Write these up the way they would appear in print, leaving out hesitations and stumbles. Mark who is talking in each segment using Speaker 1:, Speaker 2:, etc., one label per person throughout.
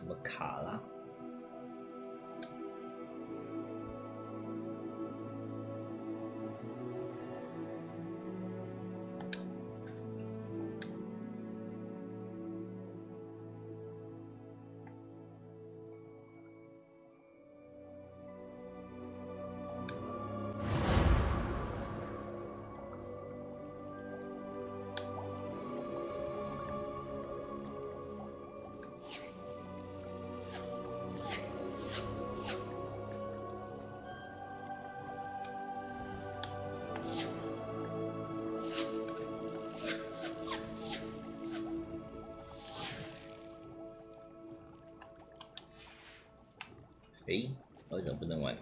Speaker 1: 什么卡啦？为什么不能玩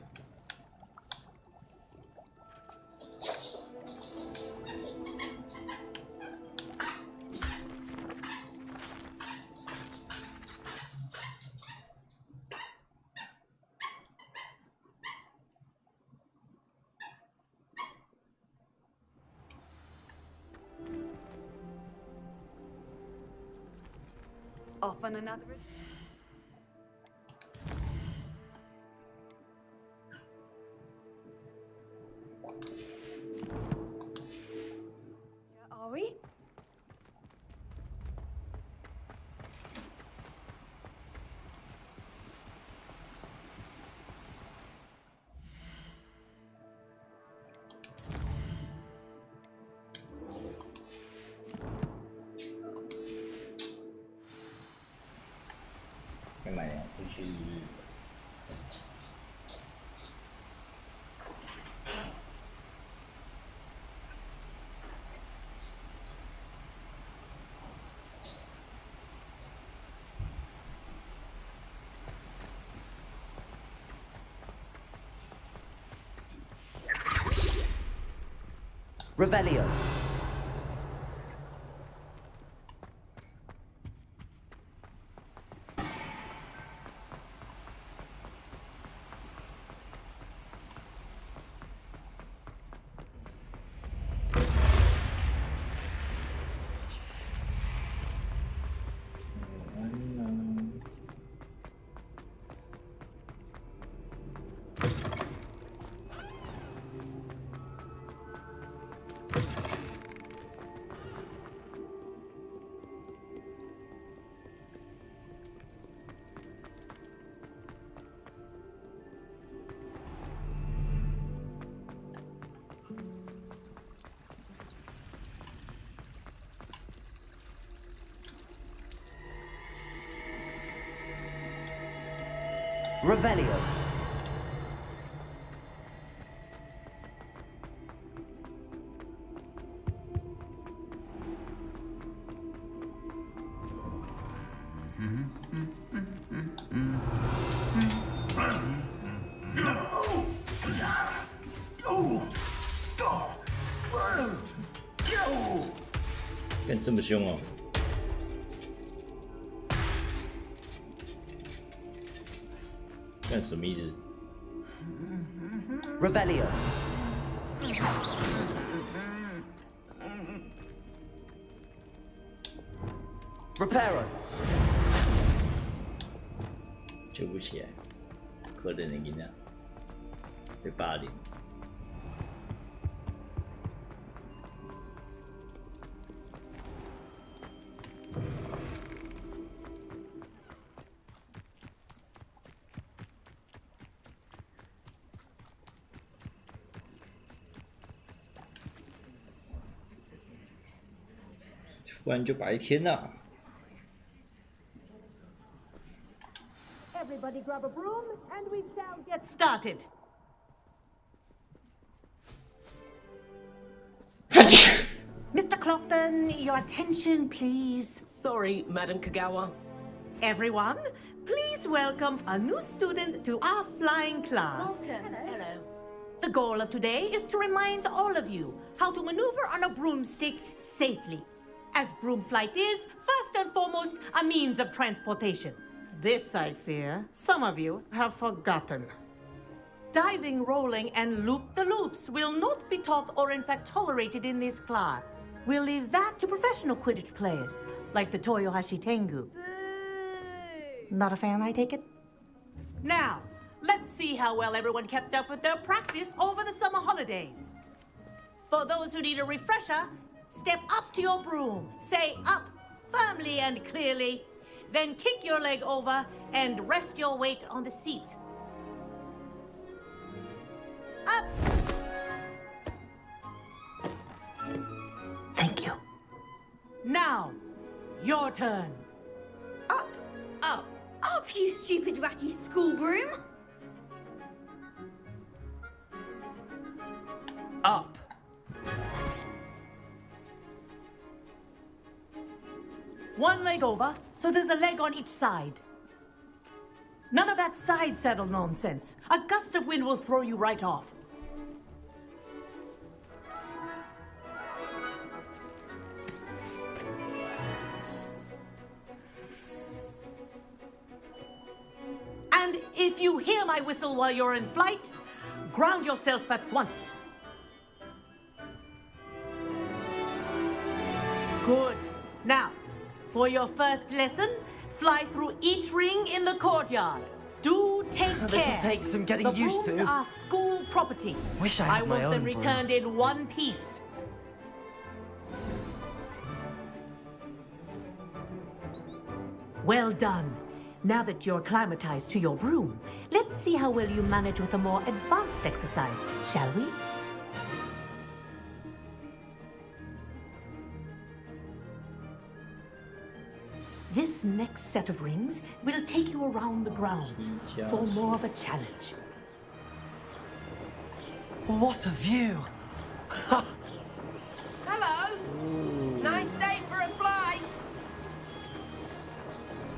Speaker 1: ？Off
Speaker 2: on another. Are we?
Speaker 3: Revelio. Revelio.
Speaker 1: 干这么凶哦！ 干什么意思
Speaker 3: Revelio. Reparo.
Speaker 1: 救不起来，可怜的囡仔被霸凌。突然就白天了。
Speaker 4: Everybody grab a broom and we shall get started. Mr. Clockton, your attention, please.
Speaker 5: Sorry, Madam Kagawa.
Speaker 4: Everyone, please welcome a new student to our flying class.
Speaker 5: Hello.
Speaker 4: The goal of today is to remind all of you how to maneuver on a broomstick safely, as broom flight is, first and foremost, a means of transportation.
Speaker 6: This, I fear, some of you have forgotten.
Speaker 4: Diving, rolling, and loop-the-loops will not be taught or in fact tolerated in this class. We'll leave that to professional Quidditch players, like the Toyohashi Tengu.
Speaker 6: Not a fan, I take it?
Speaker 4: Now, let's see how well everyone kept up with their practice over the summer holidays. For those who need a refresher, step up to your broom, say up firmly and clearly, then kick your leg over and rest your weight on the seat. Up!
Speaker 5: Thank you.
Speaker 4: Now, your turn.
Speaker 7: Up!
Speaker 5: Up!
Speaker 7: Up, you stupid ratty school broom!
Speaker 3: Up.
Speaker 4: One leg over, so there's a leg on each side. None of that side saddle nonsense. A gust of wind will throw you right off. And if you hear my whistle while you're in flight, ground yourself at once. Good. Now, for your first lesson, fly through each ring in the courtyard. Do take care.
Speaker 3: This'll take some getting
Speaker 4: the
Speaker 3: used
Speaker 4: brooms
Speaker 3: to.
Speaker 4: are school property.
Speaker 3: Wish I had my
Speaker 4: want
Speaker 3: own
Speaker 4: them
Speaker 3: broom.
Speaker 4: returned in one piece. Well done. Now that you're acclimatized to your broom, let's see how well you manage with a more advanced exercise, shall we? This next set of rings will take you around the grounds for more of a challenge.
Speaker 3: What a view!
Speaker 5: Hello! Nice day for a flight!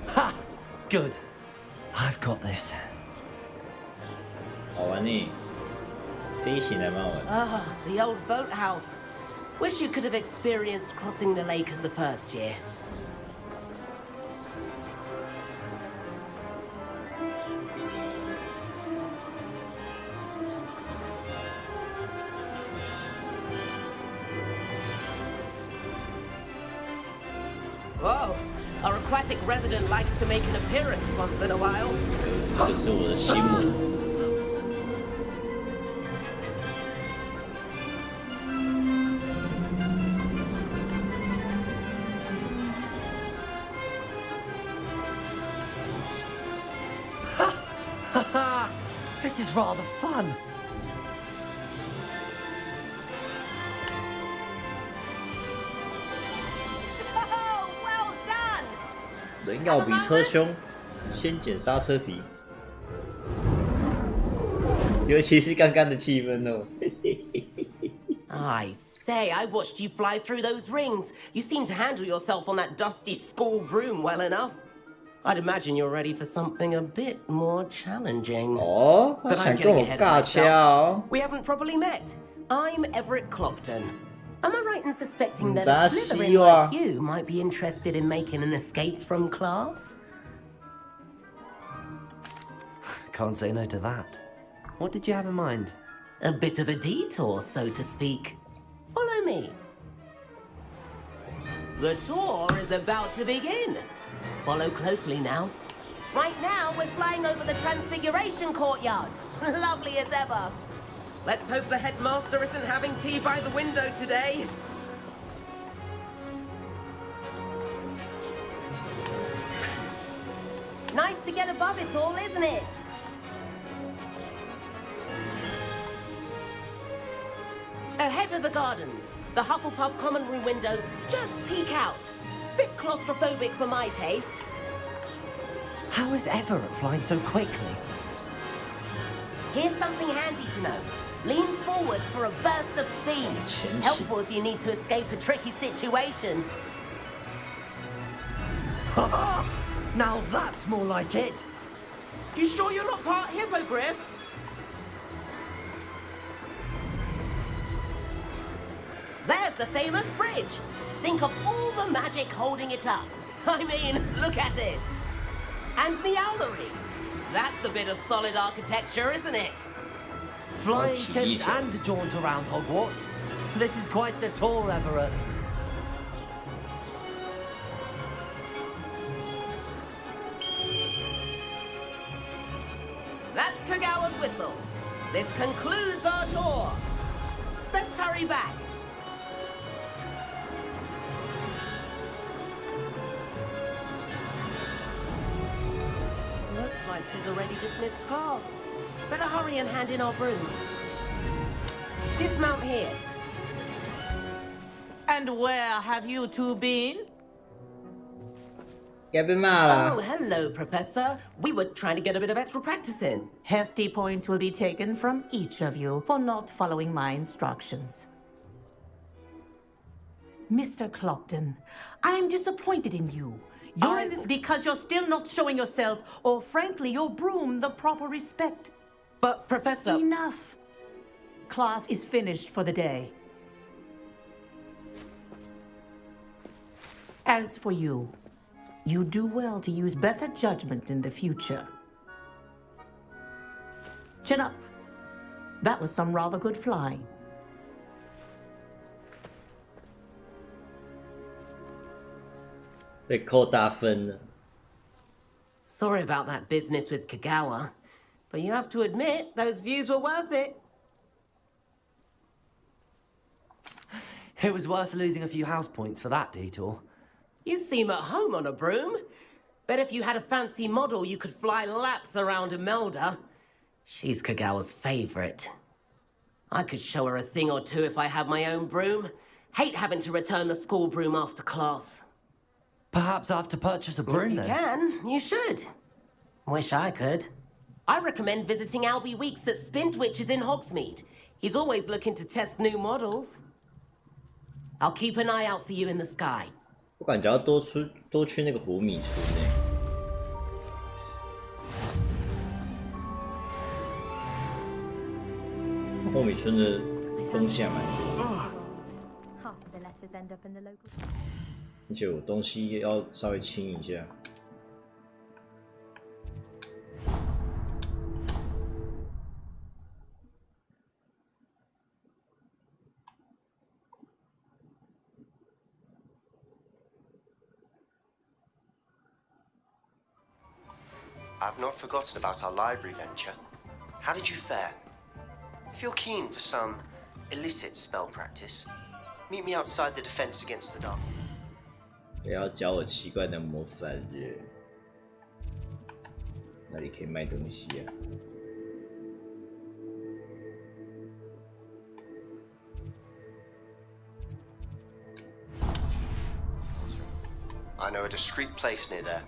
Speaker 3: Ha! Good. I've got this.
Speaker 1: 好玩呢，飞行还蛮好玩。
Speaker 5: Ah, the old boathouse. Wish you could have experienced crossing the lake as the first year. Whoa, our aquatic resident likes to make an appearance once in a while.
Speaker 1: 这个是我的新闻。
Speaker 3: This is rather fun.
Speaker 5: Oh, well done!
Speaker 1: 人要比车凶，先捡刹车皮。尤其是刚刚的气氛哦。
Speaker 5: I say, I watched you fly through those rings. You seem to handle yourself on that dusty school broom well enough. I'd imagine you're ready for something a bit more challenging.
Speaker 1: 哦，他
Speaker 5: But
Speaker 1: 想
Speaker 5: I'm
Speaker 1: 跟
Speaker 5: getting
Speaker 1: 我
Speaker 5: ahead
Speaker 1: 尬
Speaker 5: of
Speaker 1: 掐
Speaker 5: myself.
Speaker 1: 哦。
Speaker 5: We haven't properly met. I'm Everett Clopton. Am I right in suspecting that
Speaker 1: 咱
Speaker 5: a
Speaker 1: 希
Speaker 5: Slytherin
Speaker 1: 望
Speaker 5: like you might be interested in making an escape from class?
Speaker 3: Can't say no to that. What did you have in mind?
Speaker 5: A bit of a detour, so to speak. Follow me. The tour is about to begin. Follow closely now. Right now, we're flying over the Transfiguration Courtyard. Lovely as ever. Let's hope the headmaster isn't having tea by the window today. Nice to get above it all, isn't it? Ahead of the gardens, the Hufflepuff common room windows just peek out. Bit claustrophobic for my taste.
Speaker 3: How is Everett flying so quickly?
Speaker 5: Here's something handy to know. Lean forward for a burst of speed.
Speaker 1: 前行
Speaker 5: Helpful if you need to escape a tricky situation.
Speaker 3: Now that's more like it.
Speaker 5: You sure you're not part hippogriff? There's the famous bridge. Think of all the magic holding it up. I mean, look at it. And Meowlery. That's a bit of solid architecture, isn't it?
Speaker 3: Flying
Speaker 1: Oh,
Speaker 3: tips
Speaker 1: Jesus.
Speaker 3: and a jaunt around Hogwarts. This is quite the tour, Everett.
Speaker 5: This concludes our tour. Best hurry back. Looks like she's already dismissed class. Better hurry and hand in our brooms. Dismount here.
Speaker 4: And where have you two been?
Speaker 1: 该被骂了。
Speaker 5: Oh, hello, Professor. We were trying to get a bit of extra practice in.
Speaker 4: Hefty points will be taken from each of you for not following my instructions. Mr. Clopton, I'm disappointed in you. You're in this because you're still not showing yourself, or frankly, your broom the proper respect.
Speaker 5: But, Professor...
Speaker 4: Enough. Class is finished for the day. As for you, you do well to use better judgment in the future. Chin up. That was some rather good flying.
Speaker 1: They扣大分了。
Speaker 5: Sorry about that business with Kagawa, but you have to admit those views were worth it.
Speaker 3: It was worth losing a few house points for that detour.
Speaker 5: You seem at home on a broom. Bet if you had a fancy model, you could fly laps around Imelda. She's Kagawa's favorite. I could show her a thing or two if I had my own broom. Hate having to return the school broom after class.
Speaker 3: Perhaps I have to purchase a broom
Speaker 5: If you
Speaker 3: then.
Speaker 5: can, you should. Wish I could. I recommend visiting Albie Weeks at Spintwitches in Hogsmeade. He's always looking to test new models. I'll keep an eye out for you in the sky.
Speaker 1: 我感觉要多去那个湖米村呢。湖米村的东西还蛮多的，
Speaker 8: Half of the letters end up in the local.
Speaker 1: 而且我东西要稍微清一下。
Speaker 9: I've not forgotten about our library venture. How did you fare? If you're keen for some illicit spell practice, meet me outside the Defense Against the Dark.
Speaker 1: 不要教我奇怪的魔法日，那里可以卖东西啊。
Speaker 9: I know a discreet place near there.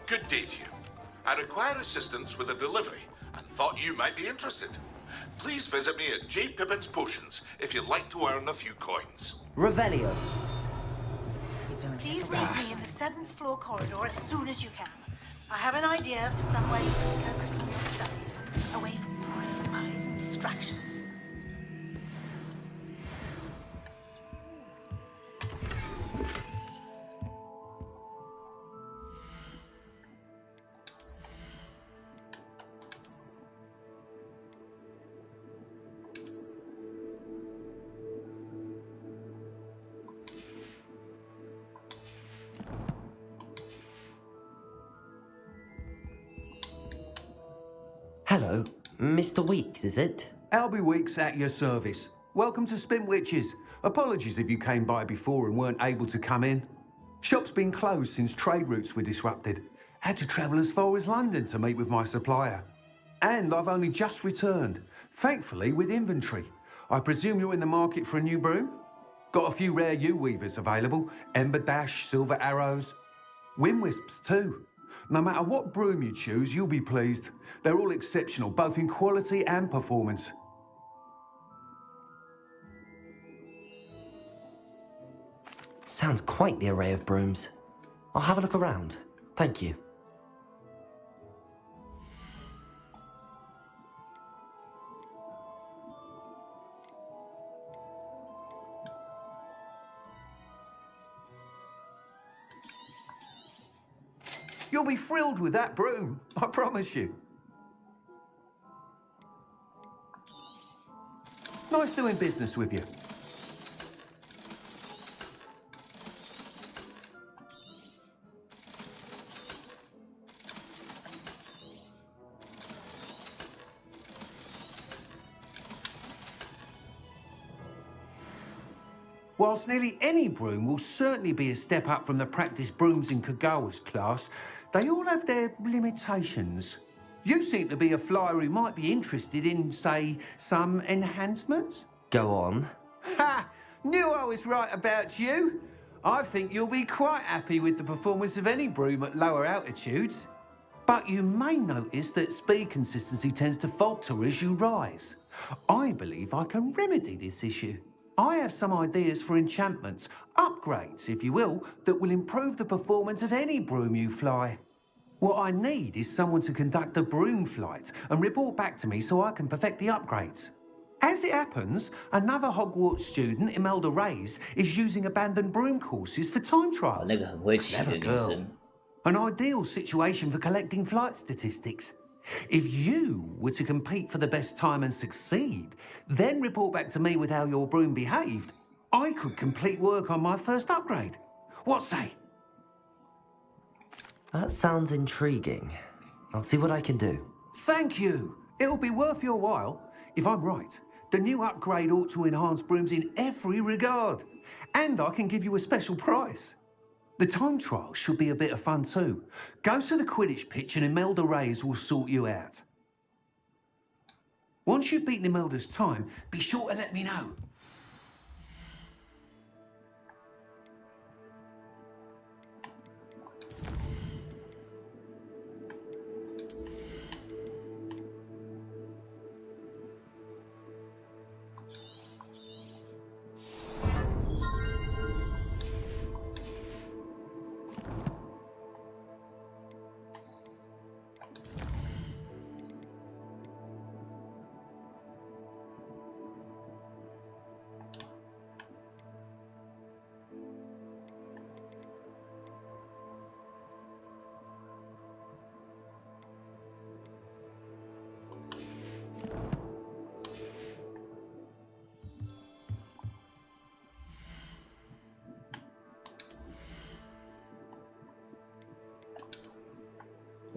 Speaker 10: Good day to you. I require assistance with a delivery and thought you might be interested. Please visit me at J. Pippin's Potions if you'd like to earn a few coins.
Speaker 3: Revelio.
Speaker 11: Please meet me in the 7th floor corridor as soon as you can. I have an idea for some way you can focus on your studies, away from prying eyes and distractions.
Speaker 3: Hello, Mr. Weeks, is it?
Speaker 12: Albie Weeks at your service. Welcome to Spintwitches. Apologies if you came by before and weren't able to come in. Shop's been closed since trade routes were disrupted. Had to travel as far as London to meet with my supplier. And I've only just returned, thankfully with inventory. I presume you're in the market for a new broom? Got a few rare U-weavers available. Ember Dash, Silver Arrows. Wind Wisps too. No matter what broom you choose, you'll be pleased. They're all exceptional, both in quality and performance.
Speaker 3: Sounds quite the array of brooms. I'll have a look around. Thank you.
Speaker 12: You'll be thrilled with that broom, I promise you. Nice doing business with you. Whilst nearly any broom will certainly be a step up from the practice brooms in Kagawa's class, they all have their limitations. You seem to be a flyer who might be interested in, say, some enhancements?
Speaker 3: Go on.
Speaker 12: Ha! Knew I was right about you. I think you'll be quite happy with the performance of any broom at lower altitudes. But you may notice that speed consistency tends to falter as you rise. I believe I can remedy this issue. I have some ideas for enchantments, upgrades, if you will, that will improve the performance of any broom you fly. What I need is someone to conduct a broom flight and report back to me so I can perfect the upgrades. As it happens, another Hogwarts student, Imelda Reyes, is using abandoned broom courses for time trials. Clever girl. An ideal situation for collecting flight statistics. If you were to compete for the best time and succeed, then report back to me with how your broom behaved, I could complete work on my first upgrade. What say?
Speaker 3: That sounds intriguing. I'll see what I can do.
Speaker 12: Thank you. It'll be worth your while. If I'm right, the new upgrade ought to enhance brooms in every regard. And I can give you a special price. The time trial should be a bit of fun too. Go to the Quidditch pitch and Imelda Reyes will sort you out. Once you've beaten Imelda's time, be sure to let me know.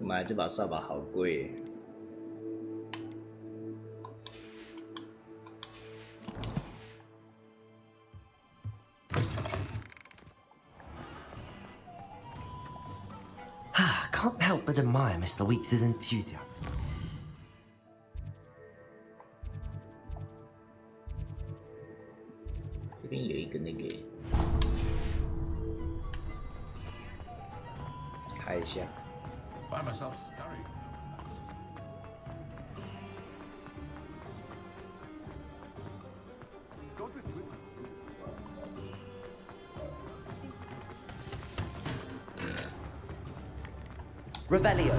Speaker 1: 我买这把扫把好贵耶。
Speaker 3: Can't help but admire Mr. Weeks' enthusiasm.
Speaker 1: 这边有一个那个，开一下。
Speaker 10: Find myself scurrying.
Speaker 3: Revelio.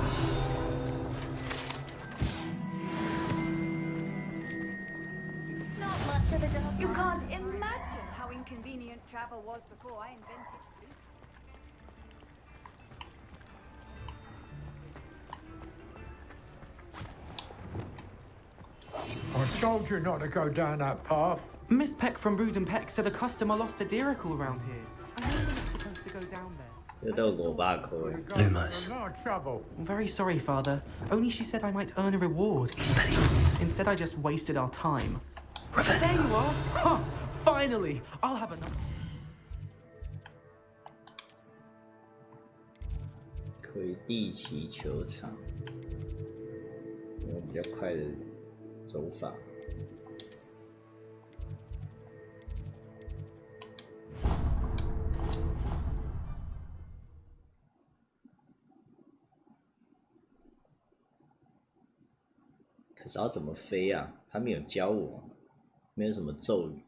Speaker 2: Not much of a dog. You can't imagine how inconvenient travel was before I invented food.
Speaker 13: I told you not to go down that path.
Speaker 14: Miss Peck from Brood and Peck said a customer lost a deeracle around here. I know we're not supposed to go down there.
Speaker 1: 这都有8口哎。
Speaker 3: Lumos.
Speaker 14: I'm very sorry, Father. Only she said I might earn a reward. Instead, I just wasted our time. There you are. Huh. Finally, I'll have enough.
Speaker 1: 魁地奇球场，有比较快的走法。可是要怎么飞啊？他没有教我，没有什么咒语。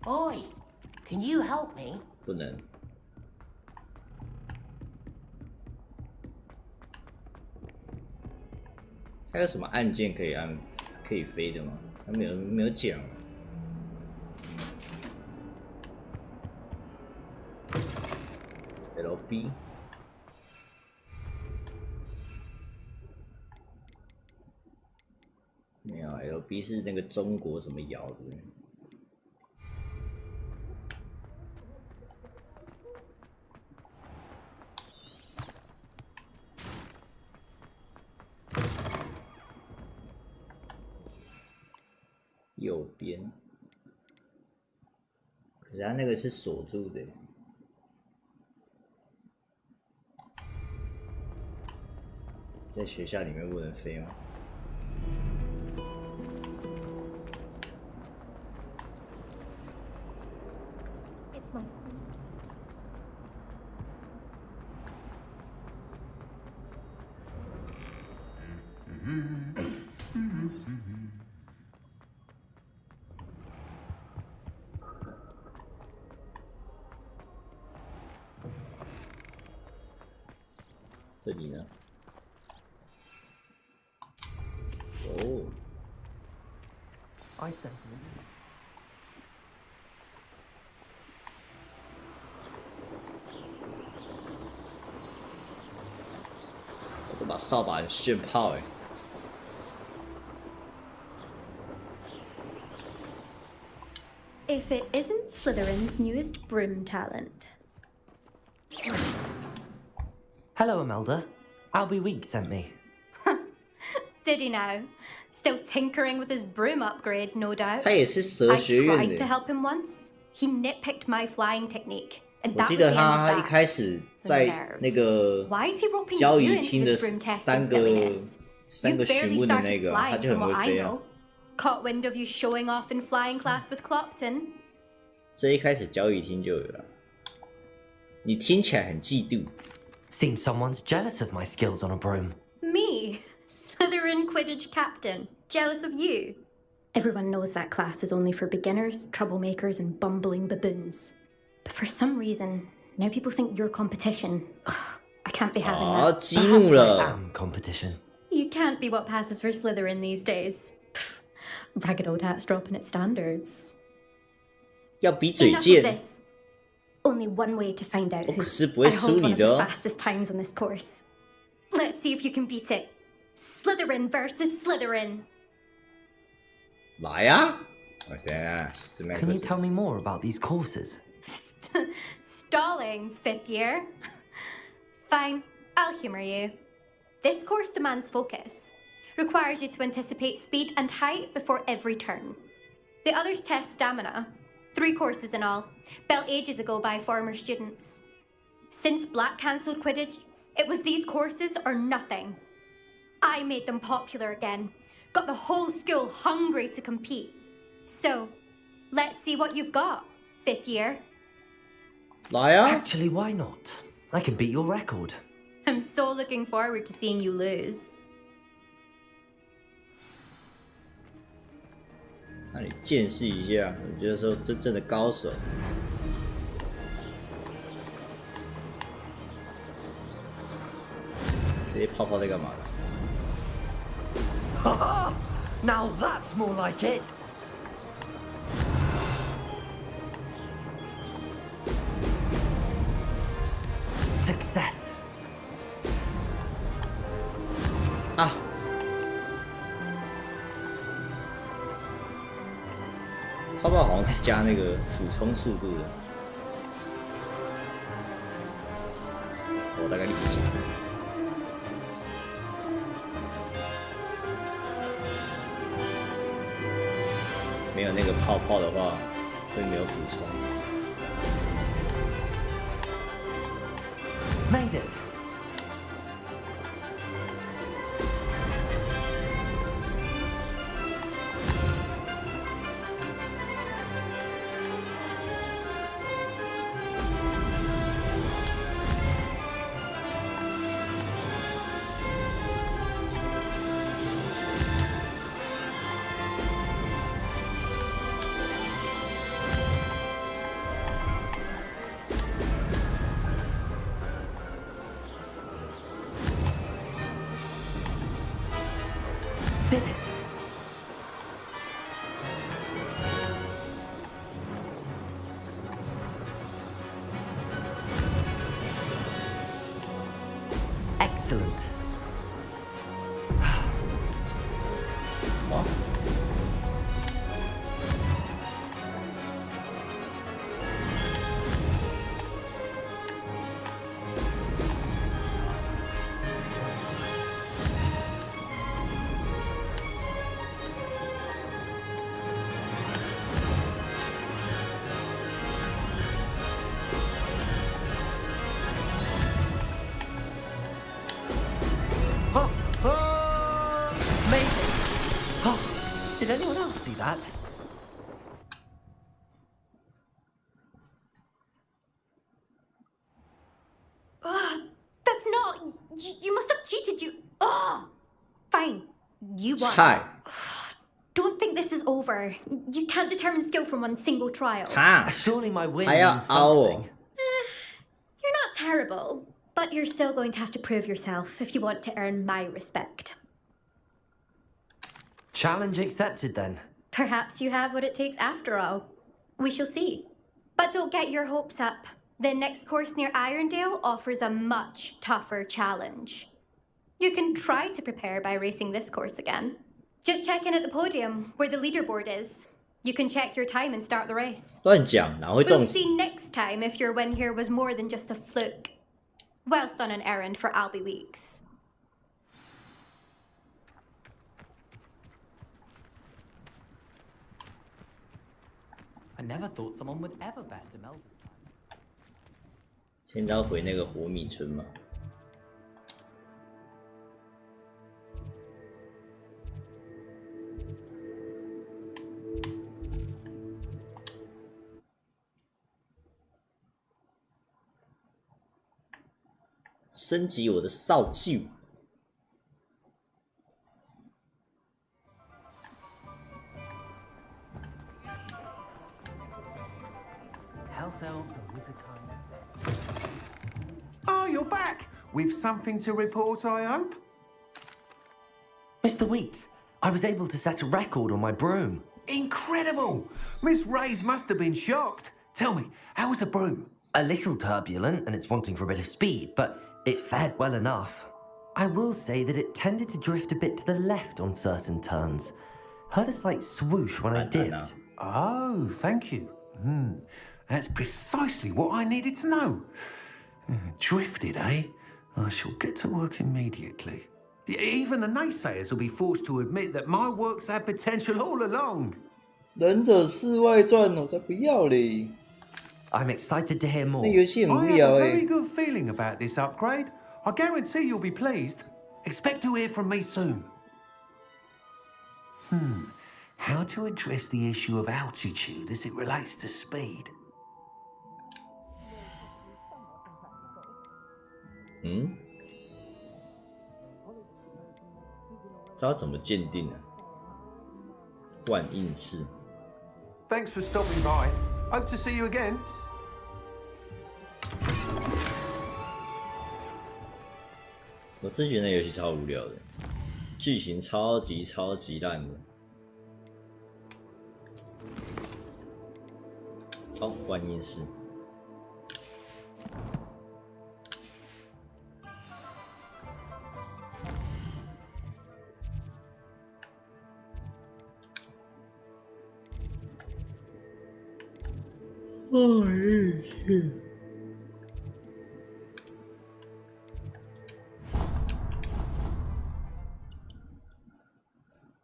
Speaker 5: Oi, can you help me?
Speaker 1: 不能。它有什么按键可以按可以飞的吗？它没有讲。LB。 没有 ，LB 是那个中国怎么摇的？右边，可是它那个是锁住的。在学校里面不能飞吗？这里呢？哦
Speaker 3: I think.
Speaker 1: 我这把扫把很炫炮哎。
Speaker 7: If it isn't Slytherin's newest broom talent.
Speaker 3: Hello, Imelda. Albie Week sent me.
Speaker 7: Did he now? Still tinkering with his broom upgrade, no doubt.
Speaker 1: 他也是蛇学院
Speaker 7: I tried
Speaker 1: 的
Speaker 7: to。help him once. He nitpicked my flying technique. And
Speaker 1: 我
Speaker 7: that
Speaker 1: 记
Speaker 7: was
Speaker 1: 得
Speaker 7: the end
Speaker 1: 他
Speaker 7: of
Speaker 1: 一
Speaker 7: that.
Speaker 1: 开始在那个
Speaker 7: Why is he roping
Speaker 1: 交
Speaker 7: you
Speaker 1: 易
Speaker 7: into
Speaker 1: 厅的
Speaker 7: this broom testing
Speaker 1: 三个
Speaker 7: silliness?
Speaker 1: 询
Speaker 7: You've
Speaker 1: 问
Speaker 7: barely
Speaker 1: 的那
Speaker 7: started
Speaker 1: 个，他
Speaker 7: flying
Speaker 1: 就
Speaker 7: from
Speaker 1: 很
Speaker 7: what
Speaker 1: 会
Speaker 7: I
Speaker 1: 飞啊。
Speaker 7: know. Caught wind of you showing off in flying class with Clopton.
Speaker 1: 这一开始交易厅就有了。你听起来很嫉妒。
Speaker 3: Seems someone's jealous of my skills on a broom.
Speaker 7: Me? Slytherin Quidditch captain. Jealous of you? Everyone knows that class is only for beginners, troublemakers, and bumbling baboons. But for some reason, now people think you're competition. Ugh, I can't be having
Speaker 1: 啊，
Speaker 7: that.
Speaker 1: 激怒
Speaker 3: Perhaps I
Speaker 1: 了。
Speaker 3: am competition.
Speaker 7: You can't be what passes for Slytherin these days. Pff, ragged old hat's dropping its standards.
Speaker 1: 要比嘴
Speaker 7: Enough of
Speaker 1: 贱。
Speaker 7: this. Only one way to find out
Speaker 1: 我
Speaker 7: who.
Speaker 1: 可是不会
Speaker 7: I
Speaker 1: 输
Speaker 7: hold
Speaker 1: 你
Speaker 7: one of
Speaker 1: 的
Speaker 7: the
Speaker 1: 哦。
Speaker 7: fastest times on this course. Let's see if you can beat it. Slytherin versus Slytherin.
Speaker 1: 来呀！我等下什么
Speaker 3: Can you tell me more about these courses?
Speaker 7: Stalling, fifth year. Fine, I'll humor you. This course demands focus. Requires you to anticipate speed and height before every turn. The others test stamina. 3 courses in all, built ages ago by former students. Since Black cancelled Quidditch, it was these courses or nothing. I made them popular again. Got the whole school hungry to compete. So, let's see what you've got, 5th year.
Speaker 1: 来呀！
Speaker 3: Actually, why not? I can beat your record.
Speaker 7: I'm so looking forward to seeing you lose.
Speaker 1: 让你见识一下，我觉得说真正的高手。这些泡泡在干嘛？
Speaker 3: Now that's more like it. Success.
Speaker 1: 啊！泡泡好像是加那个俯冲速度的，我大概理解。没有那个泡泡的话，会没有俯冲。
Speaker 3: Made it. Did it. Excellent.
Speaker 1: 哇！
Speaker 3: see that.
Speaker 7: That's not. You must have cheated. Fine. You won.
Speaker 1: 菜
Speaker 7: Don't think this is over. You can't determine skill from one single trial.
Speaker 1: 哈
Speaker 3: Surely my win
Speaker 1: 还要
Speaker 3: means
Speaker 1: 凹哦
Speaker 3: something.
Speaker 7: You're not terrible, but you're still going to have to prove yourself if you want to earn my respect.
Speaker 3: Challenge accepted then.
Speaker 7: Perhaps you have what it takes after all. We shall see. But don't get your hopes up. The next course near Irondale offers a much tougher challenge. You can try to prepare by racing this course again. Just check in at the podium, where the leaderboard is. You can check your time and start the race.
Speaker 1: 乱讲哪会
Speaker 7: We'll
Speaker 1: 中死
Speaker 7: see next time if your win here was more than just a fluke. Whilst on an errand for Albie Weeks.
Speaker 14: I never thought someone would ever best Imelda's time.
Speaker 1: 现在要回那个活米村嘛？升级我的扫帚。
Speaker 12: Oh, you're back! With something to report, I hope?
Speaker 3: Mr. Wheats, I was able to set a record on my broom.
Speaker 12: Incredible! Miss Reyes must have been shocked. Tell me, how was the broom?
Speaker 3: A little turbulent and it's wanting for a bit of speed, but it fared well enough. I will say that it tended to drift a bit to the left on certain turns. Heard a slight swoosh when I dipped.
Speaker 12: Oh, thank you. That's precisely what I needed to know. Drifted, eh? I shall get to work immediately. Even the naysayers will be forced to admit that my work's had potential all along.
Speaker 1: 忍者世外传我才不要嘞！
Speaker 3: I'm excited to hear more.
Speaker 1: 那游戏很无
Speaker 12: I have
Speaker 1: 聊
Speaker 12: a
Speaker 1: 哎
Speaker 12: very。good feeling about this upgrade. I guarantee you'll be pleased. Expect to hear from me soon. How to address the issue of altitude as it relates to speed?
Speaker 1: 知道怎么鉴定啊？万应式。
Speaker 12: Thanks for stopping by. Hope to see you again.
Speaker 1: 我真觉得那游戏超无聊的，剧情超级烂的。哦，万应式。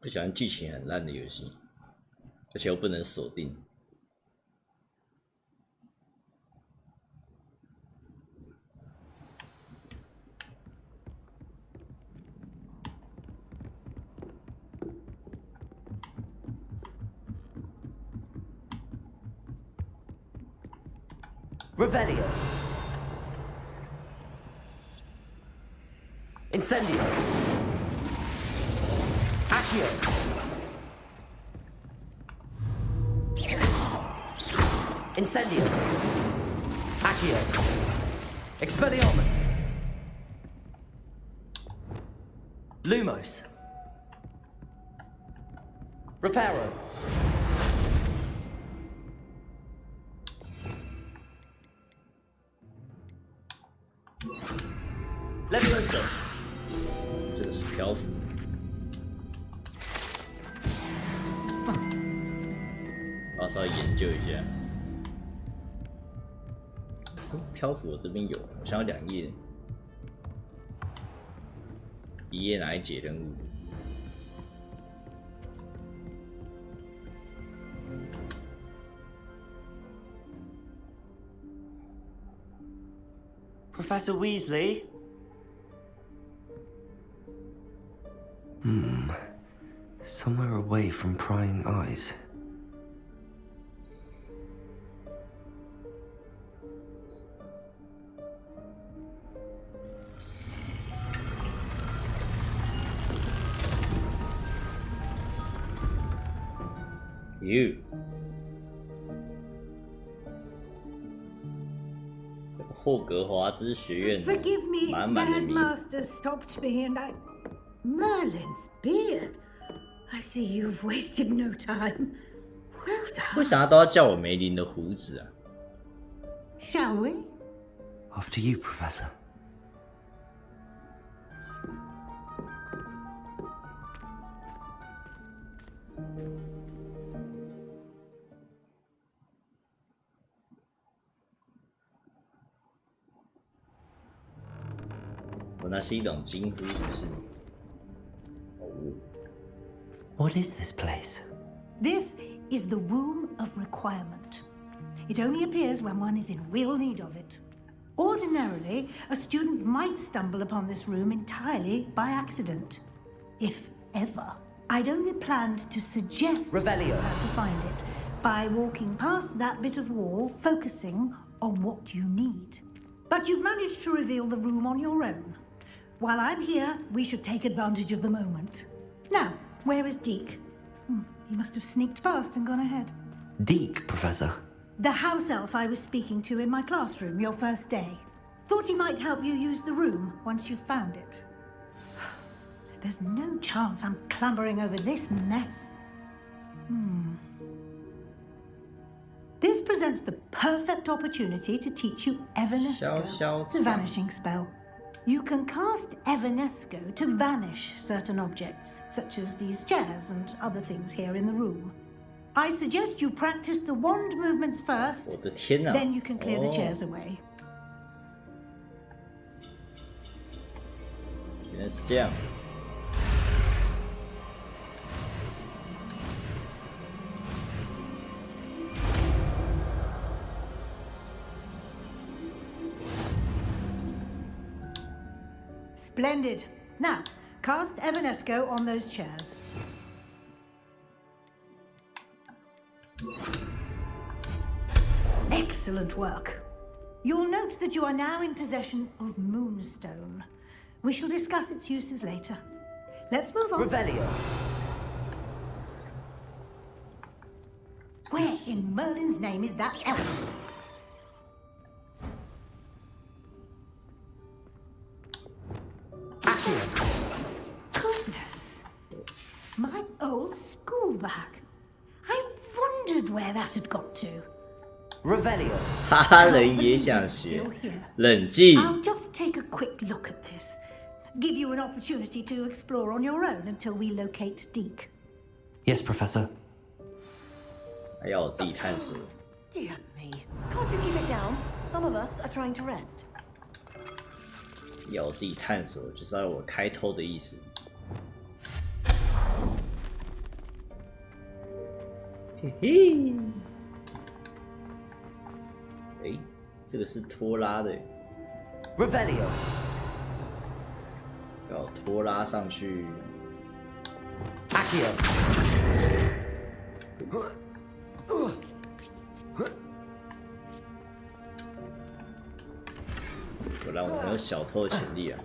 Speaker 1: 不喜欢剧情很烂的游戏，而且又不能锁定。
Speaker 3: Revelio. Incendio. Accio. Incendio. Accio. Expelliarmus. Lumos. Reparo. Leviosa.
Speaker 1: 这个是漂浮。我要稍微研究一下。漂浮我这边有，我想要2页，1页拿来解任务。
Speaker 3: Professor Weasley? Somewhere away from prying eyes.
Speaker 1: You. 这个霍格华兹学院
Speaker 11: Forgive me,
Speaker 1: 满
Speaker 11: the
Speaker 1: 满的谜。
Speaker 11: headmaster stopped me and I... Merlin's beard. I see you've wasted no time. Well done.
Speaker 1: 为啥都要叫我梅林的胡子啊？
Speaker 11: Shall we?
Speaker 3: After you, Professor.
Speaker 1: Oh, 那是一种惊呼，不是？哦。
Speaker 3: What is this place?
Speaker 11: This is the Room of Requirement. It only appears when one is in real need of it. Ordinarily, a student might stumble upon this room entirely by accident. If ever. I'd only planned to suggest
Speaker 3: Revelio.
Speaker 11: how to find it by walking past that bit of wall, focusing on what you need. But you've managed to reveal the room on your own. While I'm here, we should take advantage of the moment. Now, where is Deke? He must have sneaked past and gone ahead.
Speaker 3: Deke, Professor.
Speaker 11: The house elf I was speaking to in my classroom your first day. Thought he might help you use the room once you found it. There's no chance I'm clambering over this mess. This presents the perfect opportunity to teach you Evanesco, the vanishing spell. You can cast Evanesco to vanish certain objects, such as these chairs and other things here in the room. I suggest you practice the wand movements first, then you can clear the chairs away.
Speaker 1: 原来是这样。
Speaker 11: Splendid. Now, cast Evanesco on those chairs. Excellent work. You'll note that you are now in possession of Moonstone. We shall discuss its uses later. Let's move on.
Speaker 3: Revelio.
Speaker 11: Where in Merlin's name is that elf? Goodness. My old school bag. I wondered where that had got to.
Speaker 3: Revelio.
Speaker 1: 哈哈，人也想学，冷静。
Speaker 11: I'll just take a quick look at this. Give you an opportunity to explore on your own until we locate Deke.
Speaker 3: Yes, Professor.
Speaker 1: 还要我自己探索。
Speaker 8: Dear me. Can't you keep it down? Some of us are trying to rest.
Speaker 1: 要我自己探索，就是要我开偷的意思。嘿嘿。哎，这个是拖拉的。
Speaker 3: Revelio.
Speaker 1: 要拖拉上去。
Speaker 3: Accio.
Speaker 1: 果然我没有小偷的潜力啊！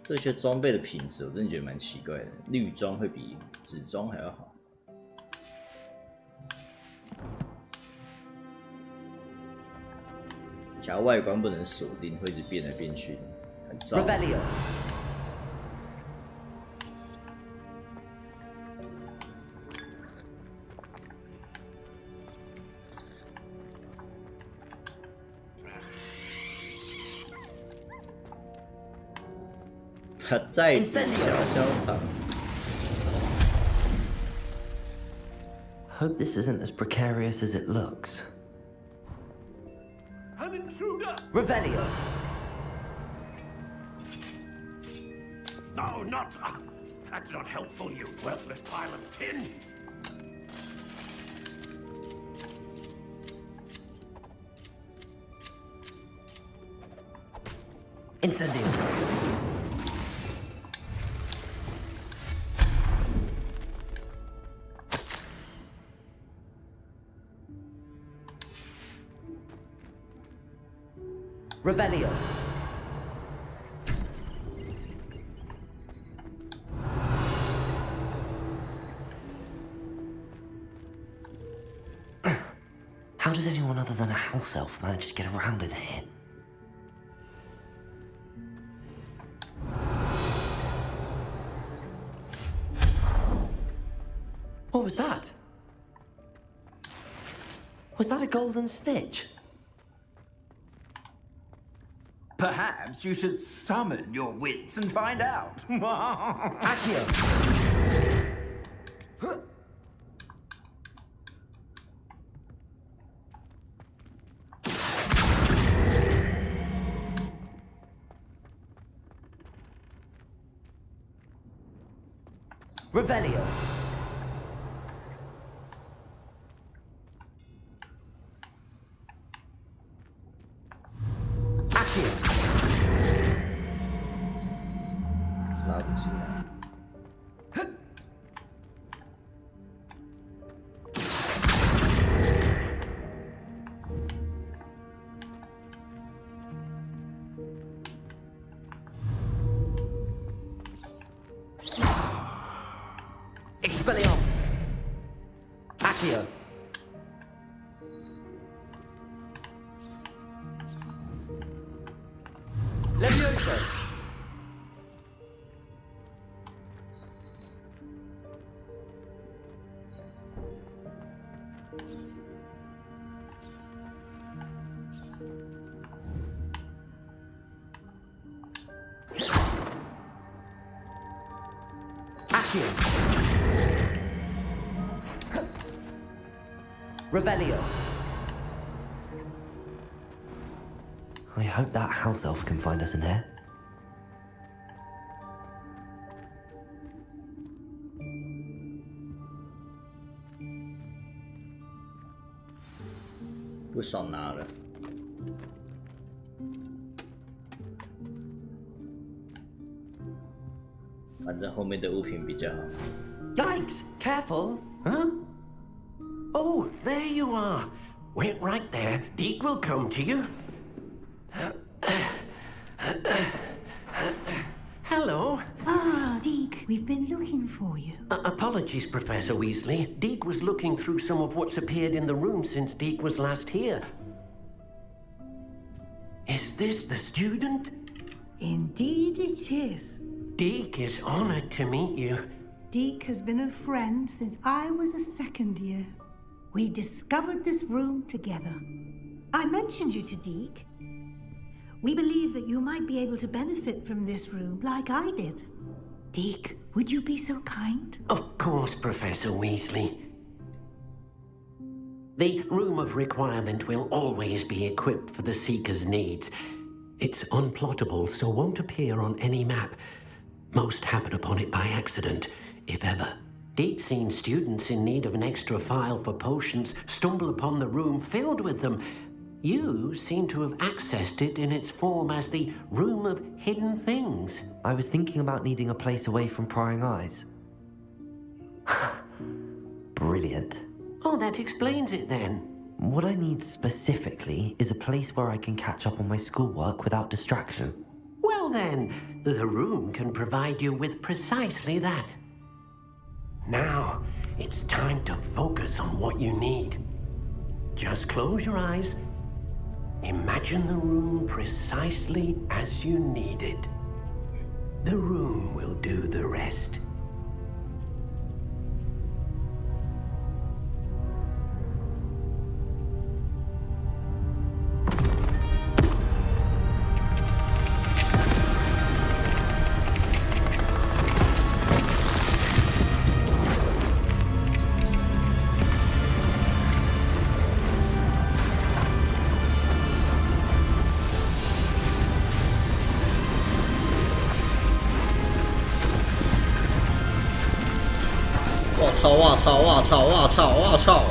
Speaker 1: 这些装备的品质我真的觉得蛮奇怪的，绿装会比紫装还要好。假如外观不能锁定，会一直变来变去，很糟。他再次小场。
Speaker 3: Hope this isn't as precarious as it looks.
Speaker 15: An intruder!
Speaker 3: Revelio.
Speaker 15: No, not. That's not helpful, you worthless pile of tin.
Speaker 3: Incendio. Revelio. How does anyone other than a house elf manage to get around in here? What was that? Was that a golden snitch?
Speaker 15: Perhaps you should summon your wits and find out.
Speaker 3: Accio! Revelio. Accio.
Speaker 1: 拉不起来。
Speaker 3: Expelliarmus. Accio. Levioso. Accio. Revelio. I hope that house elf can find us in here.
Speaker 15: Yikes! Careful! Huh? Oh, there you are. Wait right there. Deke will come to you. Hello.
Speaker 11: Ah, Deke, we've been looking for you.
Speaker 15: Apologies, Professor Weasley. Deke was looking through some of what's appeared in the room since Deke was last here. Is this the student?
Speaker 11: Indeed it is.
Speaker 15: Deke is honored to meet you.
Speaker 11: Deke has been a friend since I was a second year. We discovered this room together. I mentioned you to Deke. We believe that you might be able to benefit from this room like I did. Deke, would you be so kind?
Speaker 15: Of course, Professor Weasley. The Room of Requirement will always be equipped for the Seeker's needs. It's unplottable, so won't appear on any map. Most happen upon it by accident, if ever. Deke's seen students in need of an extra file for potions stumble upon the room filled with them. You seem to have accessed it in its form as the Room of Hidden Things.
Speaker 3: I was thinking about needing a place away from prying eyes. Brilliant.
Speaker 15: Oh, that explains it then.
Speaker 3: What I need specifically is a place where I can catch up on my schoolwork without distraction.
Speaker 15: Well then, the room can provide you with precisely that. Now, it's time to focus on what you need. Just close your eyes. Imagine the room precisely as you need it. The room will do the rest.
Speaker 1: 哇操！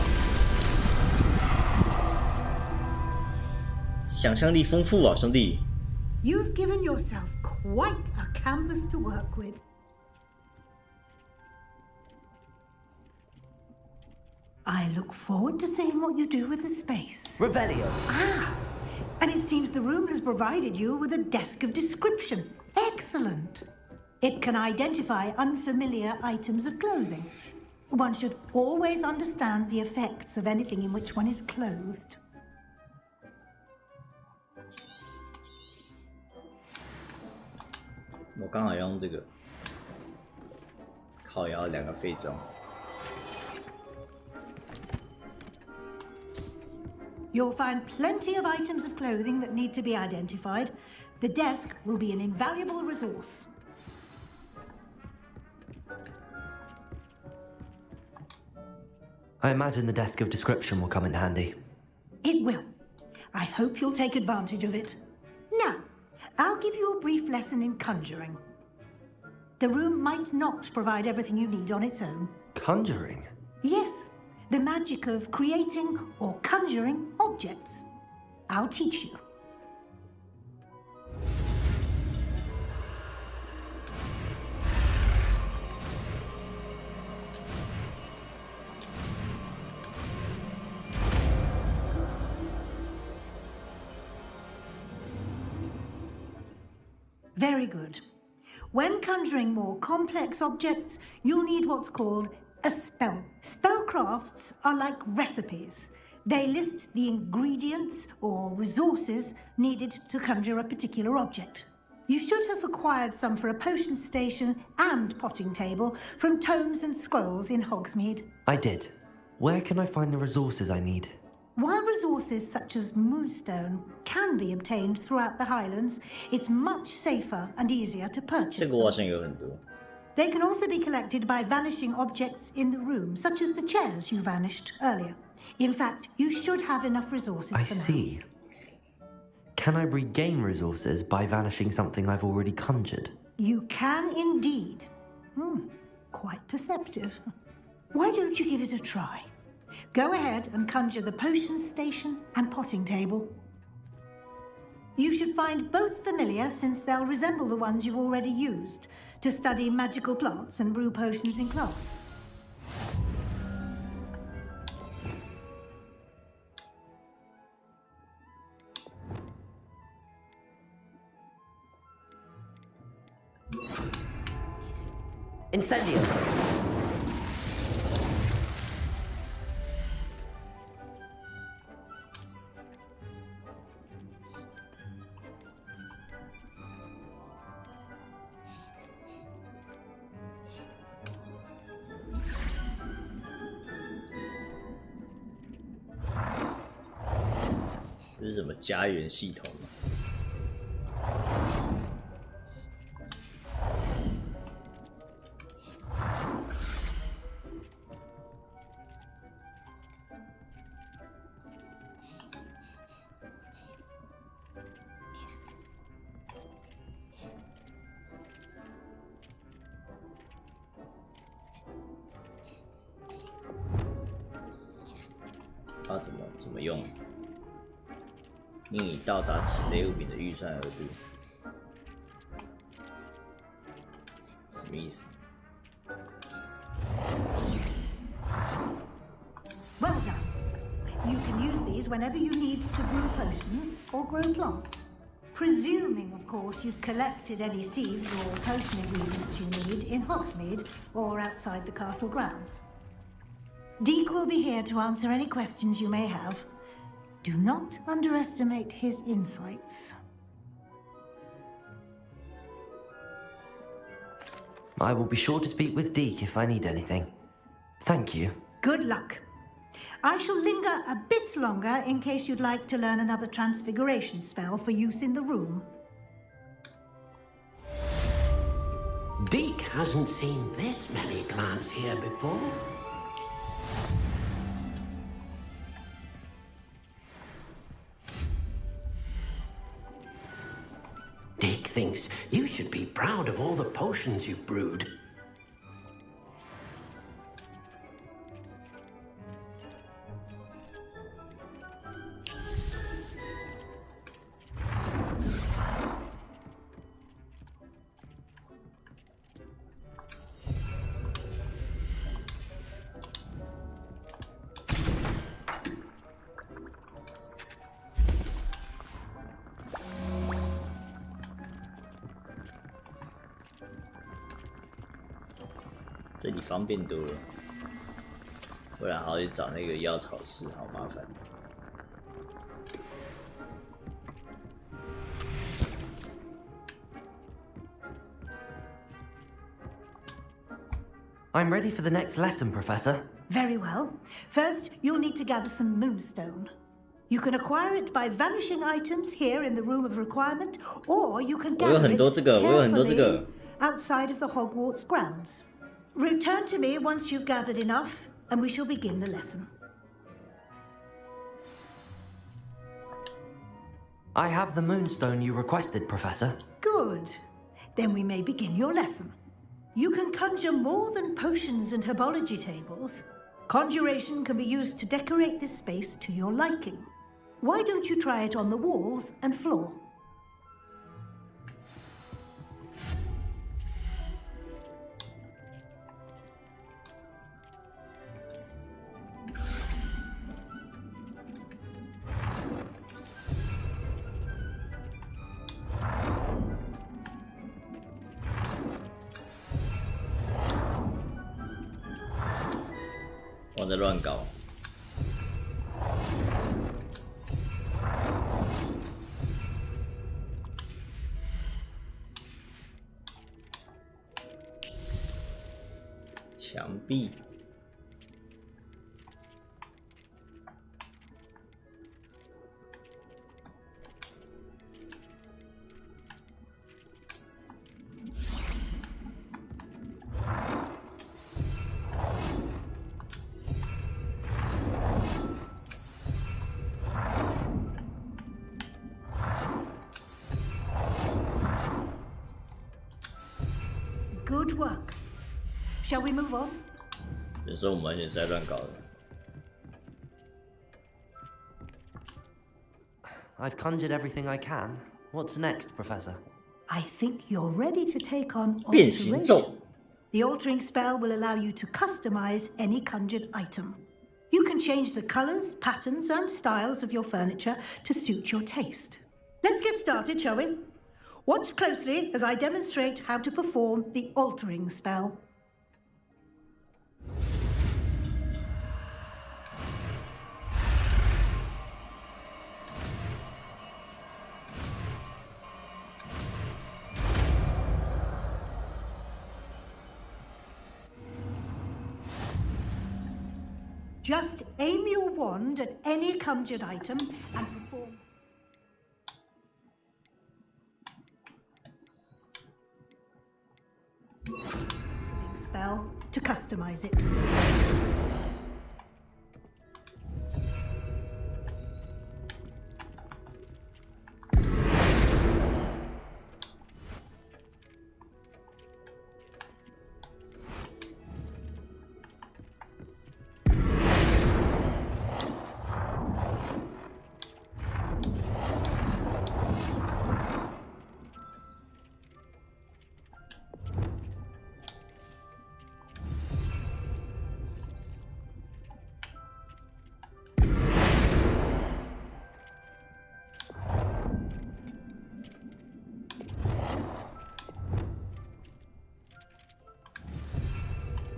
Speaker 1: 想象力丰富啊，兄弟。
Speaker 11: You've given yourself quite a canvas to work with. I look forward to seeing what you do with the space.
Speaker 3: Revelio.
Speaker 11: Ah, And it seems the room has provided you with a desk of description. Excellent. It can identify unfamiliar items of clothing. One should always understand the effects of anything in which one is clothed.
Speaker 1: 我刚好用这个靠腰2个废装。
Speaker 11: You'll find plenty of items of clothing that need to be identified. The desk will be an invaluable resource.
Speaker 3: I imagine the desk of description will come in handy.
Speaker 11: It will. I hope you'll take advantage of it. Now, I'll give you a brief lesson in conjuring. The room might not provide everything you need on its own.
Speaker 3: Conjuring?
Speaker 11: Yes, the magic of creating or conjuring objects. I'll teach you. Very good. When conjuring more complex objects, you'll need what's called a spell. Spellcrafts are like recipes. They list the ingredients or resources needed to conjure a particular object. You should have acquired some for a potion station and potting table from tomes and scrolls in Hogsmeade.
Speaker 3: I did. Where can I find the resources I need?
Speaker 11: While resources such as moonstone can be obtained throughout the Highlands, it's much safer and easier to purchase
Speaker 1: 这个我好像有很多。
Speaker 11: They can also be collected by vanishing objects in the room, such as the chairs you vanished earlier. In fact, you should have enough resources
Speaker 3: I
Speaker 11: for now.
Speaker 3: see. Can I regain resources by vanishing something I've already conjured?
Speaker 11: You can indeed. Quite perceptive. Why don't you give it a try? Go ahead and conjure the potion station and potting table. You should find both familiar, since they'll resemble the ones you've already used to study magical plants and brew potions in class.
Speaker 5: Incendio.
Speaker 1: "这是什么家园系统吗？啊，怎么用？应已到达此类物品的预算额度。什么意思？
Speaker 11: Well done. You can use these whenever you need to brew potions or grow plants. Presuming, of course, you've collected any seeds or potion ingredients you need in Hogsmeade or outside the castle grounds. Deke will be here to answer any questions you may have. Do not underestimate his insights.
Speaker 3: I will be sure to speak with Deke if I need anything. Thank you.
Speaker 11: Good luck. I shall linger a bit longer in case you'd like to learn another transfiguration spell for use in the room.
Speaker 15: Deke hasn't seen this many plants here before. Deke thinks you should be proud of all the potions you've brewed.
Speaker 1: 这里方便多了，不然还要去找那个药草室，好麻烦。
Speaker 3: I'm ready for the next lesson, Professor.
Speaker 11: Very well. First, you'll need to gather some moonstone. You can acquire it by vanishing items here in the room of requirement, or you can gather it carefully outside of the Hogwarts grounds. Return to me once you've gathered enough, and we shall begin the lesson.
Speaker 3: I have the moonstone you requested, Professor.
Speaker 11: Good. Then we may begin your lesson. You can conjure more than potions and herbology tables. Conjuration can be used to decorate this space to your liking. Why don't you try it on the walls and floor?
Speaker 1: 我在乱搞。墙壁。
Speaker 11: Good work. Shall we move on?
Speaker 1: 有时候我们完全是在乱搞的。
Speaker 3: I've conjured everything I can. What's next, Professor?
Speaker 11: I think you're ready to take on
Speaker 1: 变形咒。
Speaker 11: alteration. The altering spell will allow you to customize any conjured item. You can change the colors, patterns, and styles of your furniture to suit your taste. Let's get started, shall we? Watch closely as I demonstrate how to perform the altering spell. Just aim your wand at any conjured item and perform. Spell to customize it.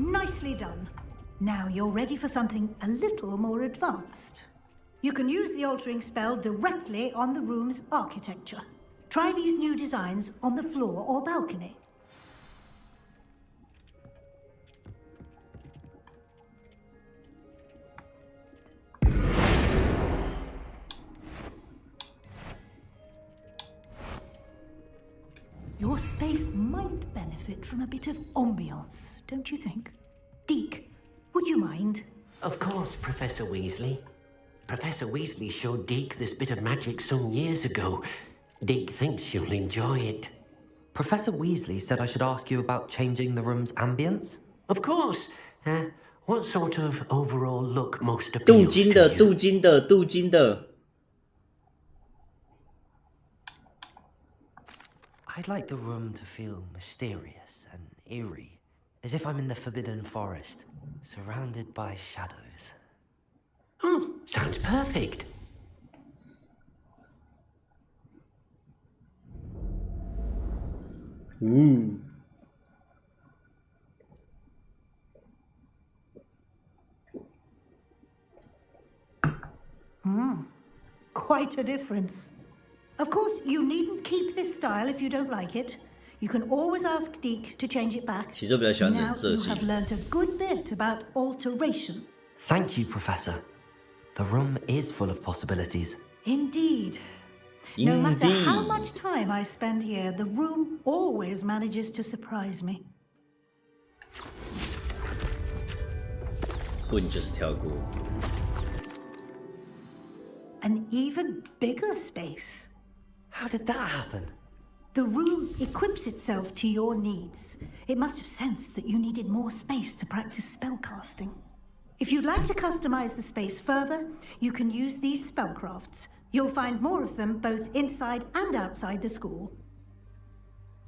Speaker 11: Nicely done. Now you're ready for something a little more advanced. You can use the altering spell directly on the room's architecture. Try these new designs on the floor or balcony. Your space might benefit from a bit of ambiance, don't you think? Deke, would you mind?
Speaker 15: Of course, Professor Weasley. Professor Weasley showed Deke this bit of magic some years ago. Deke thinks you'll enjoy it.
Speaker 3: Professor Weasley said I should ask you about changing the room's ambience?
Speaker 15: Of course. What sort of overall look most appeals to you?
Speaker 1: 镀金的。
Speaker 3: I'd like the room to feel mysterious and eerie, as if I'm in the Forbidden Forest, surrounded by shadows.
Speaker 15: Sounds perfect.
Speaker 11: quite a difference. Of course, you needn't keep this style if you don't like it. You can always ask Deke to change it back.
Speaker 1: 其实我比较喜欢
Speaker 11: Now
Speaker 1: 冷色
Speaker 11: you
Speaker 1: 系。
Speaker 11: have learnt a good bit about alteration.
Speaker 3: Thank you, Professor. The room is full of possibilities.
Speaker 11: Indeed. No matter how much time I spend here, the room always manages to surprise me.
Speaker 1: 混就是跳过。
Speaker 11: An even bigger space.
Speaker 3: How did that happen?
Speaker 11: The room equips itself to your needs. It must have sensed that you needed more space to practice spellcasting. If you'd like to customize the space further, you can use these spellcrafts. You'll find more of them both inside and outside the school.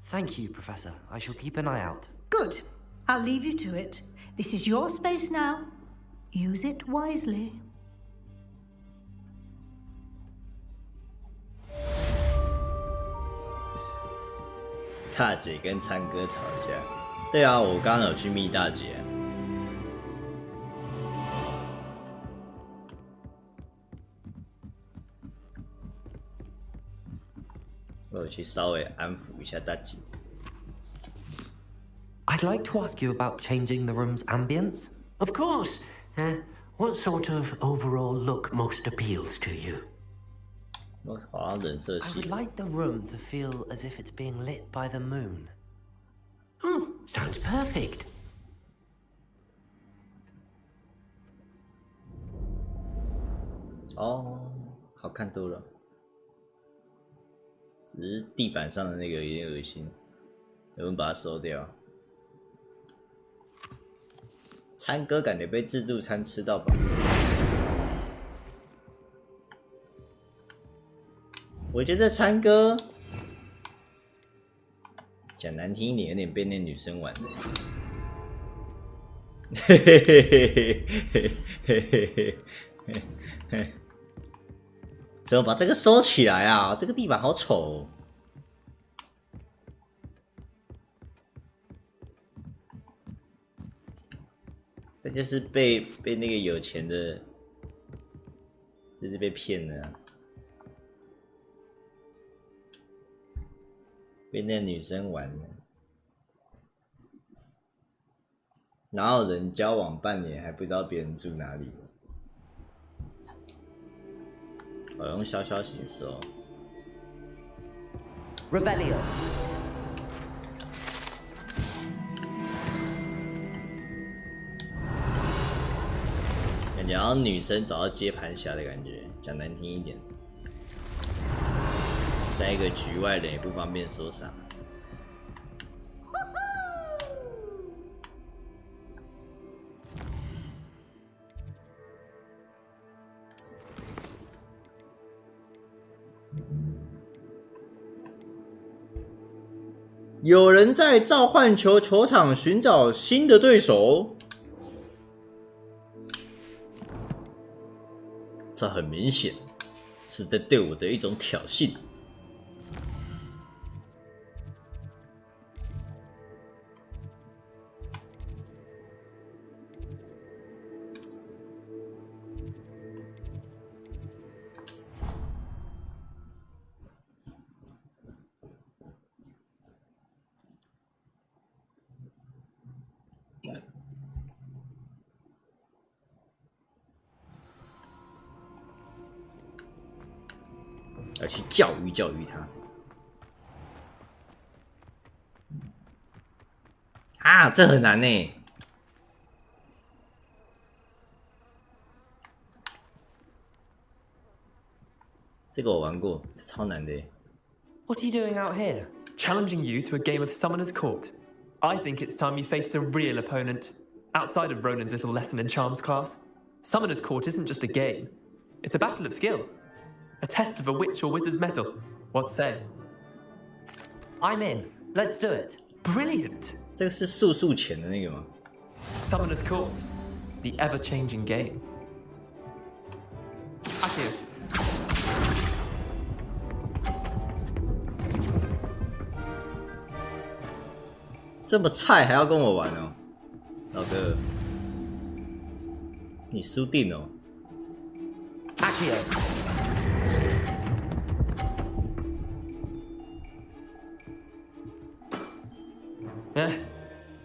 Speaker 3: Thank you, Professor. I shall keep an eye out.
Speaker 11: Good. I'll leave you to it. This is your space now. Use it wisely.
Speaker 1: 大姐跟参哥吵架。对啊，我刚刚有去密大姐。我有去稍微安抚一下大姐。
Speaker 3: I'd like to ask you about changing the room's ambience.
Speaker 15: Of course. What sort of overall look most appeals to you?
Speaker 1: 我好像冷色
Speaker 3: I
Speaker 1: 系
Speaker 3: would。like the room to feel as if it's being lit by the moon.
Speaker 15: Sounds perfect.
Speaker 1: 哦，好看多了。只是地板上的那个有点恶心，有人把它收掉。参哥感觉被自助餐吃到饱。我觉得参哥讲难听一点，有点被那女生玩的。嘿嘿嘿嘿嘿嘿嘿嘿嘿！怎么把这个收起来啊？这个地板好丑哦。这就是被那个有钱的，就是被骗了、啊，被那女生玩了。哪有人交往半年还不知道别人住哪里？我用消消形式哦。
Speaker 3: Revelio.
Speaker 1: 感觉好像女生找到接盘侠的感觉，讲难听一点，在一个局外人也不方便说啥。有人在召唤球球场寻找新的对手。这很明显是在对我的一种挑衅。要去教育教育他啊！这很难呢。这个我玩过，超难的。
Speaker 16: What are you doing out here? Challenging you to a game of Summoner's Court. I think it's time you faced a real opponent, outside of Ronan's little lesson in charms class. Summoner's Court isn't just a game. It's a battle of skill. A test of a witch or wizard's mettle. What say?
Speaker 3: I'm in. Let's do it.
Speaker 16: Brilliant!
Speaker 1: 这个是速前的那个吗
Speaker 16: Summoner's Court. The ever-changing game. Akio.
Speaker 1: 这么菜还要跟我玩哦，老哥，你输定了。
Speaker 3: Akio.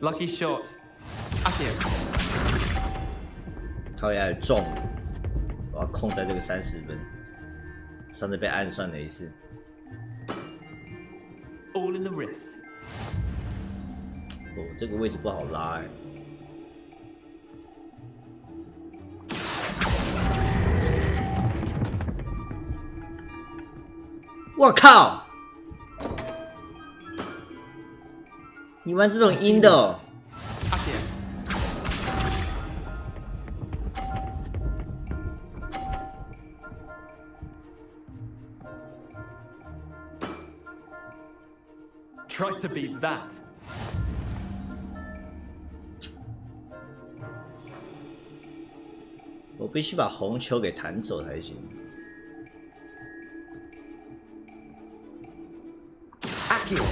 Speaker 16: Lucky shot. Akio.
Speaker 1: 超压的中，我要控在这个30分。上次被暗算了一次。
Speaker 16: All in the wrist.
Speaker 1: 哦，这个位置不好拉哎。我靠！你玩这种阴的哦？
Speaker 16: Try to beat that.
Speaker 1: 我必须把红球给弹走才行。
Speaker 3: Akio.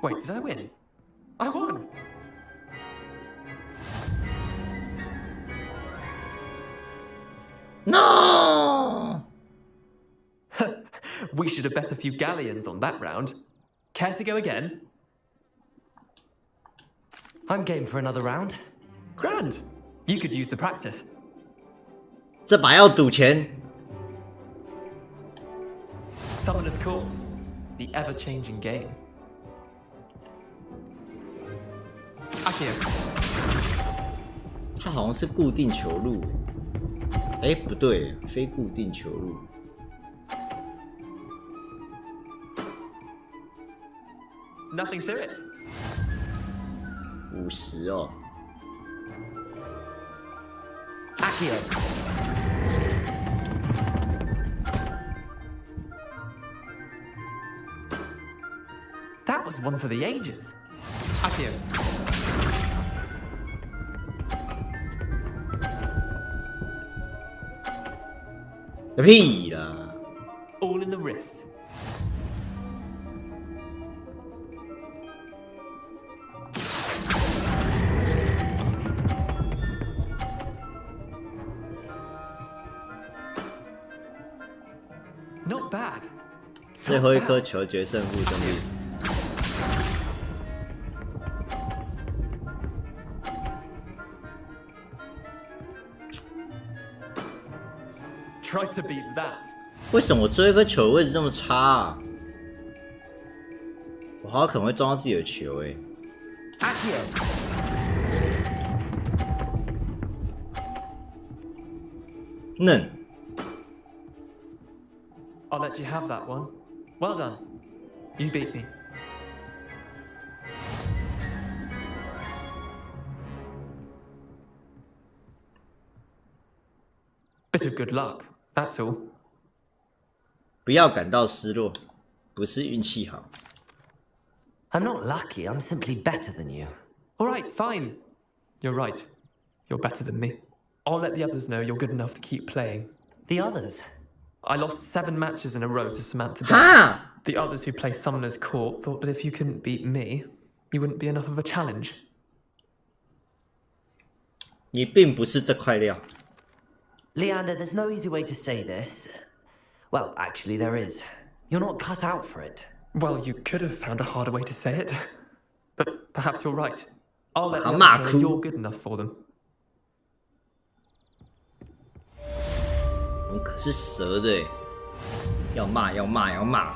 Speaker 16: Wait, did I win? I won!
Speaker 1: No!
Speaker 16: We should have bet a few galleons on that round. Care to go again?
Speaker 3: I'm game for another round.
Speaker 16: Grand. You could use the practice.
Speaker 1: 这把要赌钱。
Speaker 16: Summoner's Court. The ever-changing game. Akio.
Speaker 1: 它好像是固定球路，哎，不对，非固定球路。
Speaker 16: Nothing to it.
Speaker 1: 50哦。
Speaker 3: Akio.
Speaker 16: That was one for the ages. Akio. All in the wrist. Not bad.
Speaker 1: 最后一颗球决胜负，兄弟。
Speaker 16: Try to beat that.
Speaker 1: 为什么我最后一颗球的位置这么差啊？我好可能会撞到自己的球哎、
Speaker 3: Akio.
Speaker 1: None.
Speaker 16: I'll let you have that one. Well done. You beat me. Bit of good luck, that's all.
Speaker 1: 不要感到失落，不是运气好。
Speaker 3: I'm not lucky, I'm simply better than you.
Speaker 16: Alright, fine. You're right. You're better than me. I'll let the others know you're good enough to keep playing.
Speaker 3: The others?
Speaker 16: I lost 7 matches in a row to Samantha.
Speaker 1: Huh?
Speaker 16: The others who play Summoner's Court thought that if you couldn't beat me, you wouldn't be enough of a challenge.
Speaker 1: 你并不是这块料。
Speaker 3: Leander, there's no easy way to say this. Well, actually, there is. You're not cut out for it.
Speaker 16: Well, you could have found a harder way to say it. But perhaps you're right. I'll let them
Speaker 1: Marco.
Speaker 16: know you're good enough for them.
Speaker 1: 我可是蛇的哎，要骂要骂要骂。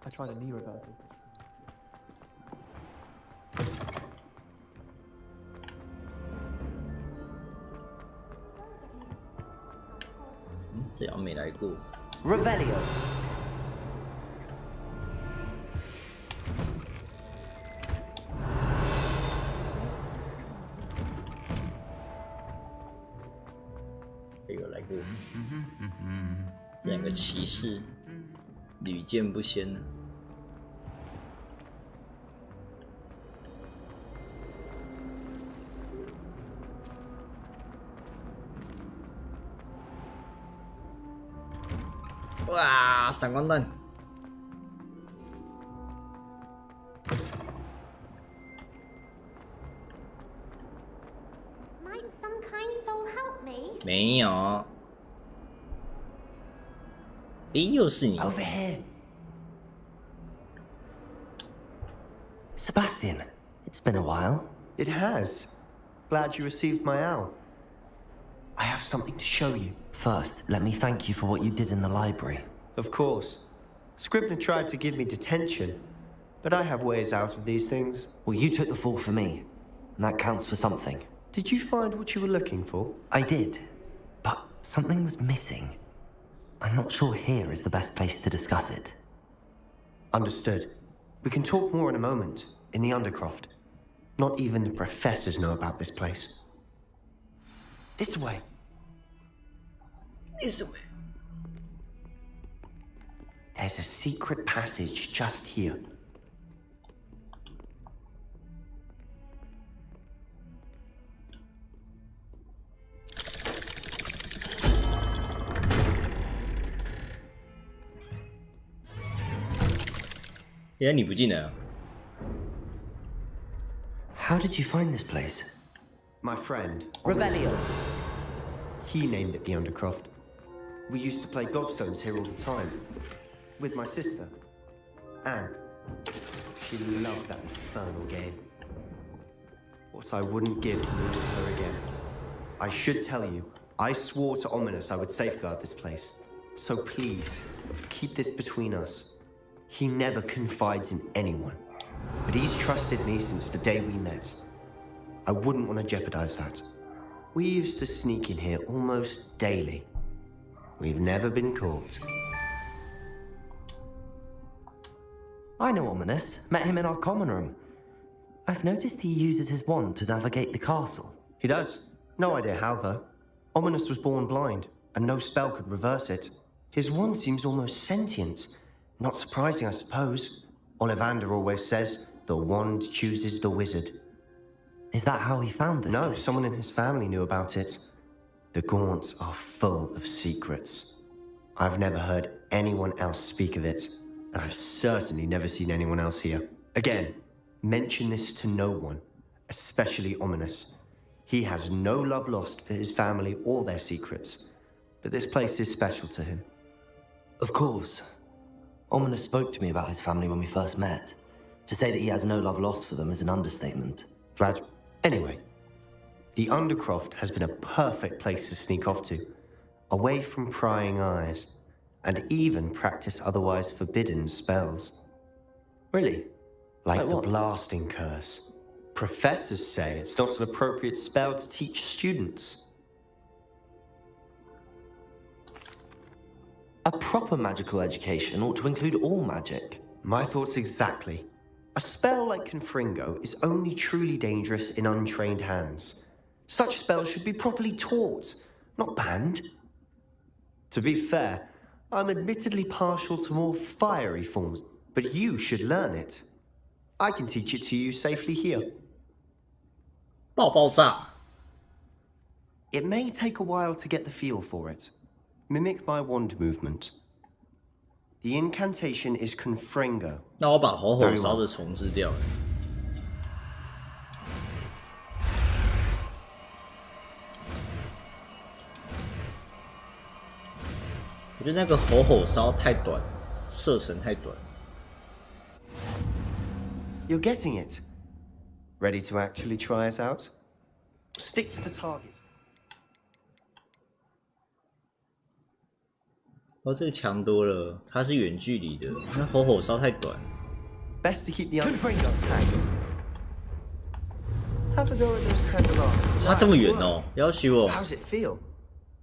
Speaker 16: I tried a knee reversal.
Speaker 1: Hmm, 这样没来过。
Speaker 3: Revelio.
Speaker 1: 这个来过。这两个骑士屡见不鲜呢。
Speaker 16: Try
Speaker 1: 哇，闪光弹！
Speaker 7: Might some kind soul help me?
Speaker 1: 没有。诶，又是你。
Speaker 9: Over here.
Speaker 3: Sebastian, it's been a while.
Speaker 9: It has. Glad you received my owl. I have something to show you.
Speaker 3: First, let me thank you for what you did in the library.
Speaker 9: Of course. Scribner tried to give me detention, but I have ways out of these things.
Speaker 3: Well, you took the fall for me, and that counts for something.
Speaker 9: Did you find what you were looking for?
Speaker 3: I did, but something was missing. I'm not sure here is the best place to discuss it.
Speaker 9: Understood. We can talk more in a moment, in the Undercroft. Not even the professors know about this place. This way.
Speaker 1: This way.
Speaker 9: There's a secret passage just here.
Speaker 1: Yeah, 你不进来啊
Speaker 3: How did you find this place?
Speaker 9: My friend.
Speaker 3: Revelio.
Speaker 9: He named it the Undercroft. We used to play Godstones here all the time. With my sister. Anne. She loved that infernal game. What I wouldn't give to lose to her again. I should tell you, I swore to Ominous I would safeguard this place. So please, keep this between us. He never confides in anyone. But he's trusted me since the day we met. I wouldn't want to jeopardize that. We used to sneak in here almost daily. We've never been caught.
Speaker 3: I know Ominous. Met him in our common room. I've noticed he uses his wand to navigate the castle.
Speaker 9: He does. No idea how, though. Ominous was born blind, and no spell could reverse it. His wand seems almost sentient. Not surprising, I suppose. Ollivander always says, the wand chooses the wizard.
Speaker 3: Is that how he found this
Speaker 9: No,
Speaker 3: place?
Speaker 9: someone in his family knew about it. The Gaunts are full of secrets. I've never heard anyone else speak of it, and I've certainly never seen anyone else here. Again, mention this to no one, especially Ominous. He has no love lost for his family or their secrets, but this place is special to him.
Speaker 3: Of course. Ominous spoke to me about his family when we first met. To say that he has no love lost for them is an understatement.
Speaker 9: Glad. Anyway, the Undercroft has been a perfect place to sneak off to, away from prying eyes, and even practice otherwise forbidden spells.
Speaker 3: Really?
Speaker 9: Like the blasting curse. Professors say it's not an appropriate spell to teach students.
Speaker 3: A proper magical education ought to include all magic.
Speaker 9: My thoughts exactly. A spell like Confringo is only truly dangerous in untrained hands. Such spells should be properly taught, not banned. To be fair, I'm admittedly partial to more fiery forms, but you should learn it. I can teach it to you safely here.
Speaker 1: 爆炸
Speaker 9: It may take a while to get the feel for it. Mimic my wand movement. The incantation is Confringo.
Speaker 1: 那我把吼吼烧的重置掉了。我觉得那个吼吼烧太短，射程太短。
Speaker 9: You're getting it. Ready to actually try it out? Stick to the target.
Speaker 1: 哦，这个强多了，它是远距离的，那吼吼烧太短。
Speaker 9: Best to keep the Confringo tagged. Have a go at those candelabras.
Speaker 1: 它这么远哦，要求我。
Speaker 9: How's it feel?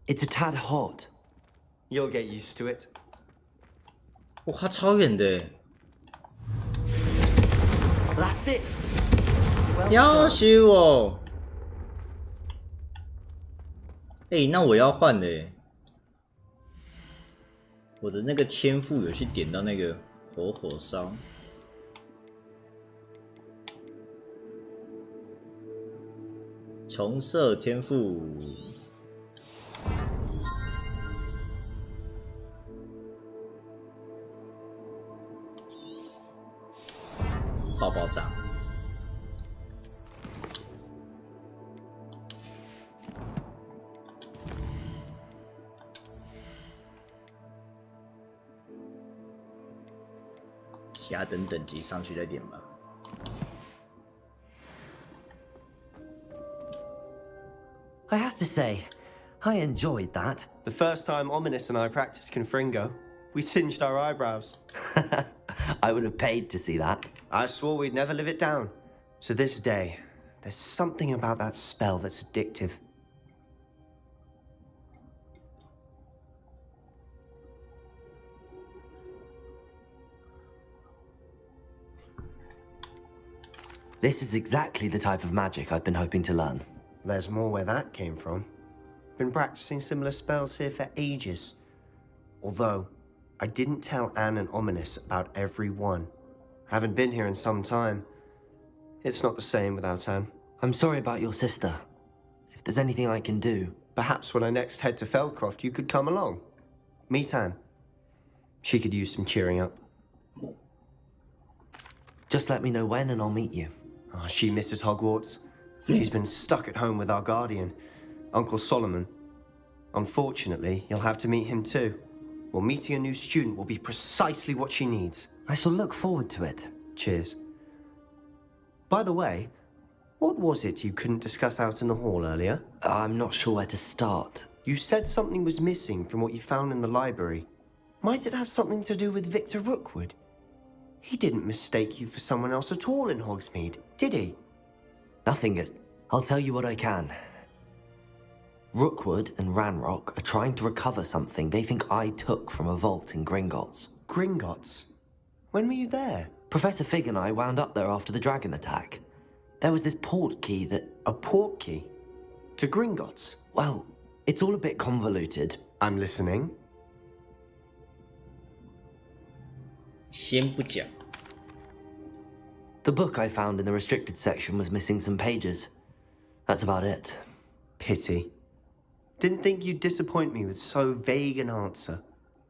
Speaker 3: It's a tad hot.
Speaker 9: You'll get used to it.
Speaker 1: 哇，它超远的。
Speaker 9: That's it. Well
Speaker 1: 要
Speaker 9: done.
Speaker 1: 求我。哎，那我要换的。我的那个天赋有去点到那个火烧。重设天赋。爆炸。其他等级上去再点吧。
Speaker 3: I have to say, I enjoyed that.
Speaker 9: The first time Ominous and I practiced Confringo, we singed our eyebrows.
Speaker 3: I would have paid to see that.
Speaker 9: I swore we'd never live it down. To this day, there's something about that spell that's addictive.
Speaker 3: This is exactly the type of magic I've been hoping to learn.
Speaker 9: There's more where that came from. Been practicing similar spells here for ages. Although, I didn't tell Anne and Ominous about every one. Haven't been here in some time. It's not the same without Anne.
Speaker 3: I'm sorry about your sister. If there's anything I can do...
Speaker 9: Perhaps when I next head to Feldcroft, you could come along. Meet Anne. She could use some cheering up.
Speaker 3: Just let me know when and I'll meet you.
Speaker 9: Oh, she misses Hogwarts. She's been stuck at home with our guardian, Uncle Solomon. Unfortunately, you'll have to meet him too. Well, meeting a new student will be precisely what she needs.
Speaker 3: I shall look forward to it.
Speaker 9: Cheers. By the way, what was it you couldn't discuss out in the hall earlier?
Speaker 3: I'm not sure where to start.
Speaker 9: You said something was missing from what you found in the library. Might it have something to do with Victor Rookwood? He didn't mistake you for someone else at all in Hogsmeade, did he?
Speaker 3: Nothing is... I'll tell you what I can. Rookwood and Ranrock are trying to recover something they think I took from a vault in Gringotts.
Speaker 9: Gringotts? When were you there?
Speaker 3: Professor Fig and I wound up there after the dragon attack. There was this port key that...
Speaker 9: A port key? To Gringotts?
Speaker 3: Well, it's all a bit convoluted.
Speaker 9: I'm listening.
Speaker 1: 先不讲。
Speaker 3: The book I found in the restricted section was missing some pages. That's about it.
Speaker 9: Pity. Didn't think you'd disappoint me with so vague an answer.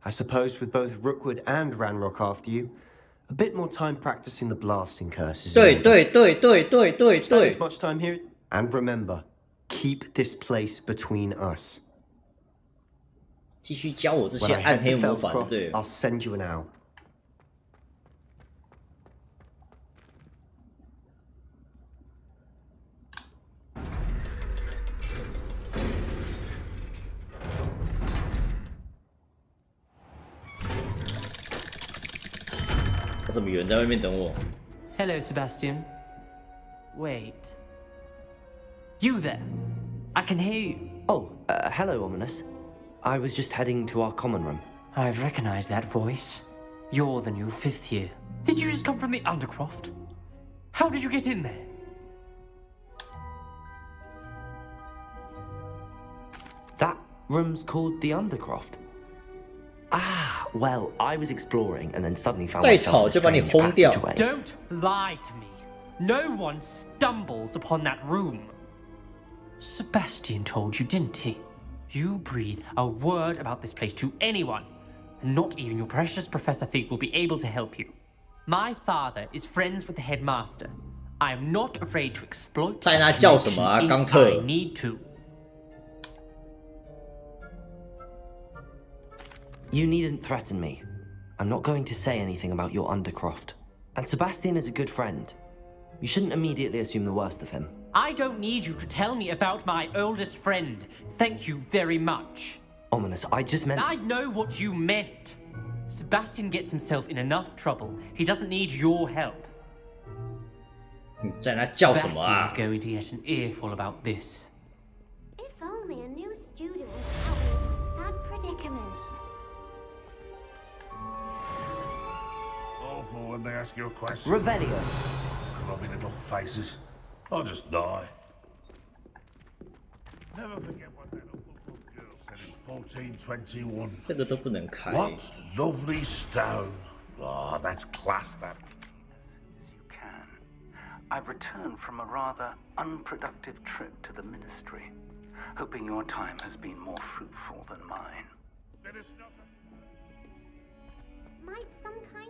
Speaker 9: I suppose with both Rookwood and Ranrock after you, a bit more time practicing the blasting curses.
Speaker 1: 对。
Speaker 9: Spend as much time here. And remember, keep this place between us.
Speaker 1: 继续教我这
Speaker 9: When
Speaker 1: 些
Speaker 9: I
Speaker 1: 暗
Speaker 9: head
Speaker 1: 黑
Speaker 9: to
Speaker 1: 魔法，对不
Speaker 9: Feldcroft,
Speaker 1: 对？
Speaker 9: I'll send you an owl.
Speaker 17: Hello, Sebastian. Wait. You there? I can hear you.
Speaker 3: Oh, hello, Ominous. I was just heading to our common room.
Speaker 17: I've recognized that voice. You're the new 5th year. Did you just come from the Undercroft? How did you get in there?
Speaker 3: That room's called the Undercroft. Ah, well, I was exploring and then suddenly found myself in a strange passageway.
Speaker 17: Don't lie to me. No one stumbles upon that room. Sebastian told you, didn't he? You breathe a word about this place to anyone, and not even your precious Professor Fig will be able to help you. My father is friends with the headmaster. I am not afraid to exploit that connection if I need to.
Speaker 3: You needn't threaten me. I'm not going to say anything about your Undercroft. And Sebastian is a good friend. You shouldn't immediately assume the worst of him.
Speaker 17: I don't need you to tell me about my oldest friend. Thank you very much.
Speaker 3: Ominous, I just meant...
Speaker 17: I know what you meant. Sebastian gets himself in enough trouble. He doesn't need your help. Sebastian is going to get an earful about this.
Speaker 18: If only a new student was helping with my sad predicament.
Speaker 10: Awful when they ask you a question.
Speaker 3: Revelio.
Speaker 10: Grubby little faces. I'll just die. Never forget what that awful girl said in 1421.
Speaker 1: 这个都不能开。
Speaker 10: What lovely stone. Oh, that's class, that.
Speaker 19: You can. I've returned from a rather unproductive trip to the Ministry, hoping your time has been more fruitful than mine.
Speaker 18: Might some kind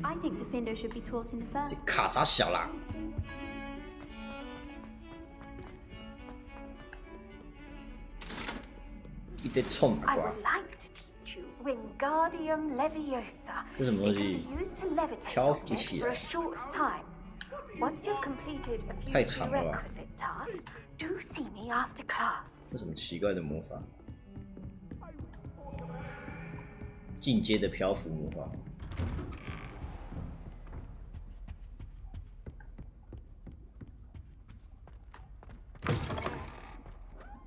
Speaker 18: I think Defender should be taught in the first.
Speaker 1: 这卡啥小啦？一堆冲啊！
Speaker 2: I would like to teach you Wingardium Leviosa.
Speaker 1: 这什么东
Speaker 2: It can
Speaker 1: 西
Speaker 2: be？used to levitate
Speaker 1: 漂浮
Speaker 2: objects
Speaker 1: 起
Speaker 2: for
Speaker 1: 来
Speaker 2: a short time. Once you've completed a few
Speaker 1: 太长了吧？
Speaker 2: prerequisite tasks, do see me after class.
Speaker 1: 这什么奇怪的魔法？进阶的漂浮魔法。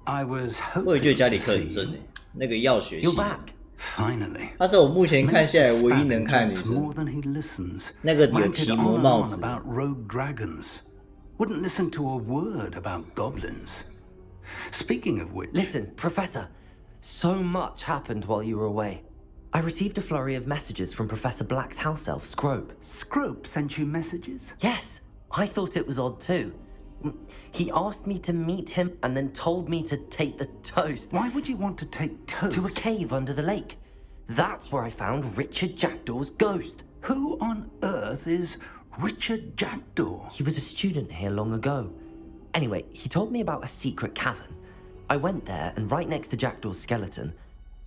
Speaker 19: I was
Speaker 1: 我也觉得
Speaker 19: hoping
Speaker 1: 家里
Speaker 19: to
Speaker 1: 课很
Speaker 19: see
Speaker 1: 正诶，那个药学系
Speaker 3: You're back.
Speaker 19: Finally.
Speaker 1: 它是我目前看下来唯一能看的女
Speaker 19: Talks more
Speaker 1: 生。
Speaker 19: than he listens.
Speaker 1: 那个有
Speaker 19: Ranted
Speaker 1: 提
Speaker 19: on
Speaker 1: 魔
Speaker 19: and
Speaker 1: 帽
Speaker 19: on
Speaker 1: 子，
Speaker 19: about rogue dragons. Wouldn't listen to a word about goblins. Speaking of which,
Speaker 3: Listen, Professor, so much happened while you were away. I received a flurry of messages from Professor Black's house elf, Scrope.
Speaker 19: Scrope sent you messages?
Speaker 3: Yes, I thought it was odd too. He asked me to meet him and then told me to take the toast.
Speaker 19: Why would you want to take toast?
Speaker 3: To a cave under the lake. That's where I found Richard Jackdaw's ghost.
Speaker 19: Who on earth is Richard Jackdaw?
Speaker 3: He was a student here long ago. Anyway, he told me about a secret cavern. I went there, and right next to Jackdaw's skeleton,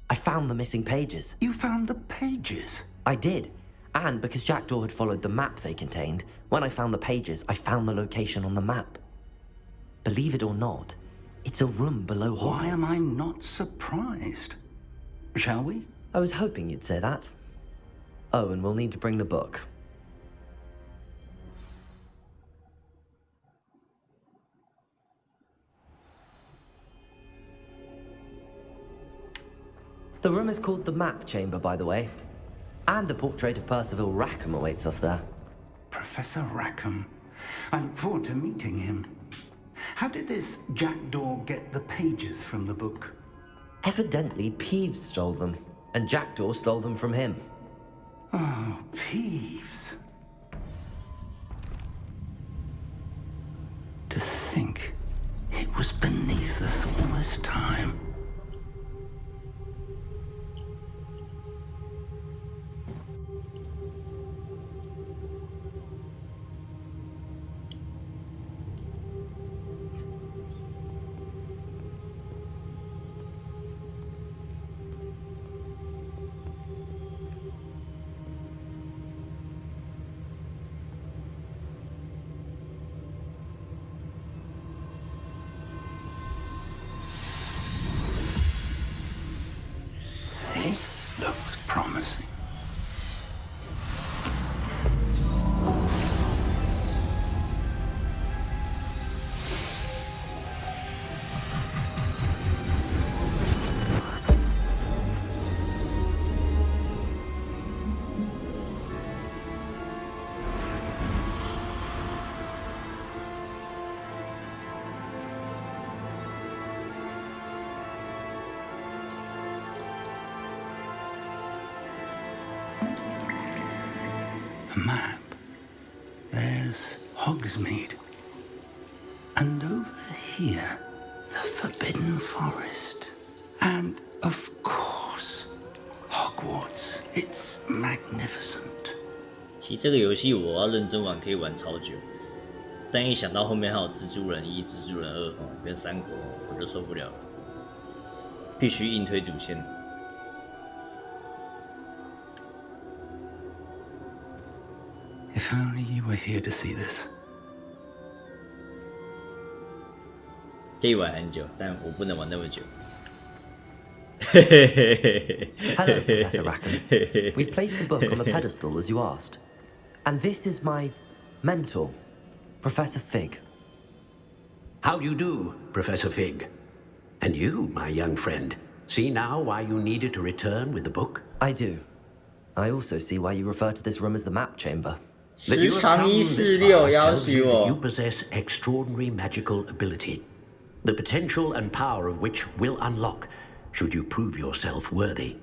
Speaker 3: I found the missing pages.
Speaker 19: You found the pages?
Speaker 3: I did. And because Jackdaw had followed the map they contained, when I found the pages, I found the location on the map. Believe it or not, it's a room below Hogwarts.
Speaker 19: Why am I not surprised? Shall we?
Speaker 3: I was hoping you'd say that. Oh, and we'll need to bring the book. The room is called the Map Chamber, by the way. And a portrait of Percival Rackham awaits us there.
Speaker 19: Professor Rackham. I look forward to meeting him. How did this Jackdaw get the pages from the book?
Speaker 3: Evidently, Peeves stole them, and Jackdaw stole them from him.
Speaker 19: Oh, Peeves. To think it was beneath us all this time. This looks promising. A map. There's Hogsmeade. And over here, the Forbidden Forest. And, of course, Hogwarts. It's magnificent.
Speaker 1: 其实这个游戏我要认真玩可以玩超久，但一想到后面还有蜘蛛人1、蜘蛛人2跟三国，我就受不了了，必须硬推主线。
Speaker 19: If only you were here to see this.
Speaker 1: 可以玩很久，但我不能玩那么久。
Speaker 3: Hello, Professor Rackham. We've placed the book on the pedestal as you asked. And this is my mentor, Professor Fig.
Speaker 15: How do you do, Professor Fig? And you, my young friend, see now why you needed to return with the book?
Speaker 3: I do. I also see why you refer to this room as the Map Chamber.
Speaker 15: That you have come this far tells me that you possess extraordinary magical ability, the potential and power of which will unlock should you prove yourself worthy.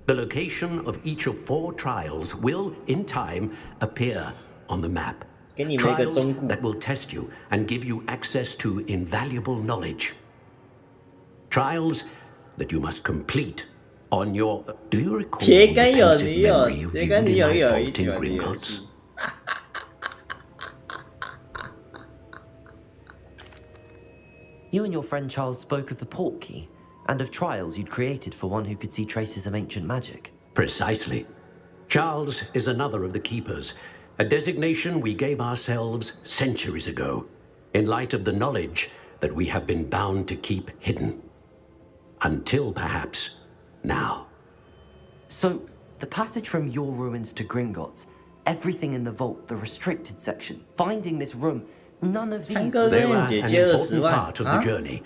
Speaker 15: The location of each of 4 trials will, in time, appear on the map. Trials that will test you and give you access to invaluable knowledge. Trials that you must complete on your... Do you recall the pensive memory of you in my vault in Gringotts?
Speaker 3: You and your friend Charles spoke of the port key, and of trials you'd created for one who could see traces of ancient magic.
Speaker 15: Precisely. Charles is another of the keepers, a designation we gave ourselves centuries ago, in light of the knowledge that we have been bound to keep hidden. Until, perhaps, now.
Speaker 3: So, the passage from your ruins to Gringotts, everything in the vault, the restricted section, finding this room, none of these...
Speaker 15: They were an important part of the journey,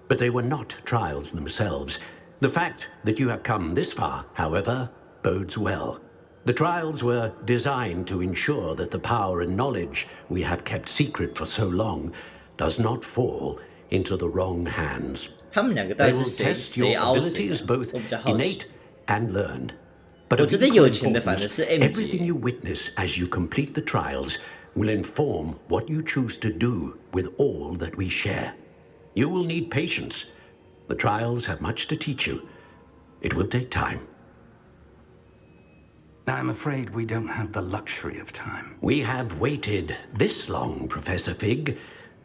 Speaker 15: but they were not trials themselves. The fact that you have come this far, however, bodes well. The trials were designed to ensure that the power and knowledge we have kept secret for so long does not fall into the wrong hands. They will test your abilities, both innate and learned. But of equal importance, everything you witness as you complete the trials will inform what you choose to do with all that we share. You will need patience. The trials have much to teach you. It will take time.
Speaker 19: I'm afraid we don't have the luxury of time.
Speaker 15: We have waited this long, Professor Fig.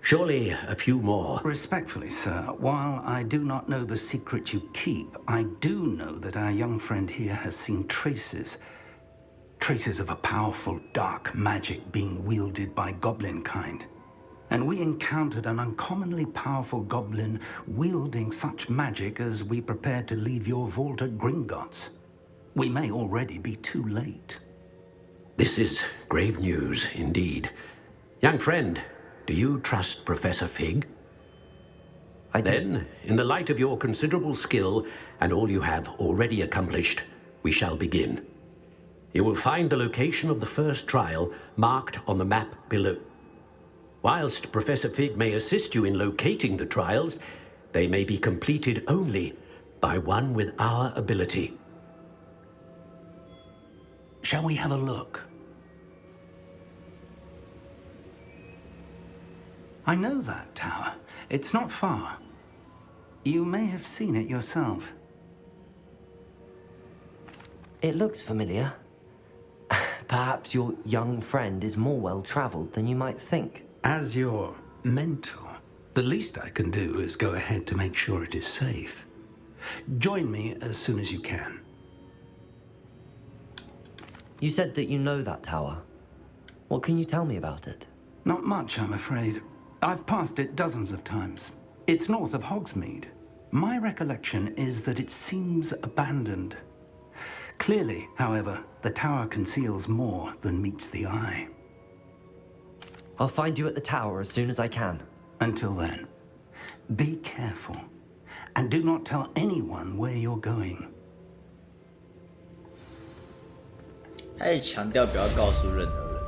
Speaker 15: Surely a few more.
Speaker 19: Respectfully, sir, while I do not know the secret you keep, I do know that our young friend here has seen traces of a powerful dark magic being wielded by goblin kind. And we encountered an uncommonly powerful goblin wielding such magic as we prepared to leave your vault at Gringotts. We may already be too late.
Speaker 15: This is grave news indeed. Young friend, do you trust Professor Fig?
Speaker 3: I do.
Speaker 15: Then, in the light of your considerable skill and all you have already accomplished, we shall begin. You will find the location of the first trial marked on the map below. Whilst Professor Fig may assist you in locating the trials, they may be completed only by one with our ability.
Speaker 19: Shall we have a look? I know that tower. It's not far. You may have seen it yourself.
Speaker 3: It looks familiar. Perhaps your young friend is more well-traveled than you might think.
Speaker 19: As your mentor, the least I can do is go ahead to make sure it is safe. Join me as soon as you can.
Speaker 3: You said that you know that tower. What can you tell me about it?
Speaker 19: Not much, I'm afraid. I've passed it dozens of times. It's north of Hogsmeade. My recollection is that it seems abandoned. Clearly, however, the tower conceals more than meets the eye.
Speaker 3: I'll find you at the tower as soon as I can.
Speaker 19: Until then, be careful, and do not tell anyone where you're going.
Speaker 1: 他也强调不要告诉任何人，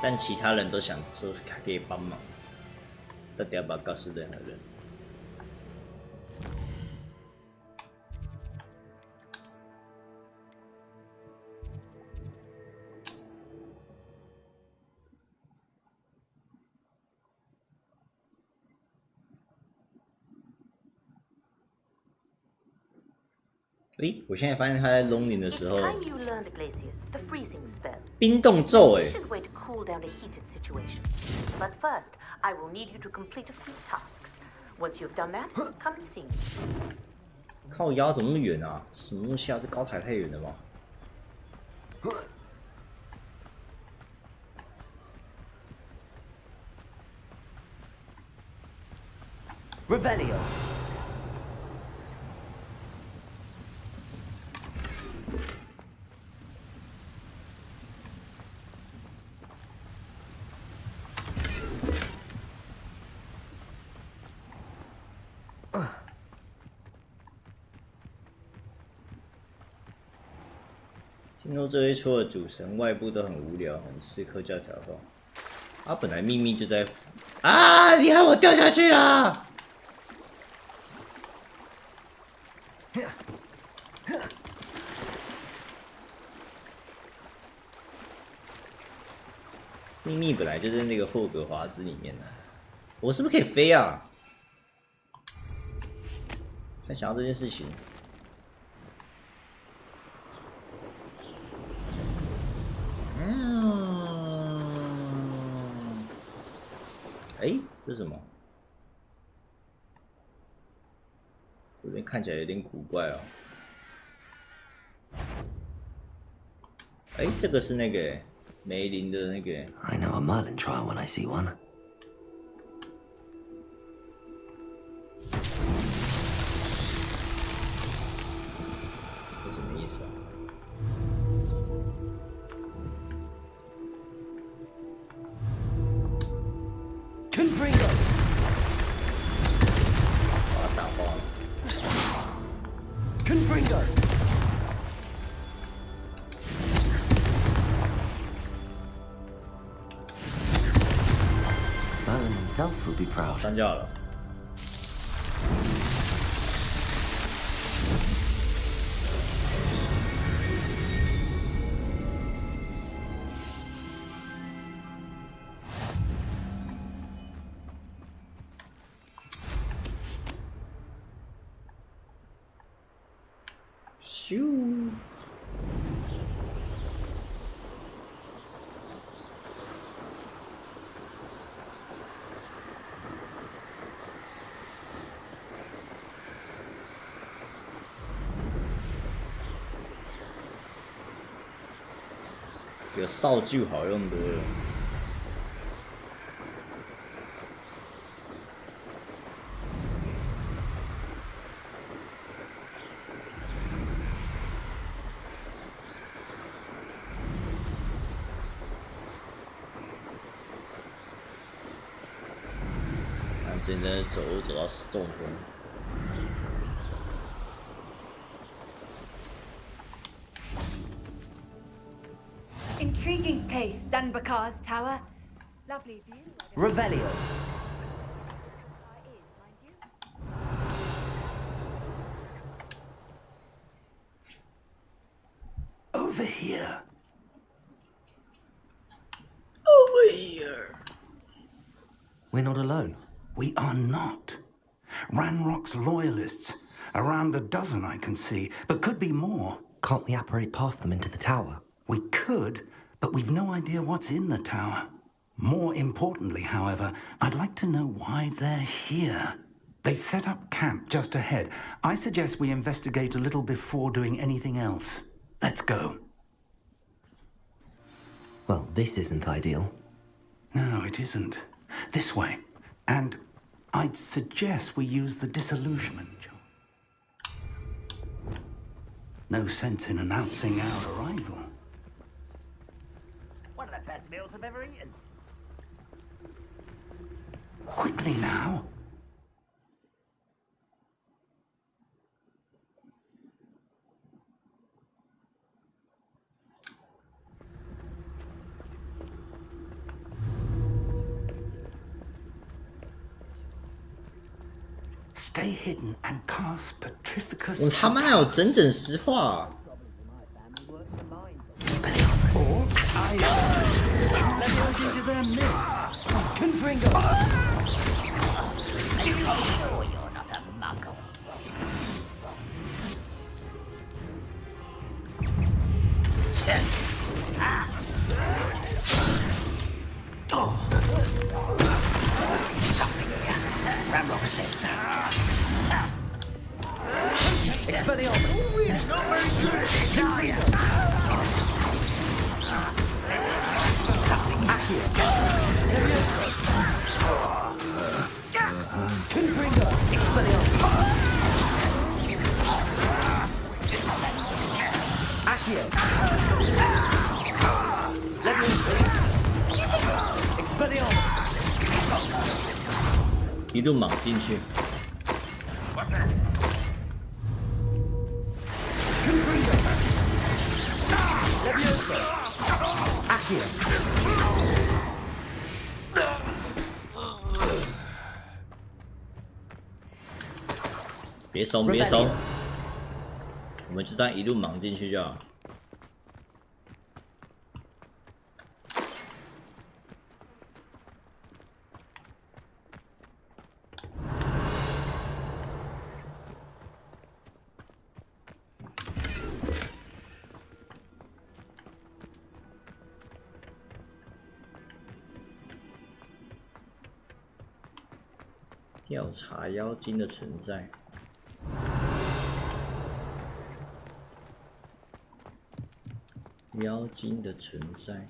Speaker 1: 但其他人都想说他可以帮忙，到底要不要告诉任何人？诶，我现在发现他在 Lonely 的时候，冰冻咒哎。靠腰怎么那么远啊？什么东西啊？这高台太远了吧？
Speaker 3: Revelio.
Speaker 1: 听说这一撮的组成外部都很无聊，很吃科教条化。啊，本来秘密就在……啊！你害我掉下去了！秘密本来就在那个霍格华兹里面呢。我是不是可以飞啊？在想到这件事情。哎，这是什么？这边看起来有点古怪哦。哎，这个是那个梅林的那个。
Speaker 3: I know a Merlin trial when I see one.
Speaker 1: 这什么意思啊？
Speaker 3: Confringo!
Speaker 1: 把它打爆了。
Speaker 3: Confringo! Merlin himself would be proud.
Speaker 1: 删掉了。咻！有扫帚好用多了。 真的走到中风。
Speaker 2: Intriguing place, Zanbakar's tower. Lovely view.
Speaker 3: Revelio.
Speaker 19: Over here.
Speaker 3: Over here. We're not alone.
Speaker 19: We are not. Ranrock's loyalists. Around a dozen I can see, but could be more.
Speaker 3: Can't we apparate past them into the tower?
Speaker 19: We could, but we've no idea what's in the tower. More importantly, however, I'd like to know why they're here. They've set up camp just ahead. I suggest we investigate a little before doing anything else. Let's go.
Speaker 3: Well, this isn't ideal.
Speaker 19: No, it isn't. This way. And I'd suggest we use the disillusionment charm. No sense in announcing our arrival.
Speaker 20: One of the best meals I've ever eaten.
Speaker 19: Quickly now. Stay hidden and cast Petrificus.
Speaker 1: 我他妈哪有整整实话、啊？
Speaker 19: Or I into their midst.
Speaker 3: Confringo.
Speaker 20: Sure you're not a muggle. Something here. Ramrock says.
Speaker 3: Expelliarmus.
Speaker 20: Not very good at it, are you? Something
Speaker 3: Accio. Confringo. Expelliarmus. Accio. Expelliarmus.
Speaker 1: 一路莽进去。
Speaker 3: Accio.
Speaker 1: 别松，别松，我们就这样一路莽进去就好。调查妖精的存在。妖精的存在。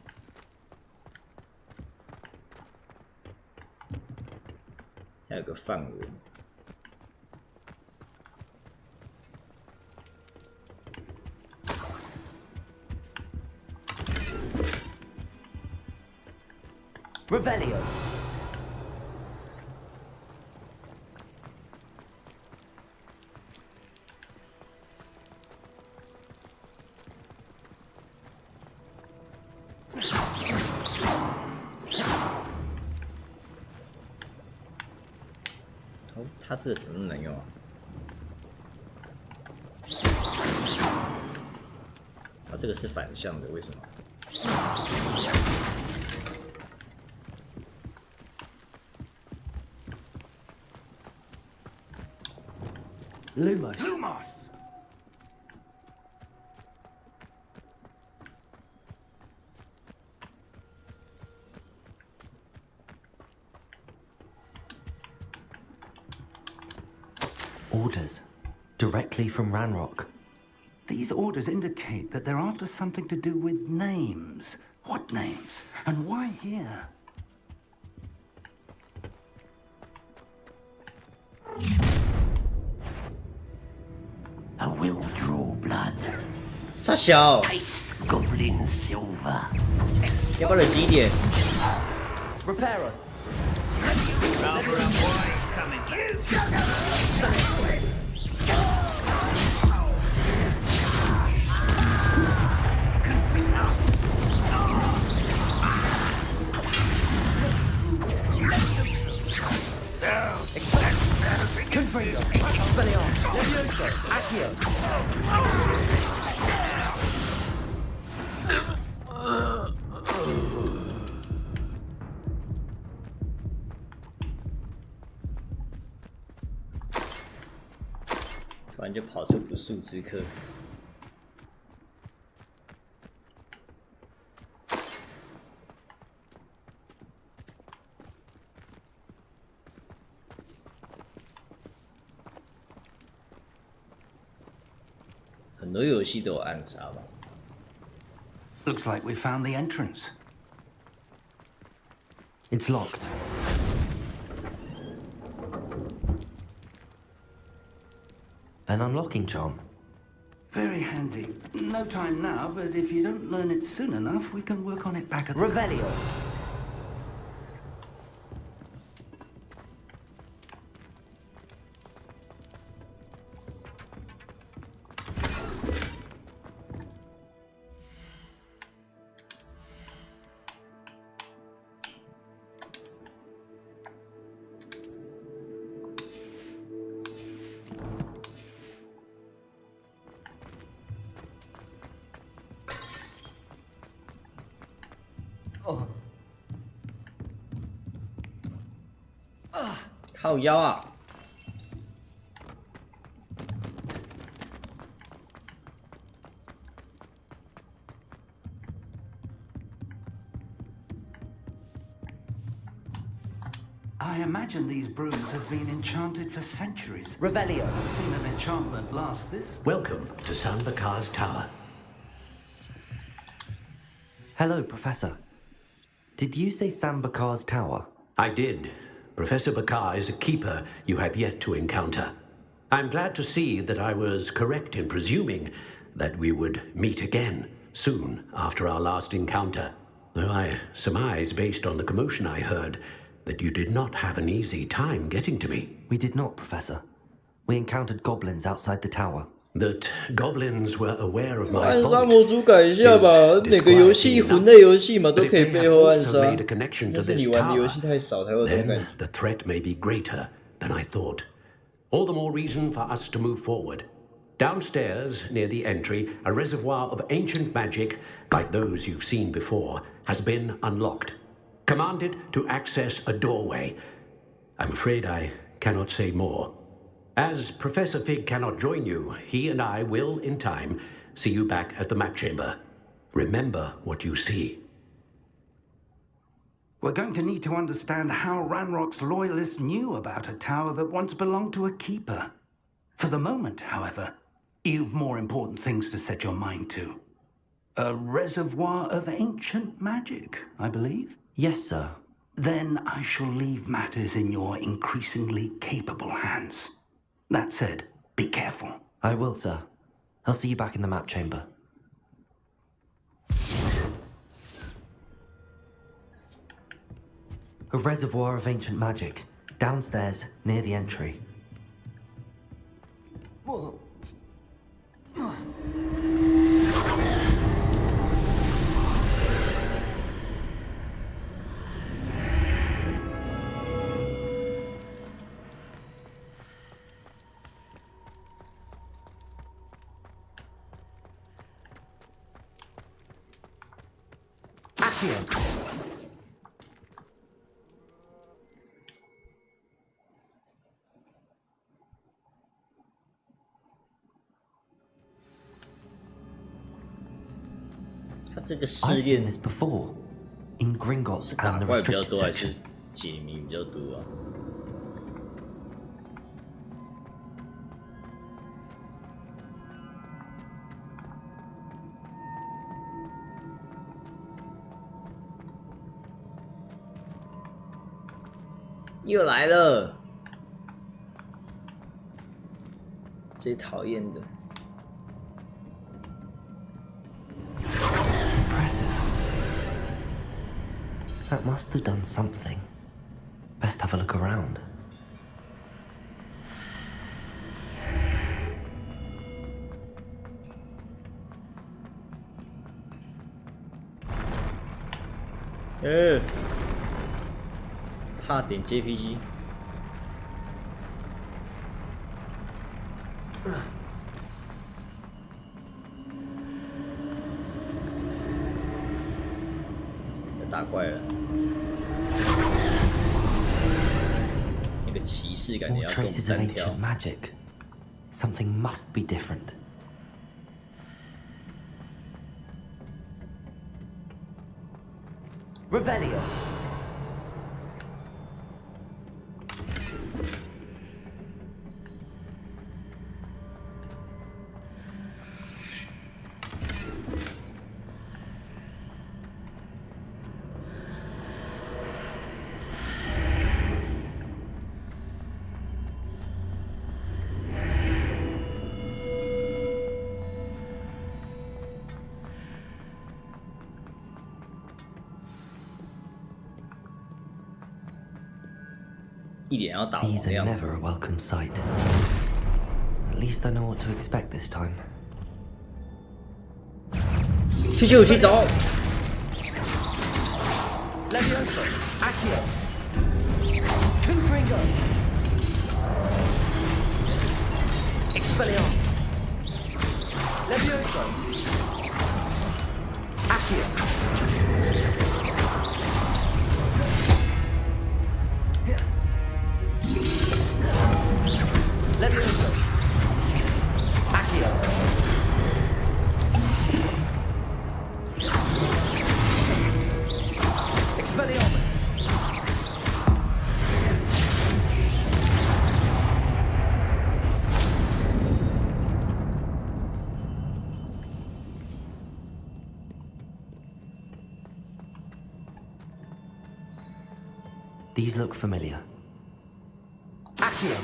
Speaker 1: 还有个范文。
Speaker 3: Revelio.
Speaker 1: 哦，它这个怎么能用啊？它这个是反向的，为什么？
Speaker 3: Lumos.
Speaker 20: Lumos!
Speaker 3: Orders. Directly from Ranrock.
Speaker 19: These orders indicate that they're after something to do with names. What names? And why here?
Speaker 20: I will draw blood.
Speaker 1: 傻小。
Speaker 20: Taste goblin silver.
Speaker 1: 要不要冷静一点
Speaker 3: Reparo. Confringo. Expelliarmus. Levioso. Accio. 突然就跑出不速之客。很多游戏都有暗杀吧。
Speaker 19: Looks like we found the entrance.
Speaker 3: It's locked. An unlocking charm.
Speaker 19: Very handy. No time now, but if you don't learn it soon enough, we can work on it back at the...
Speaker 3: Revelio. Oh. 靠腰啊！
Speaker 19: I imagine these brooms have been enchanted for centuries.
Speaker 3: Revelio.
Speaker 19: I've seen an enchantment last this.
Speaker 15: Welcome to Sambakar's Tower.
Speaker 3: Hello, Professor. Did you say Sambakar's Tower?
Speaker 15: I did. Professor Bakar is a keeper you have yet to encounter. I'm glad to see that I was correct in presuming that we would meet again soon after our last encounter, though I surmise, based on the commotion I heard, that you did not have an easy time getting to me.
Speaker 3: We did not, Professor. We encountered goblins outside the tower.
Speaker 15: That goblins were aware of my
Speaker 1: 暗杀
Speaker 15: boat
Speaker 1: 模组改一下吧，每个游戏魂类游戏嘛都可以背后暗杀。但是你玩的游戏太少才有这种感觉。
Speaker 15: then the threat may be greater than I thought. All the more reason for us to move forward. Downstairs, near the entry, a reservoir of ancient magic, like those you've seen before, has been unlocked. Commanded to access a doorway. I'm afraid I cannot say more. As Professor Fig cannot join you, he and I will, in time, see you back at the map chamber. Remember what you see.
Speaker 19: We're going to need to understand how Ranrock's loyalists knew about a tower that once belonged to a keeper. For the moment, however, you've more important things to set your mind to. A reservoir of ancient magic, I believe?
Speaker 3: Yes, sir.
Speaker 19: Then I shall leave matters in your increasingly capable hands. That said, be careful.
Speaker 3: I will, sir. I'll see you back in the map chamber. A reservoir of ancient magic, downstairs, near the entry. Whoa. Accio.
Speaker 1: 他这个试
Speaker 3: I've
Speaker 1: 炼
Speaker 3: seen this before, in Gringotts
Speaker 1: 打
Speaker 3: and the
Speaker 1: 怪比较
Speaker 3: restricted
Speaker 1: 多还是
Speaker 3: section.
Speaker 1: 解谜比较多啊？又来了，最讨厌的。
Speaker 3: That must have done something. Best have a look around.
Speaker 1: 怕点 JPG。打怪了，那个骑士感觉
Speaker 3: More
Speaker 1: 要跟我们
Speaker 3: traces of
Speaker 1: 单挑。
Speaker 3: ancient magic. Something must be different. Revelio. These are never a welcome sight. At least I know what to expect this time.
Speaker 1: 去走。
Speaker 3: Levioso, Accio. Confringo. Expelliarmus. Levioso. Accio. Levioso. Accio. Expelliarmus. These look familiar. Accio.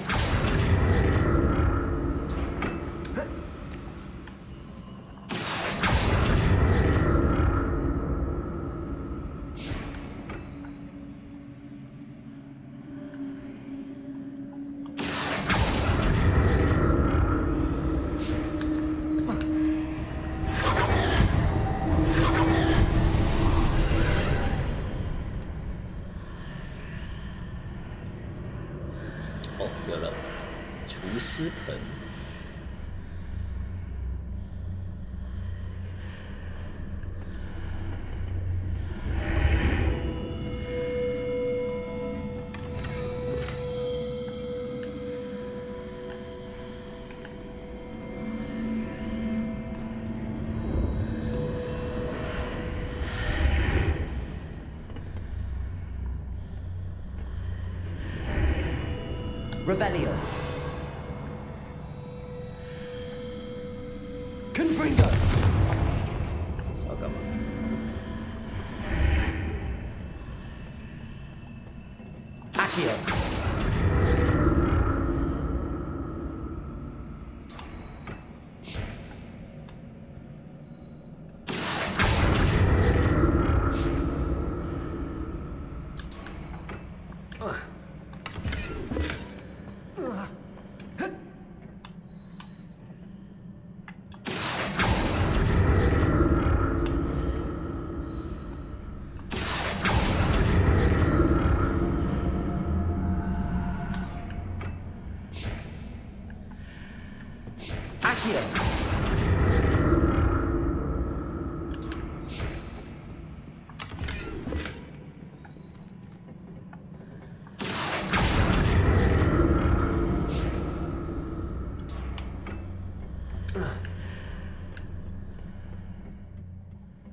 Speaker 3: Revelio. Confringo.
Speaker 1: 是要干嘛？
Speaker 3: Accio.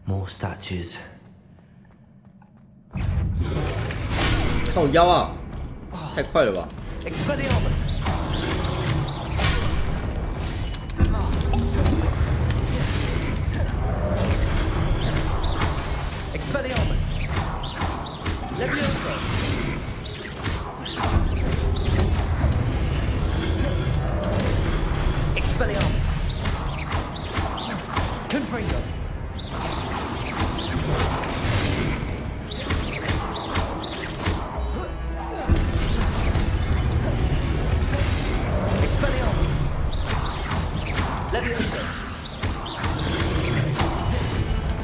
Speaker 3: More statues.
Speaker 1: 靠腰啊！太快了吧！
Speaker 3: Expelliarmus. Expelliarmus. Levioso. Expelliarmus. Confringo. Expelliarmus. Levioso.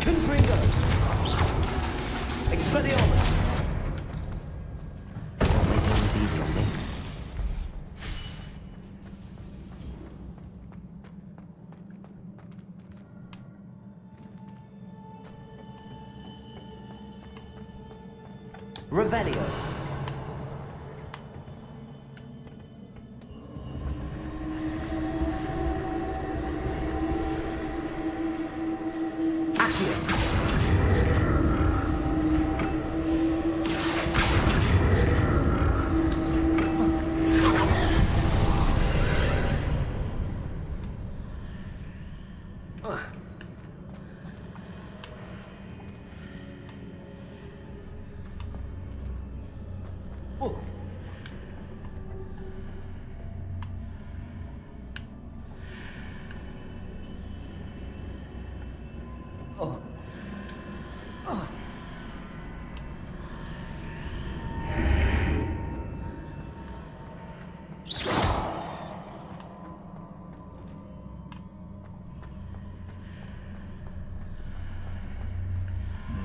Speaker 3: Confringo. Expelliarmus. Don't make things easy on me. Revelio. Accio.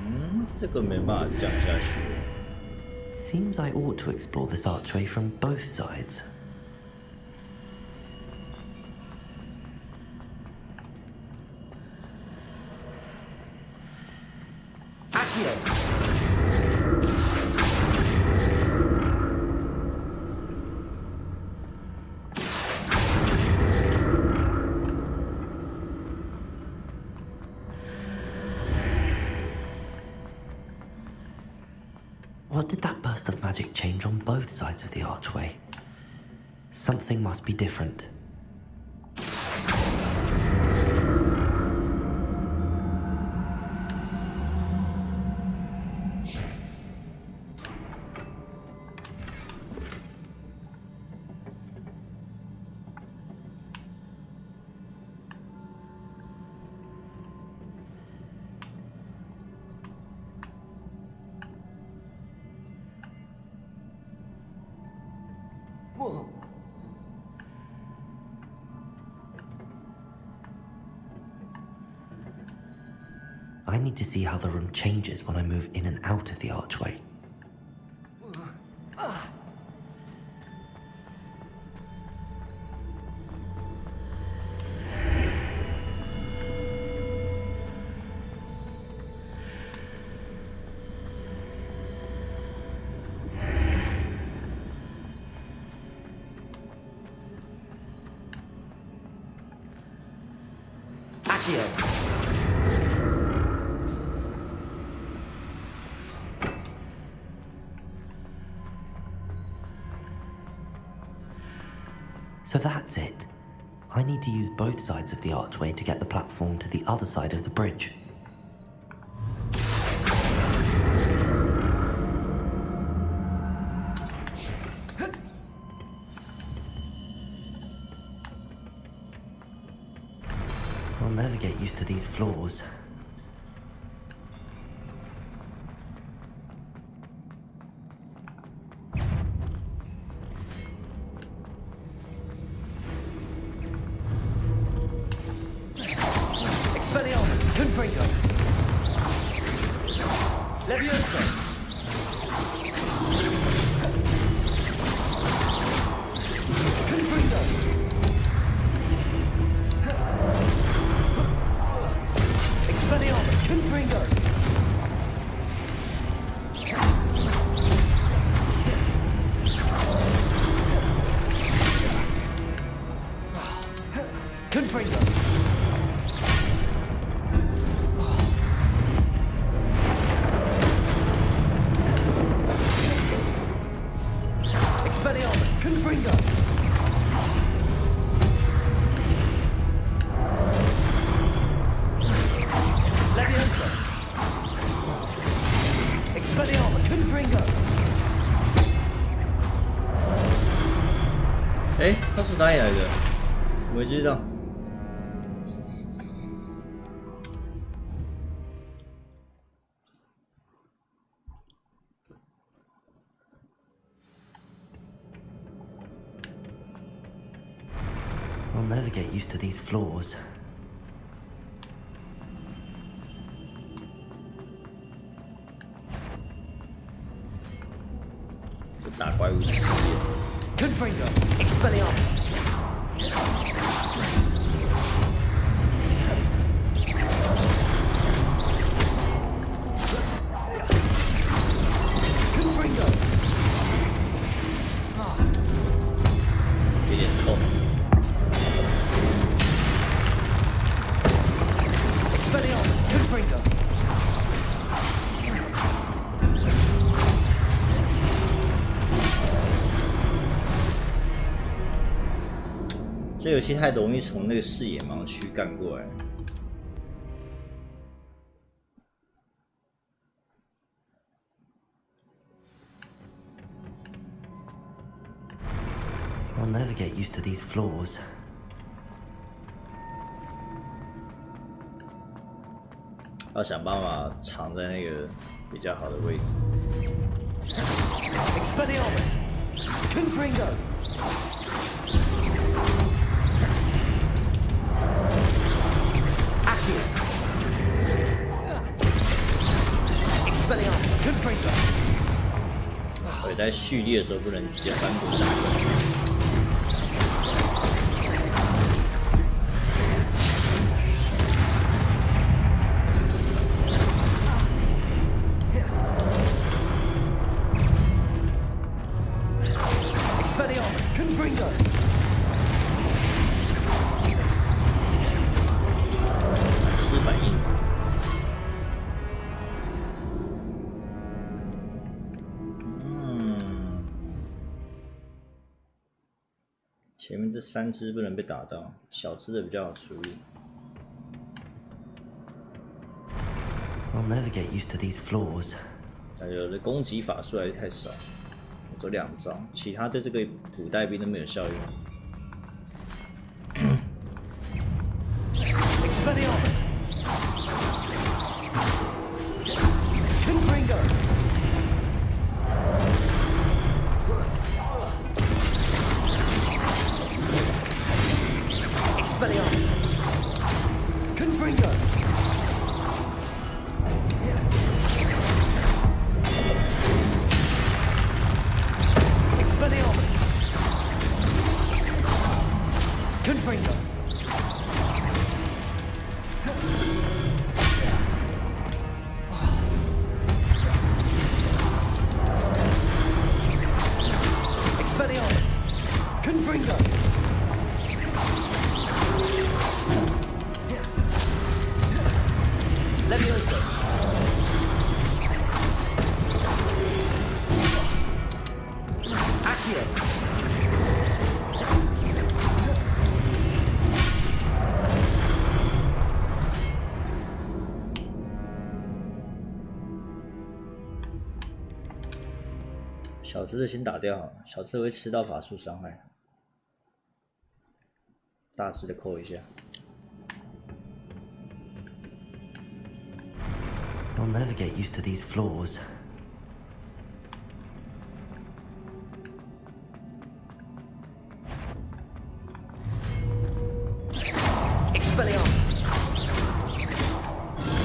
Speaker 1: Mm, 这个没办法讲下去。
Speaker 3: Seems I ought to explore this archway from both sides. Accio. What did that burst of magic change on both sides of the archway? Something must be different. Whoa. I need to see how the room changes when I move in and out of the archway. Accio. So that's it. I need to use both sides of the archway to get the platform to the other side of the bridge. I'll never get used to these floors.
Speaker 21: Expelliarmus, Confringo. Leviosa. Confringo. Expelliarmus, Confringo. Confringo. Expelliarmus, Confringo. Leviosa. Expelliarmus, Confringo.
Speaker 1: 哎，他是哪里来的？我没注意到。
Speaker 3: I'll never get used to these floors.
Speaker 21: Confringo, Expelliarmus. Confringo.
Speaker 1: 有点痛。
Speaker 21: Expelliarmus, Confringo.
Speaker 1: 这游戏太容易从那个视野盲区干过来。
Speaker 3: I'll never get used to these floors.
Speaker 1: 要想办法藏在那个比较好的位置。
Speaker 21: Expelliarmus, Confringo. Expelliarmus, Confringo.
Speaker 1: 我在蓄力的时候不能直接翻滚打人。
Speaker 21: Expelliarmus, Confringo.
Speaker 1: 吃反应。前面这3只不能被打到，小只的比较好处理。
Speaker 3: I'll never get used to these floors.
Speaker 1: 但有的攻击法术还是太少，我走2招，其他对这个古代兵都没有效用。
Speaker 21: Expelliarmus. Confringo. Expelliarmus. Confringo. Expelliarmus. Confringo.
Speaker 1: 小只的先打掉好了，小只会吃到法术伤害。大只的扣一下。
Speaker 3: I'll never get used to these floors.
Speaker 21: Expelliarmus!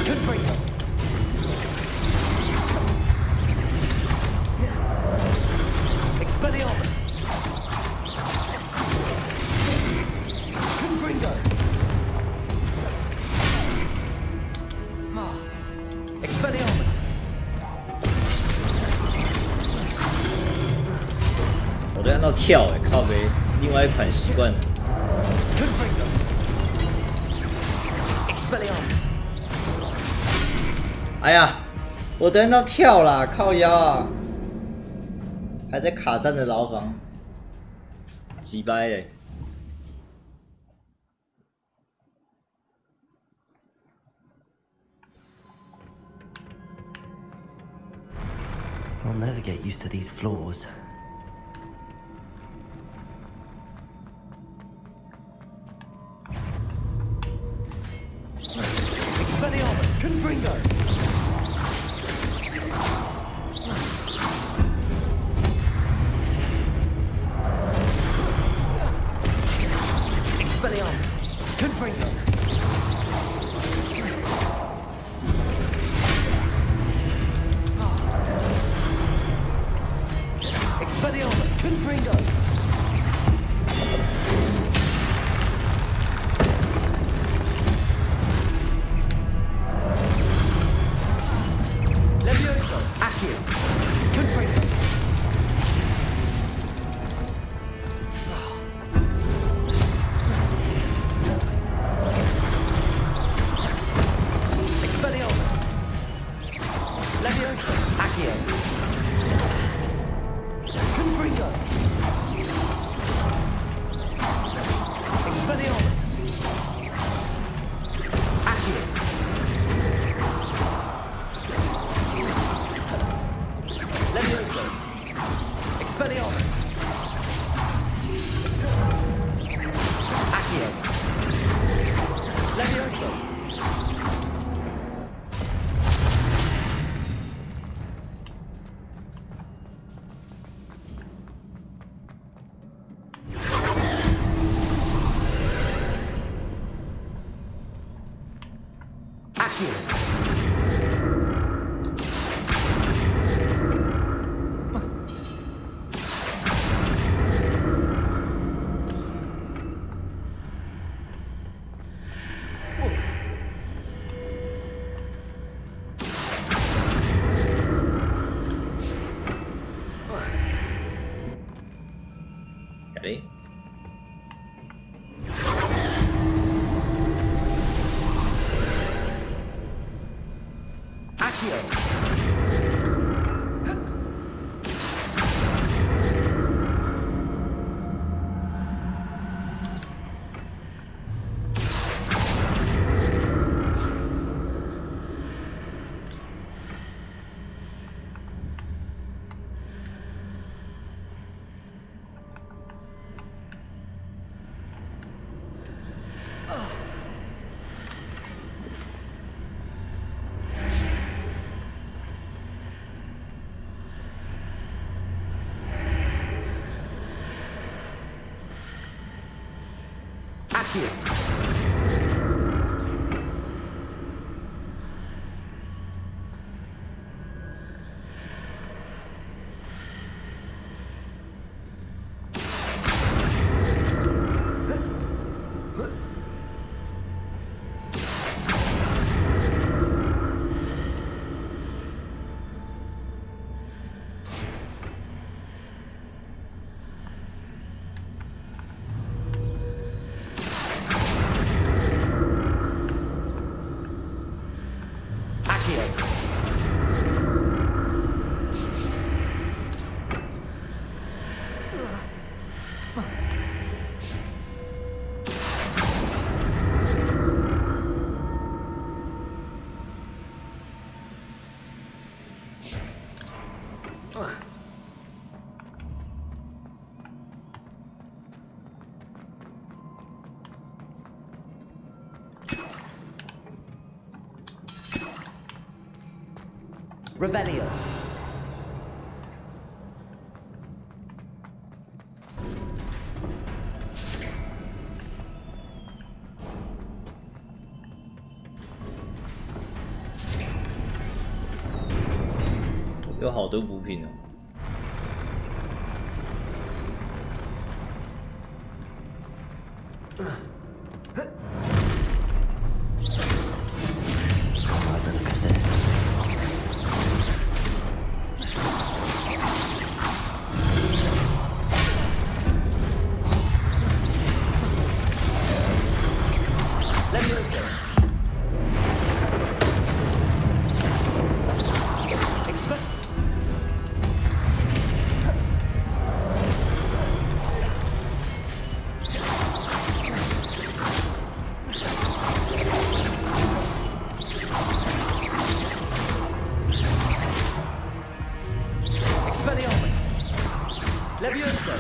Speaker 21: Confringo! Expelliarmus! Confringo! Expelliarmus!
Speaker 1: 我都按到跳哎，靠北，另外一款习惯。
Speaker 21: Confringo! Expelliarmus!
Speaker 1: 哎呀，我都按到跳啦，靠腰啊！还在卡站的牢房，鸡掰嘞！
Speaker 3: I'll never get used to these floors.
Speaker 21: Expelliarmus! Confringo! Expelliarmus! Confringo! Expelliarmus! Confringo! Levioso! Accio! Confringo! Expelliarmus! Levioso! Accio! Confringo! Expelliarmus! Accio! Levioso! Expelliarmus! Accio! Levioso!
Speaker 1: Ready?
Speaker 21: Accio! Accio! Revelio.
Speaker 1: "有好多补品哦。
Speaker 21: Levioso.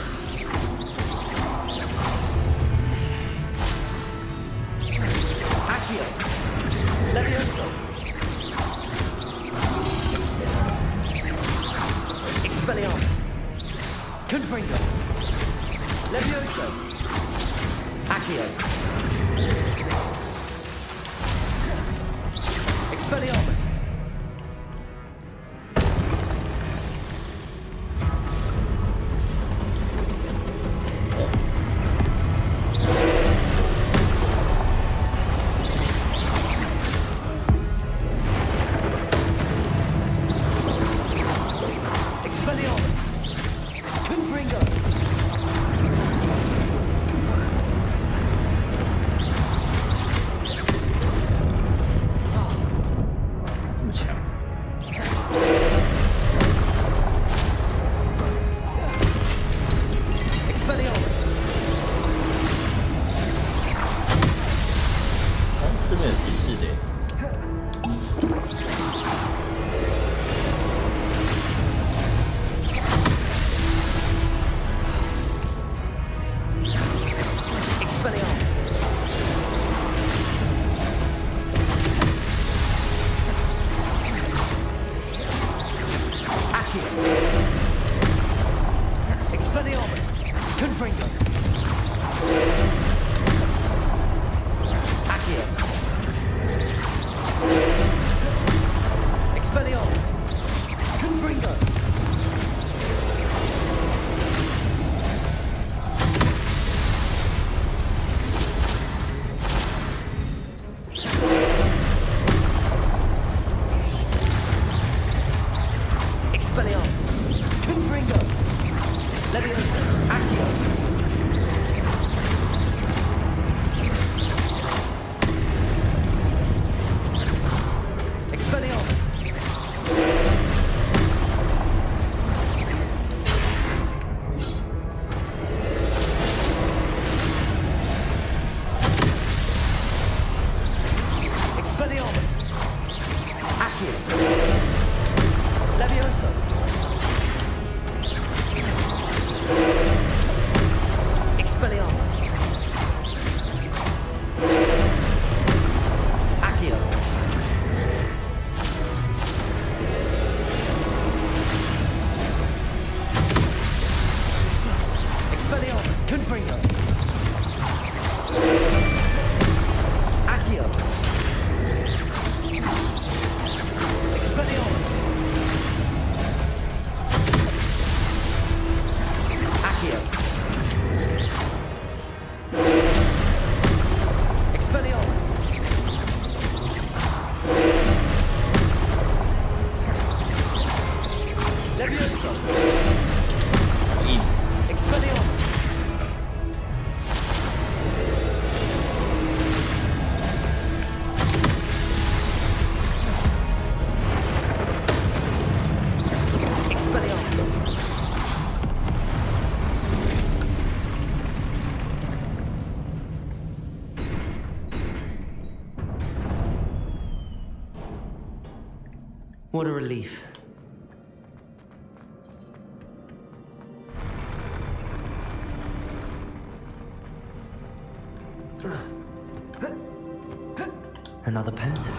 Speaker 21: Accio. Levioso. Expelliarmus. Confringo. Levioso. Accio. Expelliarmus. What a relief. Another pencil.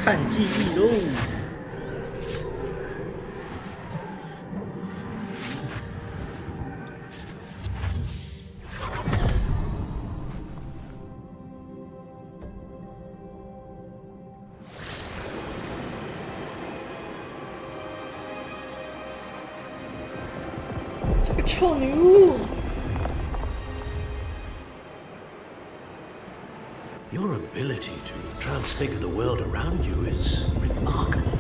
Speaker 1: 看记忆喽。这个臭女巫！
Speaker 20: Your ability to transfigure the world around you is remarkable.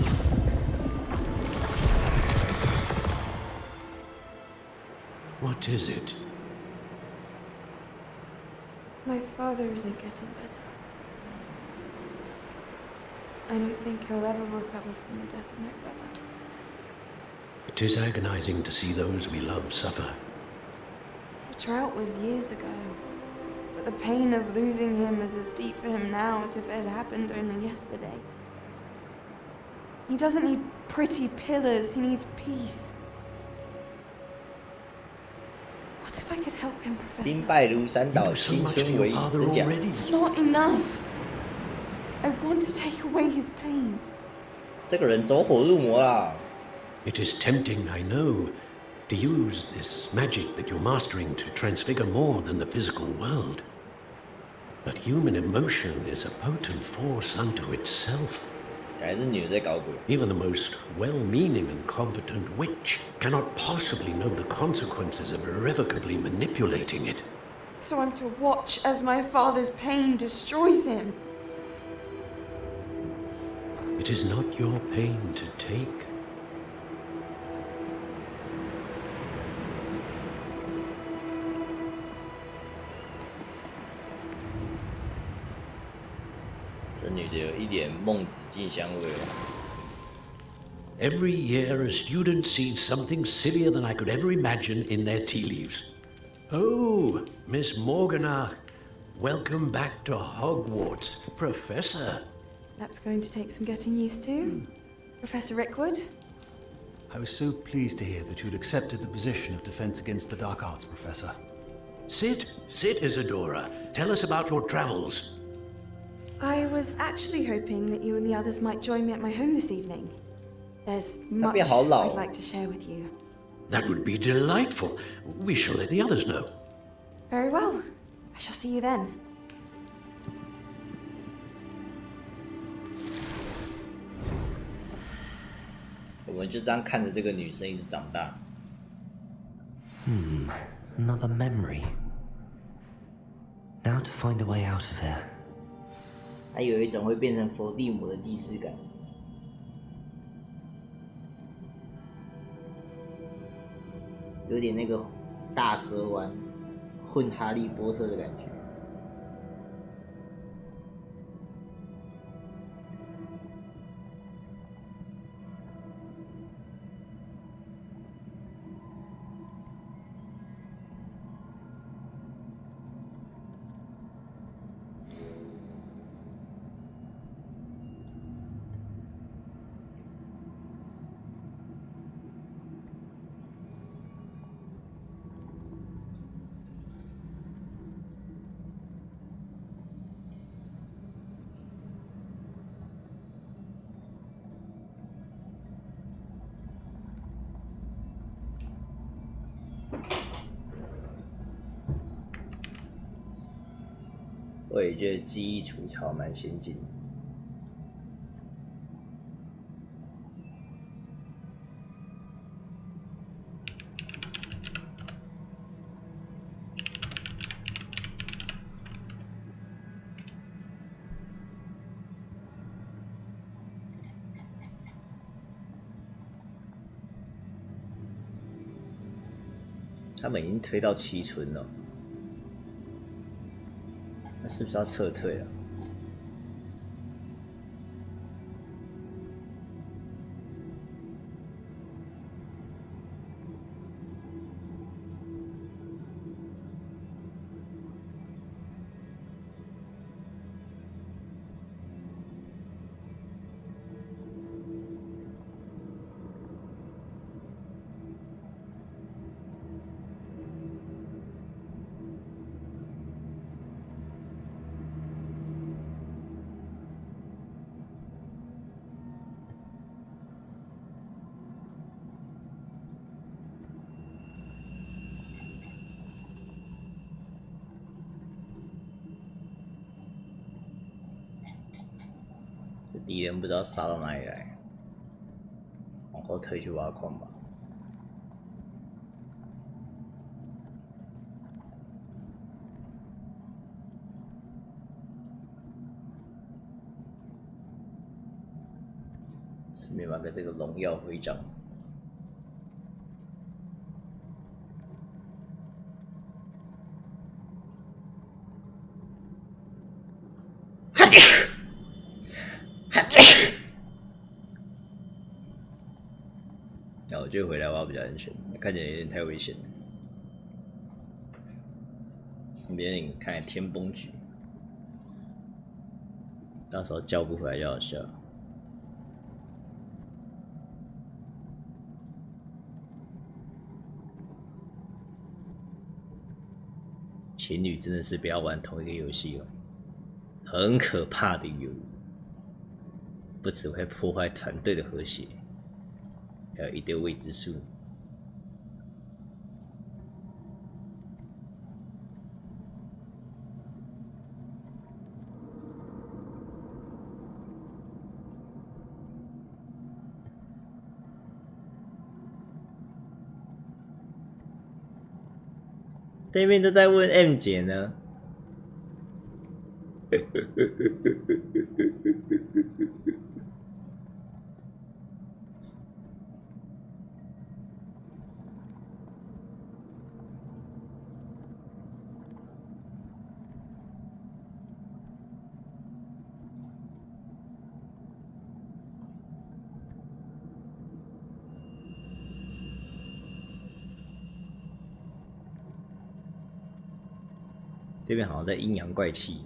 Speaker 20: What is it?
Speaker 6: My father isn't getting better. I don't think he'll ever recover from the death of my brother.
Speaker 20: It is agonizing to see those we love suffer.
Speaker 6: The drought was years ago. But the pain of losing him is as deep for him now as if it had happened only yesterday. He doesn't need pretty pillars, he needs peace. What if I could help him, Professor?
Speaker 1: 兵败如山倒，青春为一，真假？
Speaker 6: It's not enough. I want to take away his pain.
Speaker 1: 这个人走火入魔啦！
Speaker 20: It is tempting, I know, to use this magic that you're mastering to transfigure more than the physical world. But human emotion is a potent force unto itself. Even the most well-meaning and competent witch cannot possibly know the consequences of irrevocably manipulating it.
Speaker 6: So I'm to watch as my father's pain destroys him.
Speaker 20: It is not your pain to take.
Speaker 1: 这女的有一点孟子镜香味哦。
Speaker 20: Every year, a student sees something sillier than I could ever imagine in their tea leaves. Oh, Miss Morganach, welcome back to Hogwarts, Professor.
Speaker 6: That's going to take some getting used to. Professor Rickwood?
Speaker 22: I was so pleased to hear that you'd accepted the position of Defense Against the Dark Arts, Professor.
Speaker 20: Sit, Isadora. Tell us about your travels.
Speaker 6: I was actually hoping that you and the others might join me at my home this evening. There's much I'd like to share with you.
Speaker 20: That would be delightful. We shall let the others know.
Speaker 6: Very well. I shall see you then.
Speaker 1: 我们就这样看着这个女生一直长大。
Speaker 21: Another memory. Now to find a way out of here.
Speaker 1: 还有一种会变成佛地魔的既视感。有点那个大蛇丸混哈利波特的感觉。我也觉得记忆除草蛮先进的。他们已经推到7村了。那是不是要撤退了？敌人不知道杀到哪里来，往后退去挖矿吧。顺便玩个这个荣耀徽章。那我就回来挖比较安全，看起来有点太危险了。别人看来天崩局，到时候叫不回来就好笑。情侣真的是不要玩同一个游戏哦，很可怕的哟，不只会破坏团队的和谐。还有一堆未知数。对面都在问 M 姐呢。这边好像在阴阳怪气。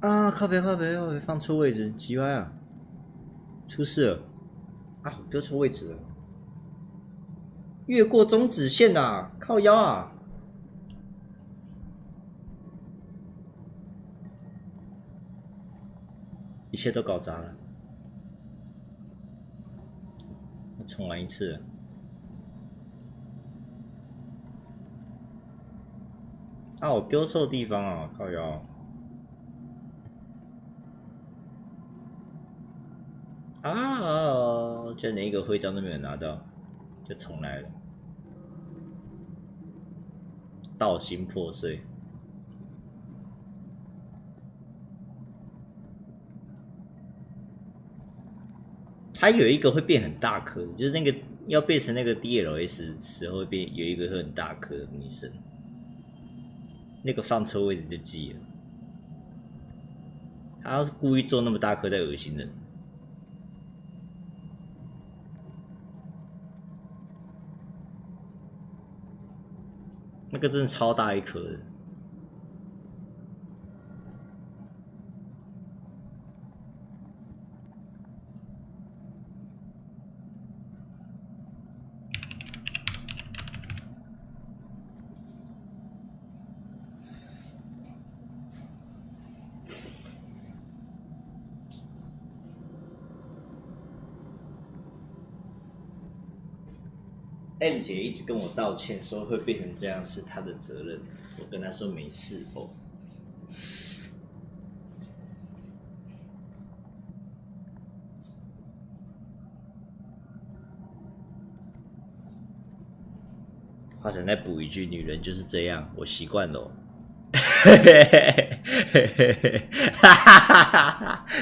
Speaker 1: 啊！靠北，放错位置，奇怪啊！出事了！啊，我丢错位置了。越过中指线啊，靠腰啊！一切都搞砸了，我重来一次。啊，我丢错地方啊，靠腰！啊，就连一个徽章都没有拿到。就重来了，道心破碎。它有一个会变很大颗，就是那个要变成那个 DLS 时候会变有一个会很大颗的女生，那个放错位置就记了。他要是故意做那么大颗，太恶心人。那个真的超大一颗的。M 姐一直跟我道歉，说会变成这样是她的责任。我跟她说没事哦。好想再补一句：女人就是这样，我习惯了。哈哈哈哈！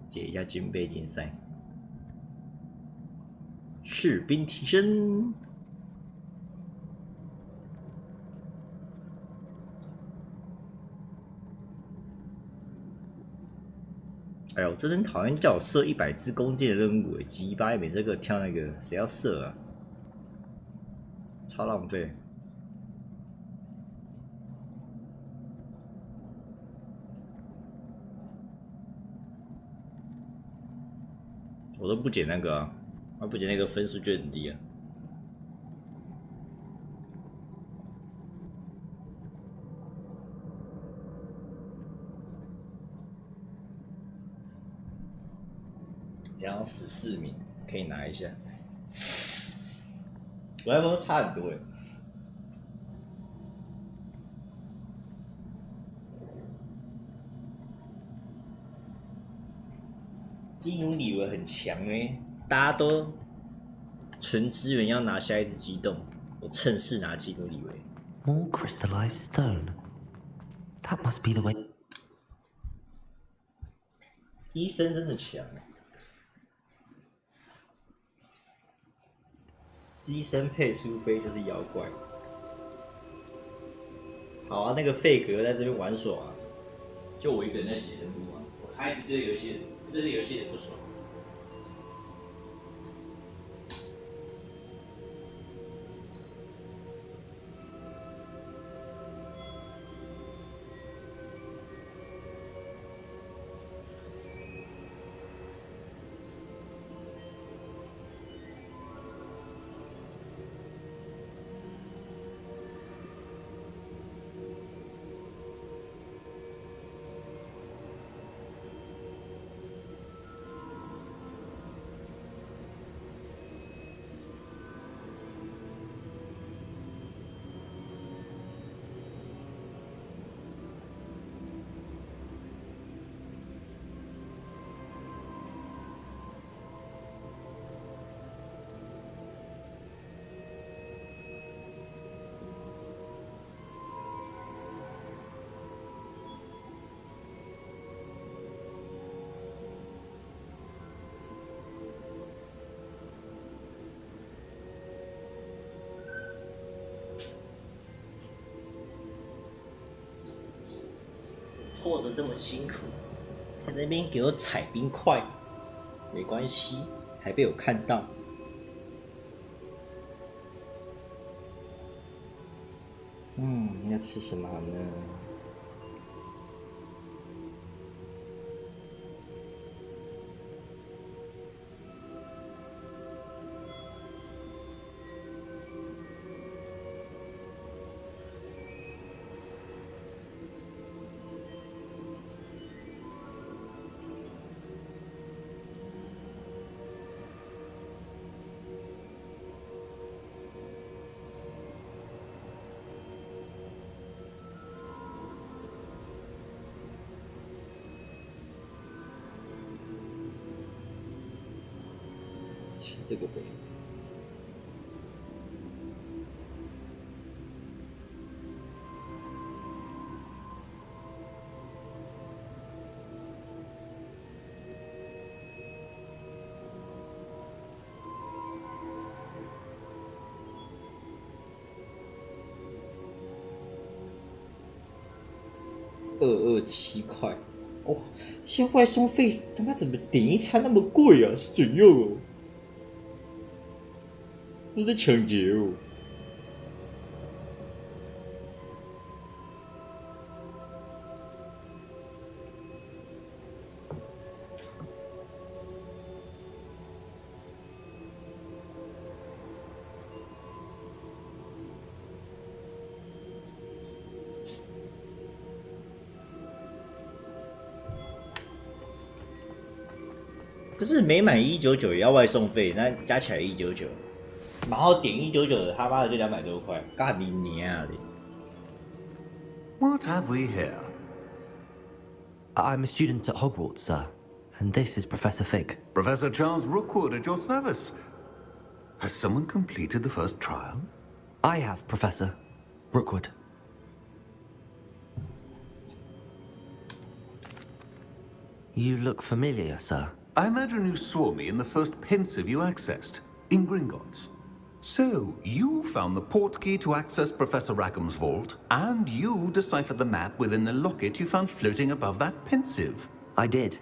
Speaker 1: 解一下军备竞赛，士兵提升。哎呦，真讨厌叫我射100支弓箭的任务，鸡巴每这个跳那个，谁要射啊？超浪费。我都不捡那个啊，不捡那个分数就很低啊。然后14名可以拿一下，我来风差很多哎。基努里维很强哎，大家都纯资源要拿下一只机动，我趁势拿基努里维。
Speaker 3: More crystallized stone. That must be the way.
Speaker 1: 医生真的强。医生配苏菲就是妖怪。好啊，那个费格在这边玩耍啊，就我一个人在解任务啊，我开始对游戏很不爽。拖得这么辛苦，在那边给我踩冰块，没关系，还被我看到。要吃什么好呢？这个杯。227块哦！现在外送费他妈怎么点一餐那么贵啊？是怎样哦？都在抢劫哦！可是每买199也要外送费，那加起来199。然后点199的，他妈的就200多块，干你娘的
Speaker 12: What have we here?
Speaker 3: I'm a student at Hogwarts, sir, and this is Professor Fig.
Speaker 12: Professor Charles Rookwood at your service. Has someone completed the first trial?
Speaker 3: I have, Professor Rookwood. You look familiar, sir.
Speaker 12: I imagine you saw me in the first pensive you accessed, in Gringotts. So, you found the portkey to access Professor Rackham's vault, and you deciphered the map within the locket you found floating above that pensive.
Speaker 3: I did.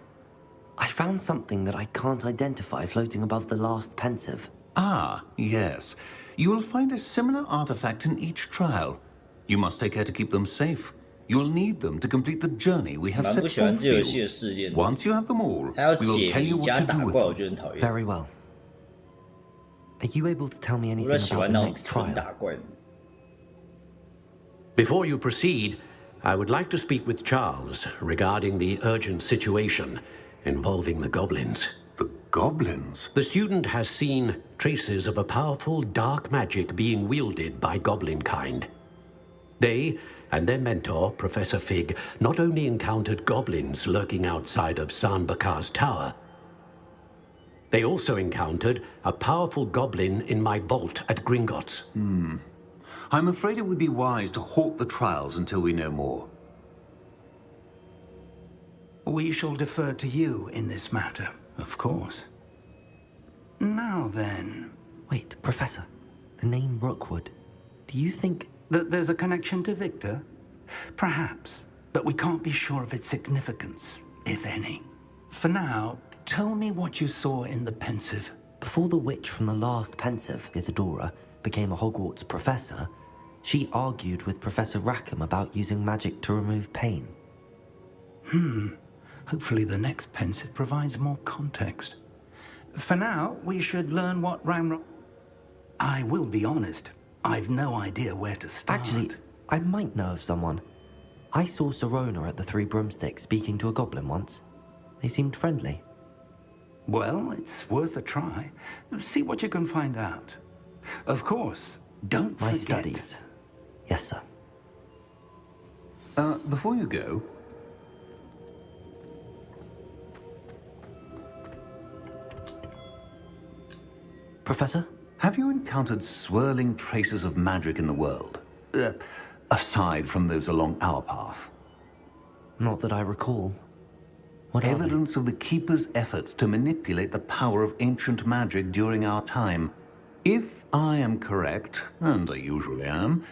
Speaker 3: I found something that I can't identify floating above the last pensive.
Speaker 22: Ah, yes. You will find a similar artifact in each trial. You must take care to keep them safe. You will need them to complete the journey we have set forth for you. Once you have them all, we will tell you what to do with them.
Speaker 3: Very well. Are you able to tell me anything about the next trial?
Speaker 15: Before you proceed, I would like to speak with Charles regarding the urgent situation involving the goblins.
Speaker 22: The goblins?
Speaker 15: The student has seen traces of a powerful dark magic being wielded by goblin kind. They and their mentor, Professor Fig, not only encountered goblins lurking outside of San Bakar's tower, they also encountered a powerful goblin in my vault at Gringotts.
Speaker 22: I'm afraid it would be wise to halt the trials until we know more.
Speaker 19: We shall defer to you in this matter, of course. Now then...
Speaker 3: Wait, Professor. The name Rookwood. Do you think...
Speaker 19: that there's a connection to Victor? Perhaps, but we can't be sure of its significance, if any. For now, tell me what you saw in the pensive.
Speaker 3: Before the witch from the last pensive, Isadora, became a Hogwarts professor, she argued with Professor Rackham about using magic to remove pain.
Speaker 19: Hopefully the next pensive provides more context. For now, we should learn what Ramrock... I will be honest, I've no idea where to start.
Speaker 3: Actually, I might know of someone. I saw Sirona at the Three Broomsticks speaking to a goblin once. They seemed friendly.
Speaker 19: Well, it's worth a try. See what you can find out. Of course, don't forget...
Speaker 3: My studies. Yes, sir.
Speaker 22: Before you go...
Speaker 3: Professor?
Speaker 22: Have you encountered swirling traces of magic in the world? Aside from those along our path?
Speaker 3: Not that I recall. What are they?
Speaker 22: Evidence of the Keeper's efforts to manipulate the power of ancient magic during our time. If I am correct, and I usually am,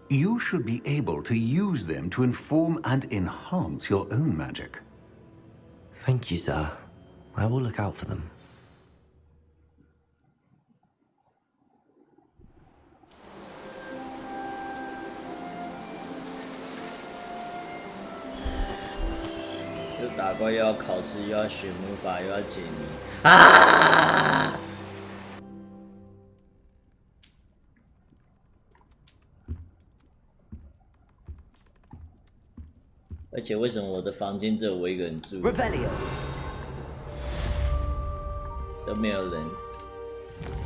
Speaker 22: you should be able to use them to inform and enhance your own magic.
Speaker 3: Thank you, sir. I will look out for them.
Speaker 1: 又打怪又要考试又要学魔法又要解谜啊！而且为什么我的房间只有我一个人住？都没有人，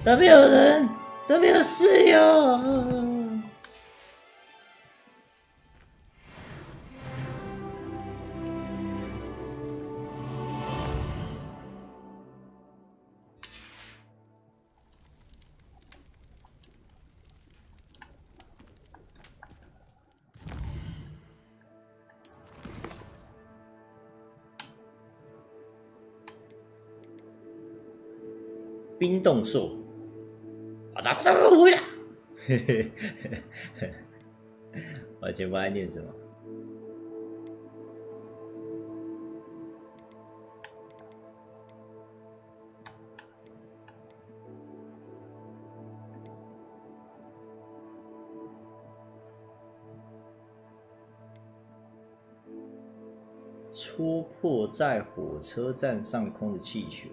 Speaker 1: 都没有人，都没有室友。冰冻兽，啊，咋不回来？我以前不知道在念什么。戳破在火车站上空的气球。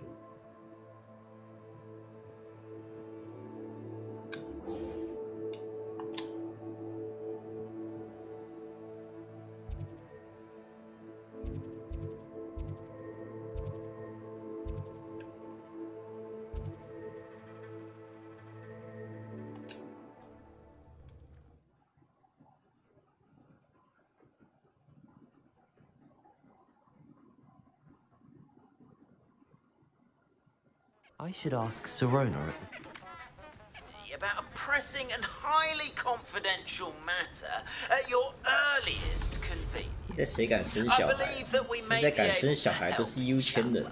Speaker 3: I should ask Sirona.
Speaker 4: About a pressing and highly confidential matter at your earliest convenience.
Speaker 1: 这谁敢生小孩？现在敢生小孩都是优签人。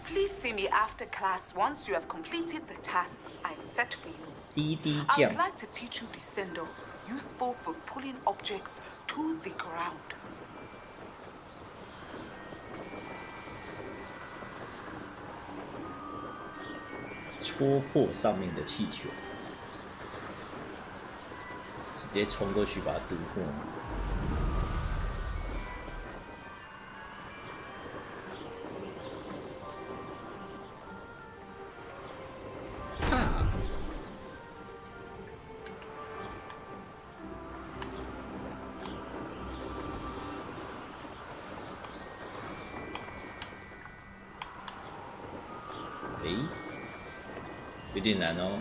Speaker 13: Please see me after class once you have completed the tasks I've set for you.
Speaker 1: 滴滴
Speaker 13: I
Speaker 1: 酱
Speaker 13: would。like to teach you Descendo, useful for pulling objects to the ground.
Speaker 1: 戳破上面的气球，直接冲过去把它毒破。有点难哦。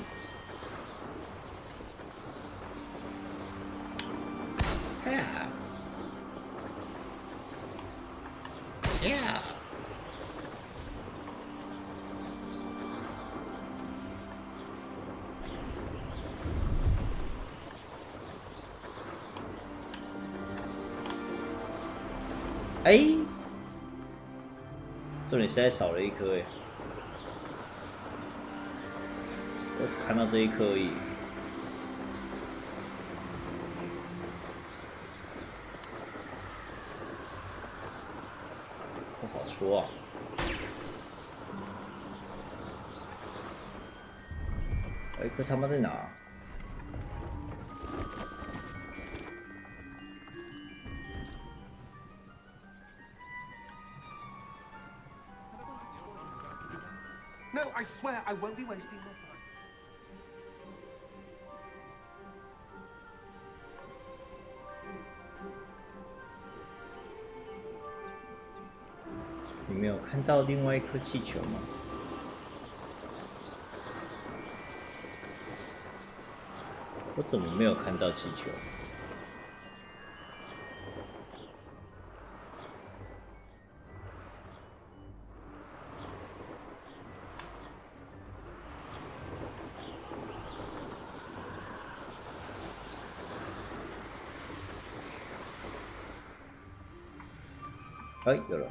Speaker 1: 哎，重点实在少了一颗哎。我只看到这一颗而已。不好戳啊！还有一颗他妈在哪？
Speaker 12: No, I swear I won't be wasting my time.
Speaker 1: 你没有看到另外一颗气球吗？我怎么没有看到气球？ 哎，有了。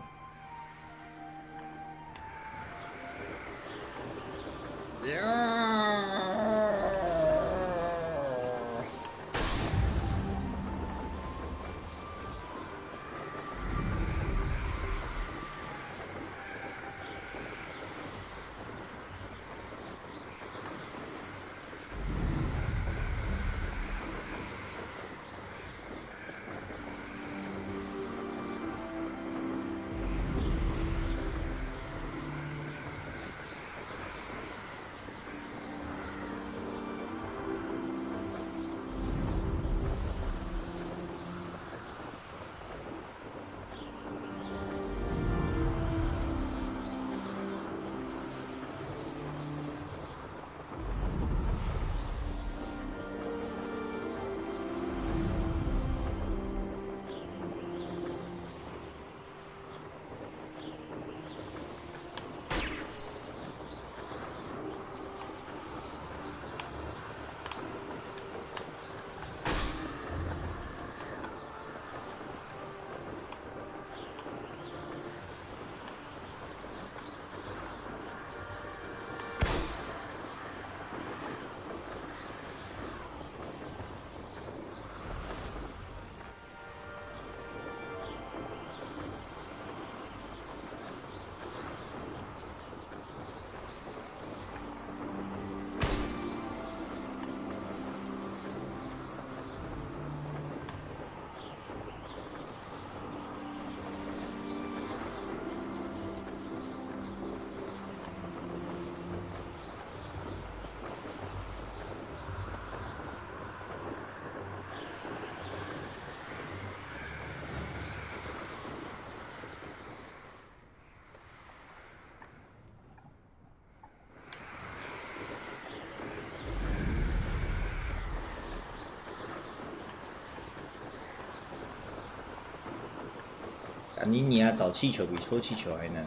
Speaker 1: 你啊，找气球比戳气球还难。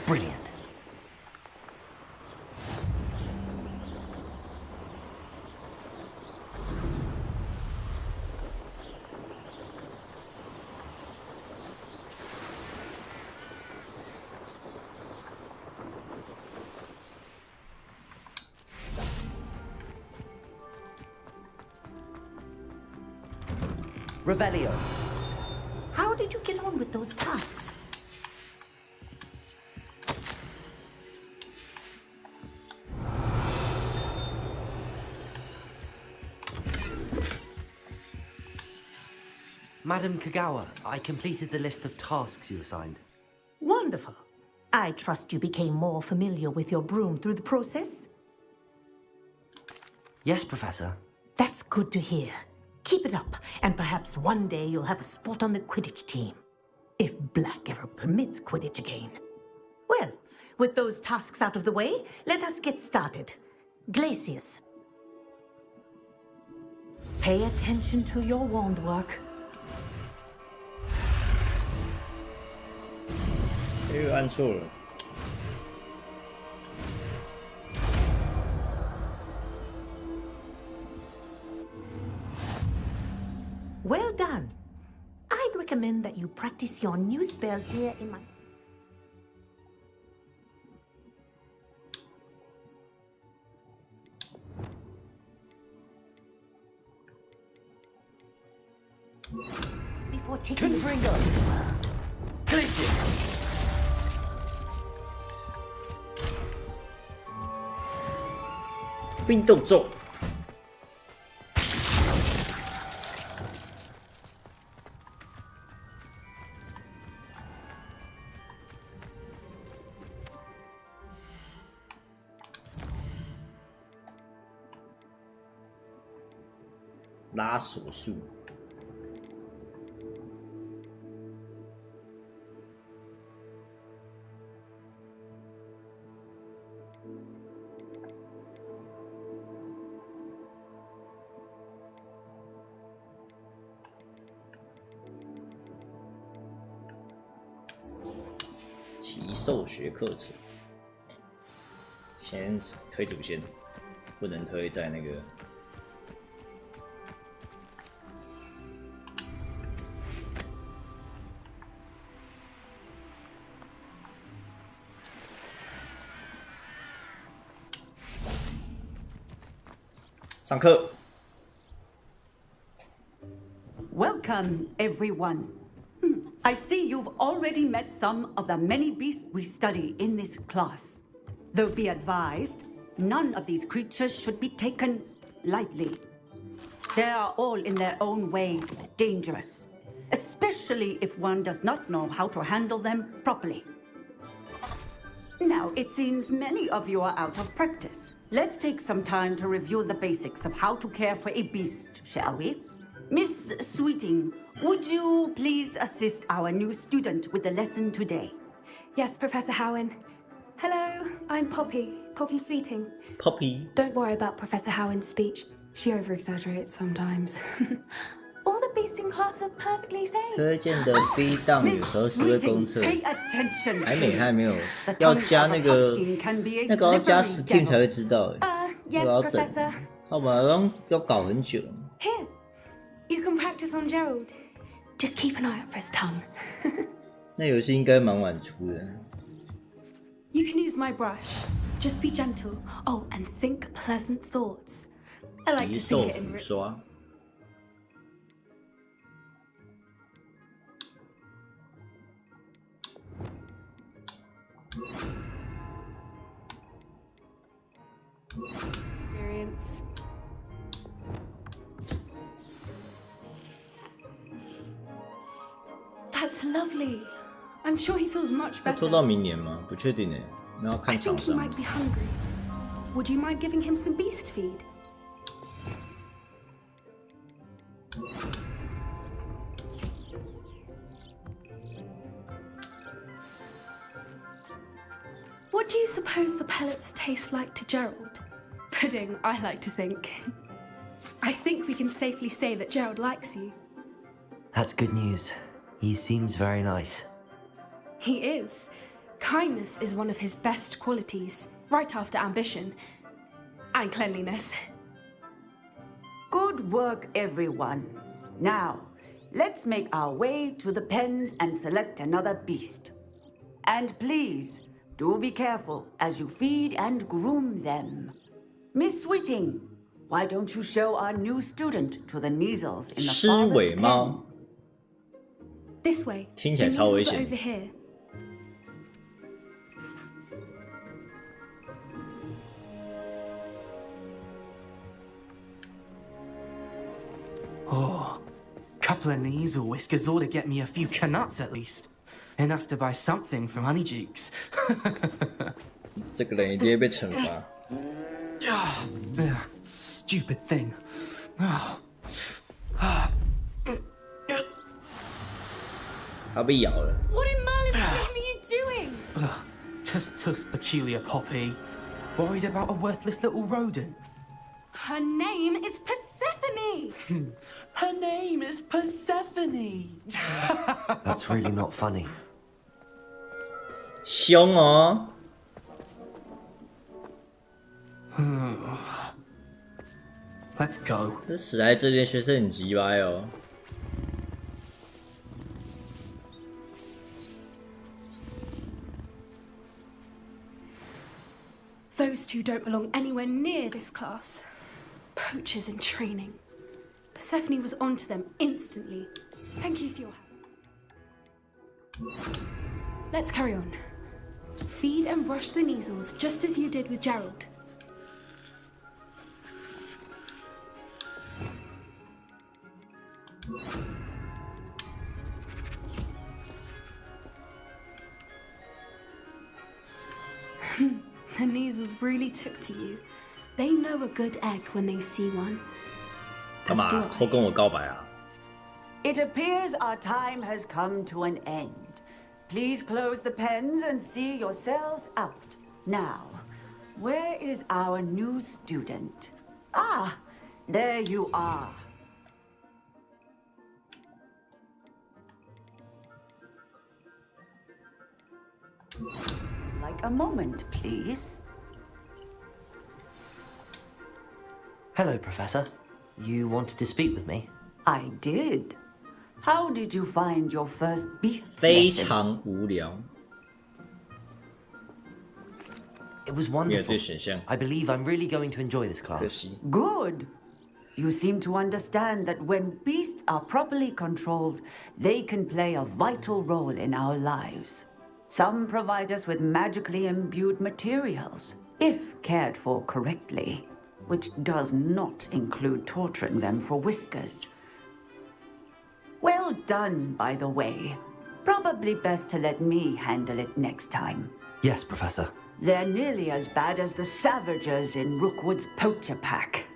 Speaker 3: Brilliant. Revelio.
Speaker 11: How did you get on with those tasks?
Speaker 3: Madam Kagawa, I completed the list of tasks you assigned.
Speaker 11: Wonderful. I trust you became more familiar with your broom through the process?
Speaker 3: Yes, Professor.
Speaker 11: That's good to hear. Keep it up, and perhaps one day you'll have a spot on the Quidditch team. If Black ever permits Quidditch again. Well, with those tasks out of the way, let us get started. Glacius. Pay attention to your wand work.
Speaker 1: 又按错了。
Speaker 11: Well done. I'd recommend that you practice your new spell here in my... Before taking the world.
Speaker 3: Glacius!
Speaker 1: 冰冻咒。拉锁术。奇兽学课程，先推主线，不能推在那个。上课。
Speaker 8: Welcome, everyone. I see you've already met some of the many beasts we study in this class. Though be advised, none of these creatures should be taken lightly. They are all in their own way dangerous, especially if one does not know how to handle them properly. Now, it seems many of you are out of practice. Let's take some time to review the basics of how to care for a beast, shall we? Miss Sweeting, would you please assist our new student with the lesson today?
Speaker 7: Yes, Professor Howen. Hello, I'm Poppy Sweeting.
Speaker 1: Poppy.
Speaker 7: Don't worry about Professor Howen's speech. She over-exaggerates sometimes. All the beasts in class are perfectly safe.
Speaker 1: 推荐的 B 档有时候是会公测，还没有要加那个要加 Steam 才会知道
Speaker 7: yes,
Speaker 1: 要等
Speaker 7: Professor.
Speaker 1: 好吧，要搞很久。
Speaker 7: Here, you can practice on Gerald. Just keep an eye out for his tongue.
Speaker 1: 那游戏应该蛮晚出的。
Speaker 7: You can use my brush. Just be gentle. Oh, and think pleasant thoughts. I like to think it in.
Speaker 1: 刷。
Speaker 7: Experience. That's lovely. I'm sure he feels much
Speaker 1: 要
Speaker 7: better.
Speaker 1: 拖到明年吗？不确定诶，那要
Speaker 7: I
Speaker 1: 看厂
Speaker 7: think he
Speaker 1: 商。
Speaker 7: might be hungry. Would you mind giving him some beast feed? What do you suppose the pellets taste like to Gerald? Pudding, I like to think. I think we can safely say that Gerald likes you.
Speaker 3: That's good news. He seems very nice.
Speaker 7: He is. Kindness is one of his best qualities, right after ambition and cleanliness.
Speaker 8: Good work, everyone. Now, let's make our way to the pens and select another beast. And please, do be careful as you feed and groom them. Miss Sweeting, why don't you show our new student to the Neasels in the
Speaker 1: 狮
Speaker 8: farthest
Speaker 1: 尾猫
Speaker 8: pen?
Speaker 7: This way.
Speaker 1: 听起来超危
Speaker 7: The
Speaker 1: 险
Speaker 7: measles are over here.
Speaker 5: couple of knees or whiskers ought to get me a few canuts at least. Enough to buy something from Honeydukes.
Speaker 1: 这个人一定会被惩罚。
Speaker 5: Stupid thing.
Speaker 1: 他被咬了。
Speaker 7: What in Merlin's name are you doing?
Speaker 5: Tuss, peculiar Poppy. Worried about a worthless little rodent.
Speaker 7: Her name is Persephone.
Speaker 5: Her name is Persephone.
Speaker 3: That's really not funny.
Speaker 1: 凶哦。
Speaker 5: Let's go.
Speaker 1: 这史莱这边学生很鸡歪哦。
Speaker 7: Those two don't belong anywhere near this class. Poachers in training. Persephone was onto them instantly. Thank you for your help. Let's carry on. Feed and brush the measles just as you did with Gerald. The measles really took to you. They know a good egg when they see one.
Speaker 1: 干嘛偷跟我告白啊？
Speaker 8: It appears our time has come to an end. Please close the pens and see yourselves out. Now, where is our new student? Ah, there you are. Like a moment, please.
Speaker 3: Hello, Professor. You wanted to speak with me?
Speaker 8: I did. How did you find your first beast
Speaker 1: 非
Speaker 8: lesson?
Speaker 1: 常无聊。
Speaker 3: It was
Speaker 1: 没有
Speaker 3: wonderful.
Speaker 1: 这选项。
Speaker 3: I believe I'm really going to enjoy this
Speaker 1: 可
Speaker 3: class.
Speaker 1: 惜。
Speaker 8: Good. You seem to understand that when beasts are properly controlled, they can play a vital role in our lives. Some provide us with magically imbued materials, if cared for correctly, which does not include torturing them for whiskers. Well done, by the way. Probably best to let me handle it next time.
Speaker 3: Yes, Professor.
Speaker 8: They're nearly as bad as the Savagers in Rookwood's poacher pack.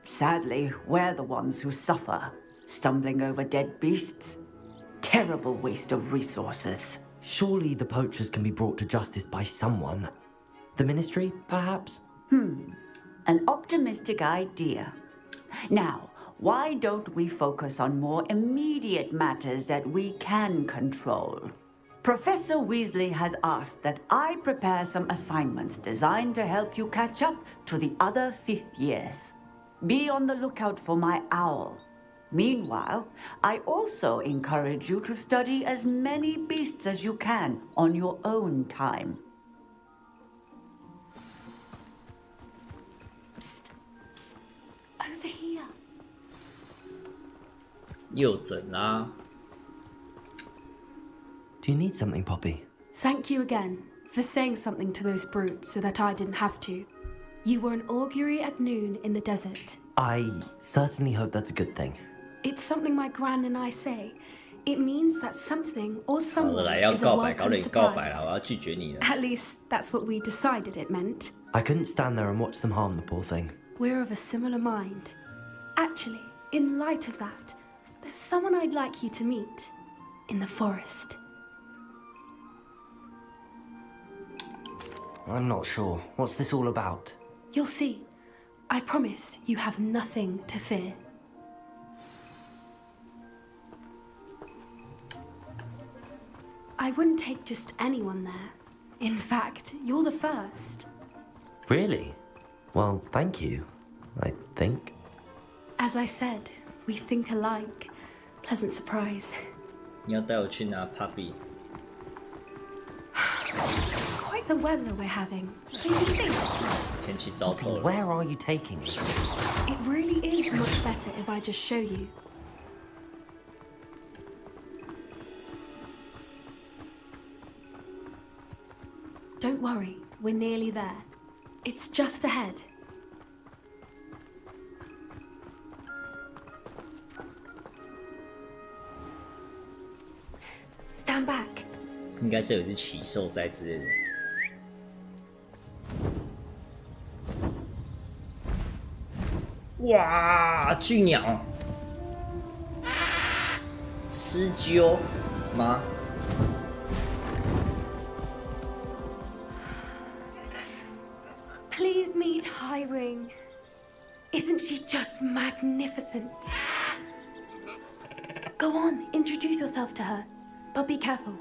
Speaker 8: Sadly, we're the ones who suffer, stumbling over dead beasts. Terrible waste of resources.
Speaker 3: Surely the poachers can be brought to justice by someone. The Ministry, perhaps?
Speaker 8: An optimistic idea. Now, why don't we focus on more immediate matters that we can control? Professor Weasley has asked that I prepare some assignments designed to help you catch up to the other fifth years. Be on the lookout for my owl. Meanwhile, I also encourage you to study as many beasts as you can on your own time.
Speaker 7: Psst, psst. Over here.
Speaker 1: 又整啊！
Speaker 3: Do you need something, Poppy?
Speaker 7: Thank you again for saying something to those brutes so that I didn't have to. You were an augury at noon in the desert.
Speaker 3: I certainly hope that's a good thing.
Speaker 7: It's something my gran and I say. It means that something or
Speaker 1: 好了
Speaker 7: someone
Speaker 1: 来，要
Speaker 7: is a
Speaker 1: 告白，搞
Speaker 7: welcome
Speaker 1: 得你告白了，
Speaker 7: surprise.
Speaker 1: 我要拒绝你了。
Speaker 7: At least that's what we decided it meant.
Speaker 3: I couldn't stand there and watch them harm the poor thing.
Speaker 7: We're of a similar mind. Actually, in light of that, there's someone I'd like you to meet in the forest.
Speaker 3: I'm not sure. What's this all about?
Speaker 7: You'll see. I promise you have nothing to fear. I wouldn't take just anyone there. In fact, you're the first.
Speaker 3: Really? Well, thank you, I think.
Speaker 7: As I said, we think alike. Pleasant surprise.
Speaker 1: 你要带我去拿 puppy？
Speaker 7: Quite the weather we're having. Don't you think?
Speaker 1: 天气糟透了。
Speaker 3: Where are you taking me?
Speaker 7: It really is much better if I just show you. Don't worry, we're nearly there. It's just ahead. Stand back.
Speaker 1: 应该是有一只奇兽在之类的。哇，巨鸟，狮鹫吗？
Speaker 7: Please meet Highwing. Isn't she just magnificent? Go on, introduce yourself to her, but be careful.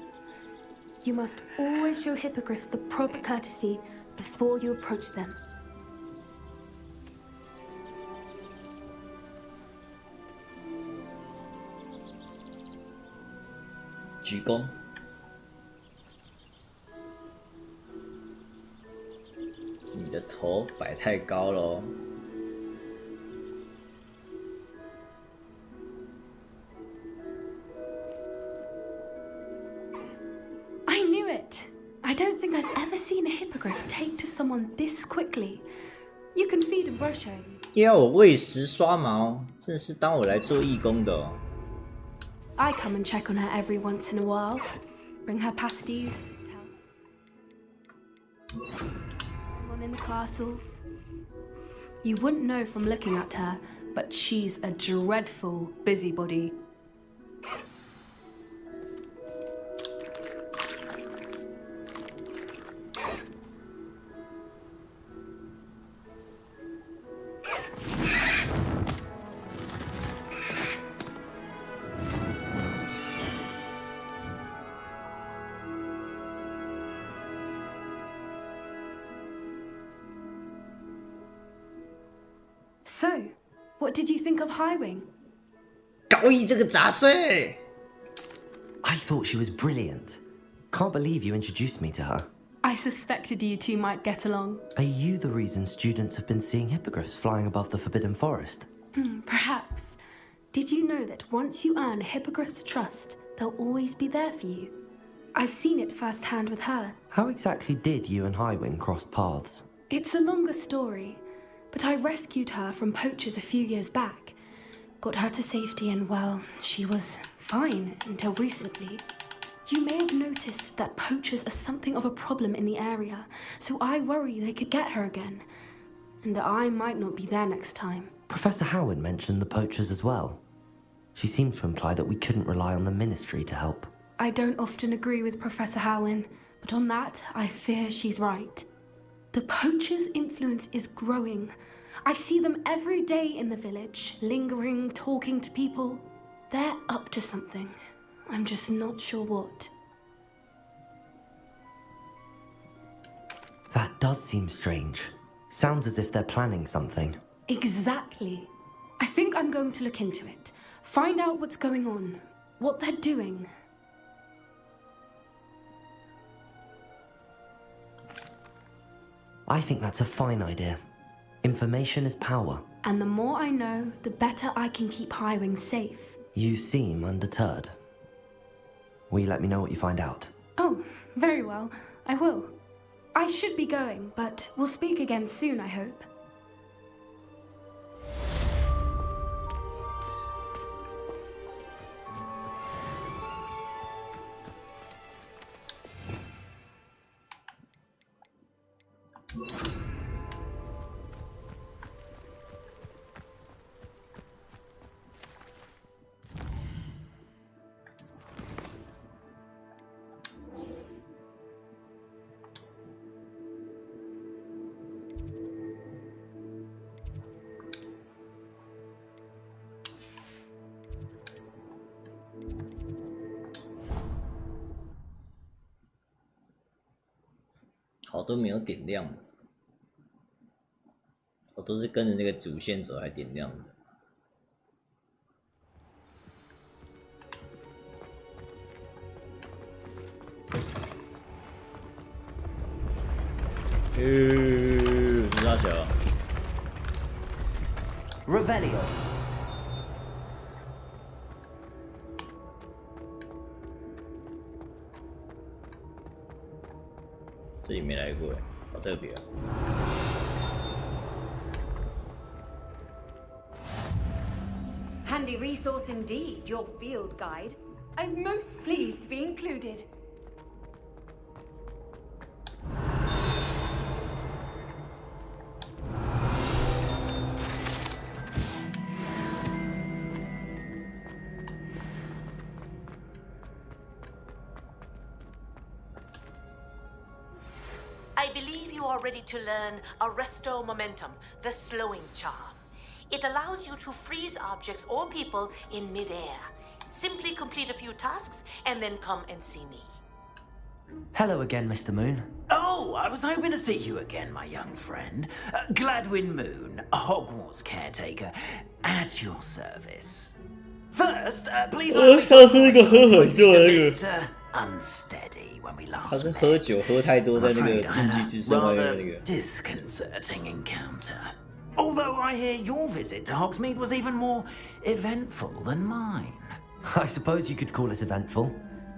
Speaker 7: You must always show hippogriffs the proper courtesy before you approach them.
Speaker 1: 鞠躬。你的头摆太高了哦。
Speaker 7: I knew it. I don't think I've ever seen a hippogriff take to someone this quickly. You can feed and brush her.
Speaker 1: 要我喂食刷毛，真是当我来做义工的哦。
Speaker 7: I come and check on her every once in a while. Bring her pasties. Everyone in the castle. You wouldn't know from looking at her, but she's a dreadful busybody. So, what did you think of Highwing?
Speaker 1: 高一这个杂碎。
Speaker 3: I thought she was brilliant. Can't believe you introduced me to her.
Speaker 7: I suspected you two might get along.
Speaker 3: Are you the reason students have been seeing hippogriffs flying above the Forbidden Forest?
Speaker 7: Perhaps. Did you know that once you earn a hippogriff's trust, they'll always be there for you? I've seen it firsthand with her.
Speaker 3: How exactly did you and Highwing cross paths?
Speaker 7: It's a longer story, but I rescued her from poachers a few years back. Got her to safety and, well, she was fine until recently. You may have noticed that poachers are something of a problem in the area, so I worry they could get her again. And I might not be there next time.
Speaker 3: Professor Howard mentioned the poachers as well. She seemed to imply that we couldn't rely on the ministry to help.
Speaker 7: I don't often agree with Professor Howin, but on that, I fear she's right. The poachers' influence is growing. I see them every day in the village, lingering, talking to people. They're up to something. I'm just not sure what.
Speaker 3: That does seem strange. Sounds as if they're planning something.
Speaker 7: Exactly. I think I'm going to look into it. Find out what's going on, what they're doing.
Speaker 3: I think that's a fine idea. Information is power.
Speaker 7: And the more I know, the better I can keep Highwing safe.
Speaker 3: You seem undeterred. Will you let me know what you find out?
Speaker 7: Oh, very well. I will. I should be going, but we'll speak again soon, I hope.
Speaker 1: 好多没有点亮的，我都是跟着那个主线走才点亮的。知道小。
Speaker 3: Revelio.
Speaker 1: 这里没来过，好特别啊！
Speaker 14: Handy resource indeed, your field guide.
Speaker 13: I'm most pleased to be included.
Speaker 4: I believe you are ready to learn Arresto Momentum, the slowing charm. It allows you to freeze objects or people in midair. Simply complete a few tasks and then come and see me.
Speaker 3: Hello again, Mr. Moon.
Speaker 4: Oh, I was hoping to see you again, my young friend. Gladwin Moon, a Hogwarts caretaker, at your service. First, please unsteady when we last met. Rather disconcerting encounter. Although I hear your visit to Hogsmeade was even more eventful than mine.
Speaker 3: I suppose you could call it eventful.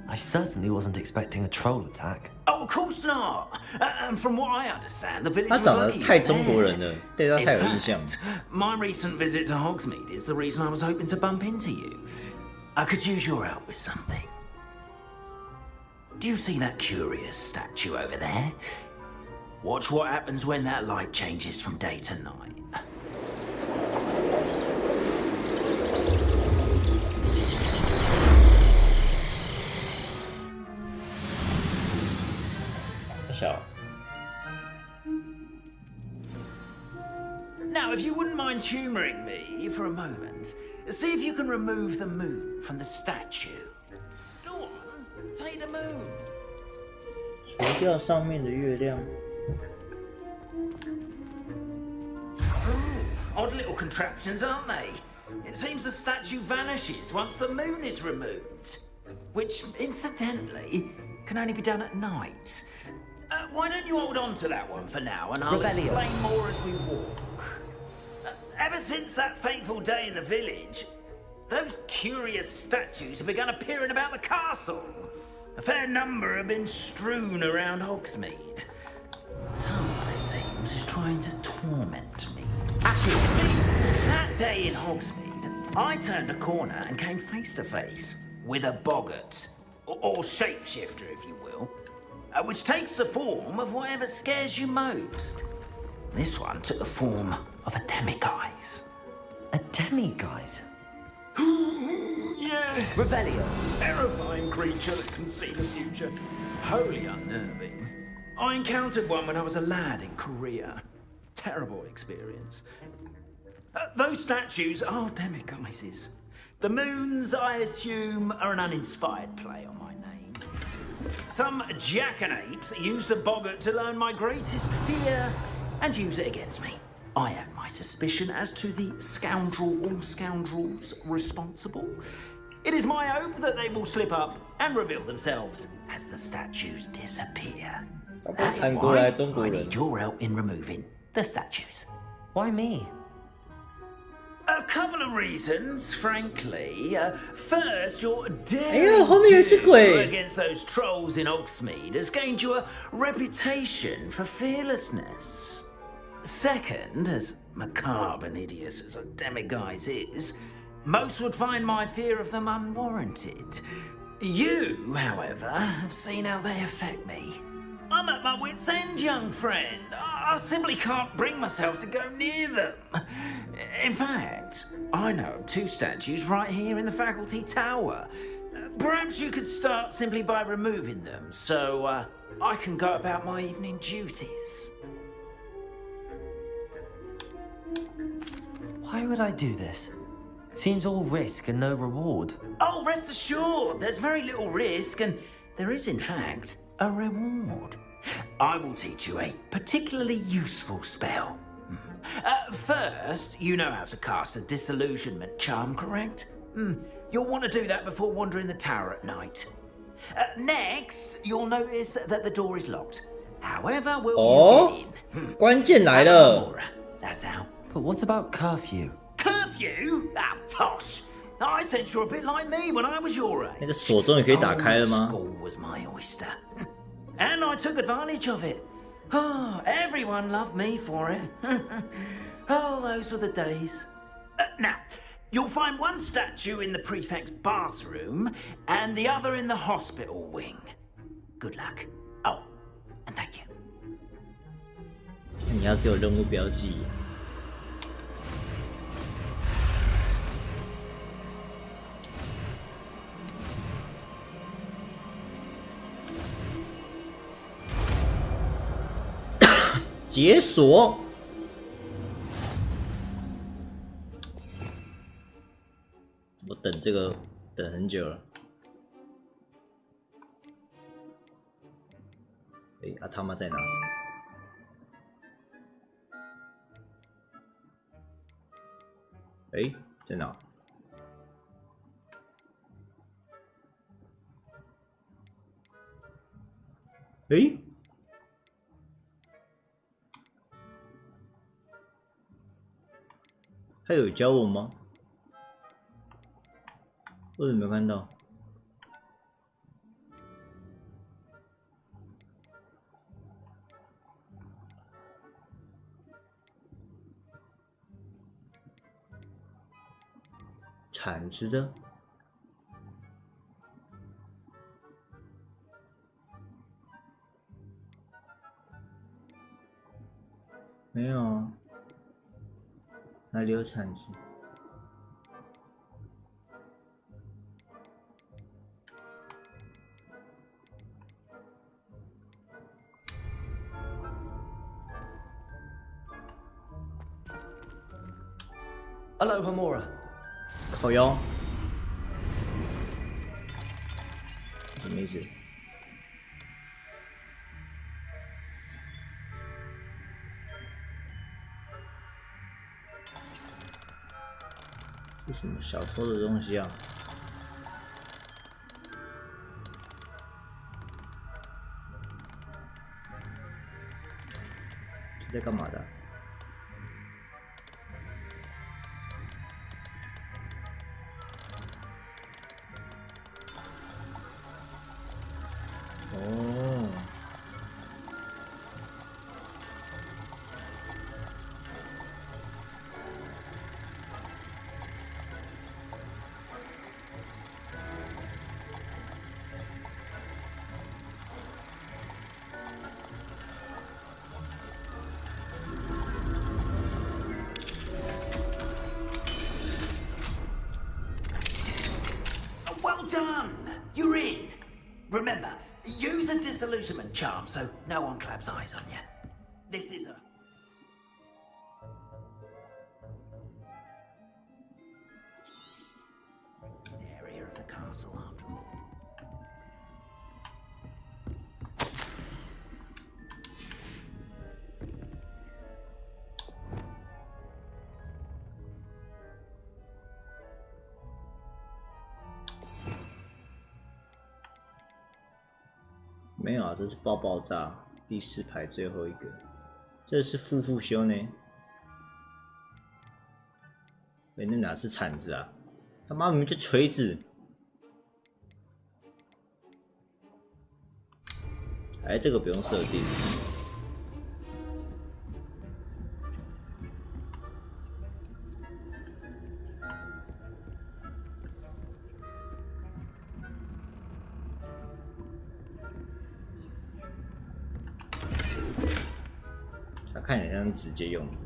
Speaker 3: I certainly wasn't expecting a troll attack.
Speaker 4: Oh, of course not. And from what I understand, the village
Speaker 1: 他
Speaker 4: was
Speaker 1: 长得
Speaker 4: lucky.
Speaker 1: 太中国人了，对他
Speaker 4: In
Speaker 1: 太有印象。
Speaker 4: fact, my recent visit to Hogsmeade is the reason I was hoping to bump into you. I could use your help with something. Do you see that curious statue over there? Watch what happens when that light changes from day to night. 小。 Now, if you wouldn't mind humouring me for a moment, see if you can remove the moon from the statue. Go on, take the moon.
Speaker 1: 除掉上面的月亮。
Speaker 4: Odd little contraptions, aren't they? It seems the statue vanishes once the moon is removed. Which, incidentally, can only be done at night. Why don't you hold on to that one for now, and I'll explain more as we walk. Ever since that fateful day in the village, those curious statues have begun appearing about the castle. A fair number have been strewn around Hogsmeade. Someone, it seems, is trying to torment me. See, that day in Hogsmeade, I turned a corner and came face to face with a boggart, or shapeshifter, if you will, which takes the form of whatever scares you most. This one took the form of a demiguise.
Speaker 3: A demiguise?
Speaker 4: Yes! Rebellion. Terrifying creature that can see the future. Wholly unnerving. I encountered one when I was a lad in Korea. Terrible experience. Those statues are demiguises. The moons, I assume, are an uninspired play on my name. Some jackanapes used a boggart to learn my greatest fear and use it against me. I have my suspicion as to the scoundrel or scoundrels responsible. It is my hope that they will slip up and reveal themselves as the statues disappear. That is why I need your help in removing the statues.
Speaker 3: Why me?
Speaker 4: A couple of reasons, frankly. First, your
Speaker 1: 后面有一只鬼。
Speaker 4: daring against those trolls in Hogsmeade has gained you a reputation for fearlessness. Second, as macabre and hideous as a demiguise is, most would find my fear of them unwarranted. You, however, have seen how they affect me. I'm at my wit's end, young friend. I simply can't bring myself to go near them. In fact, I know of two statues right here in the faculty tower. Perhaps you could start simply by removing them, so I can go about my evening duties.
Speaker 3: Why would I do this? Seems all risk and no reward.
Speaker 4: Oh, rest assured, there's very little risk, and there is, in fact, a reward. I will teach you a particularly useful spell. First, you know how to cast a disillusionment charm, correct? You'll want to do that before wandering the tower at night. Next, you'll notice that the door is locked. However, will you get in?
Speaker 1: 关键来了。
Speaker 4: That's how.
Speaker 3: But what about curfew?
Speaker 4: Curfew? Ah, tosh. I sense you're a bit like me when I was your age.
Speaker 1: 那个锁终于可以打开了吗？
Speaker 4: School was my oyster. And I took advantage of it. Oh, everyone loved me for it. Oh, those were the days. Now, You'll find one statue in the prefect's bathroom and the other in the hospital wing. Good luck. Oh, and thank you.
Speaker 1: 你要给我任务标记。解锁。我等这个等很久了。他妈在哪？在哪？他有教我吗？为什么没看到？铲子的，没有啊，哪里有铲子
Speaker 3: ？Hello, Hamura.
Speaker 1: 靠腰，什么意思？这什么小偷的东西啊？这在干嘛的？Well
Speaker 4: done! You're in. Remember, use a disillusionment charm so no one claps eyes on you. This is a... area of the castle after all.
Speaker 1: 没有啊，这是爆炸，第4排最后一个，这是复修呢。那哪是铲子啊？他妈明明就锤子！这个不用设定。看起来像直接用的。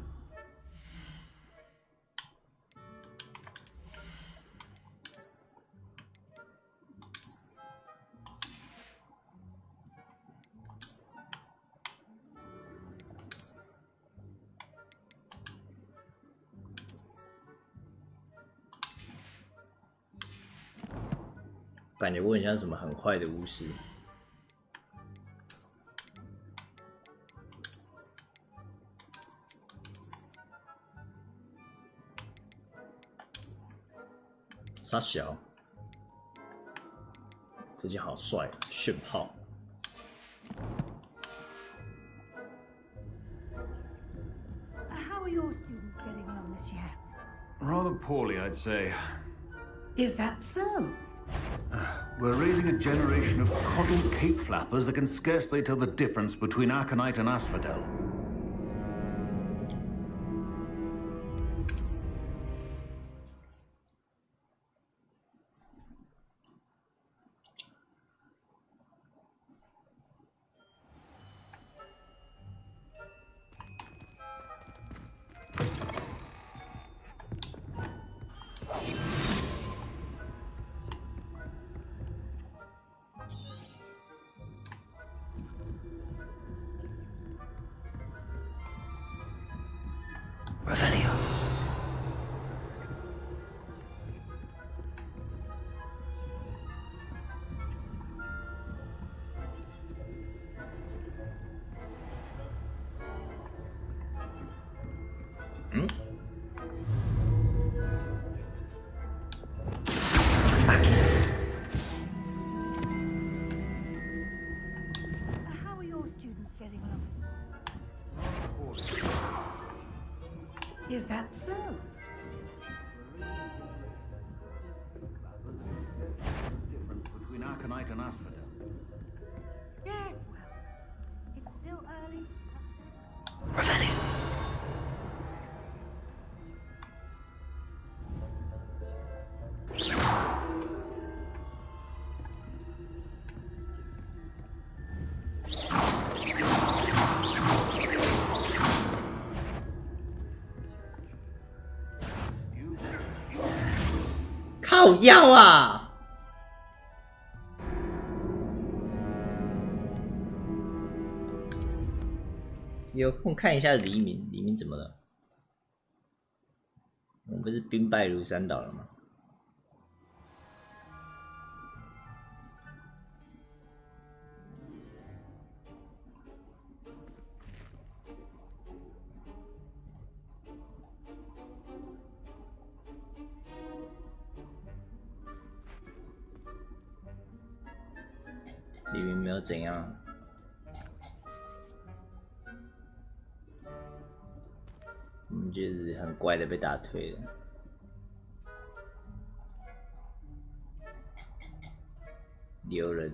Speaker 1: 感觉我很像什么很坏的巫师。傻小，这件好帅，炫炮。
Speaker 11: How are your students getting along this year?
Speaker 12: Rather poorly, I'd say.
Speaker 11: Is that so?
Speaker 12: We're raising a generation of coddled cape flappers that can scarcely tell the difference between aconite and asphodel.
Speaker 14: night and ask for help.
Speaker 2: Yes, well, it's still early.
Speaker 3: Revelio.
Speaker 1: 靠腰啊！有空看一下黎明，黎明怎么了？我们不是兵败如山倒了吗？黎明没有怎样。就是很乖的被打退了。溜了。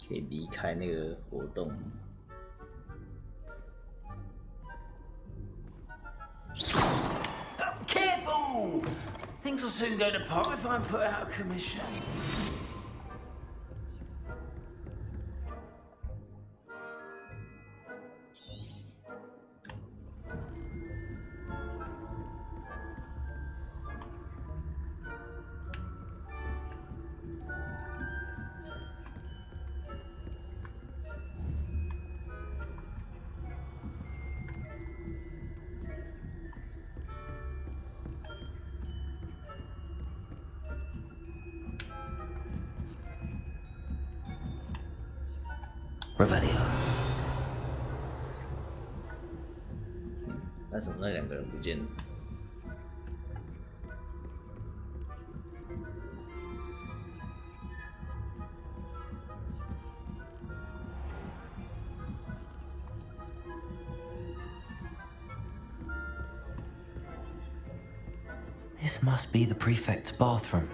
Speaker 1: 可以离开那个活动。
Speaker 4: Careful! Things will soon go to pot if I'm put out of commission.
Speaker 3: Revelio.
Speaker 1: 那怎么那两个人不见了？
Speaker 3: This must be the prefect's bathroom.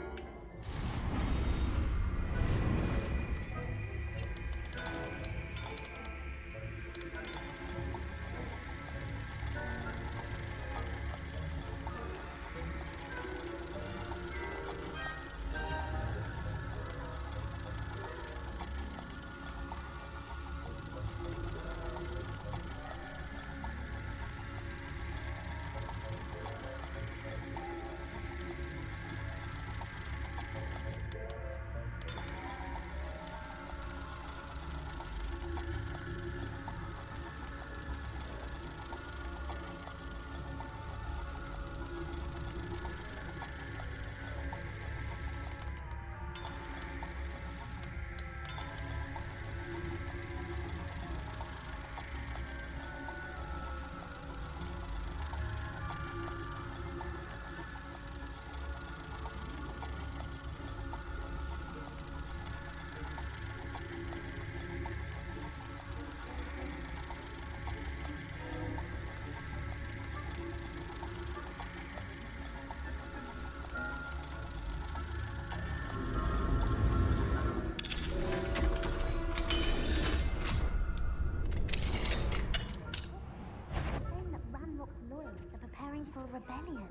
Speaker 18: Rebellion.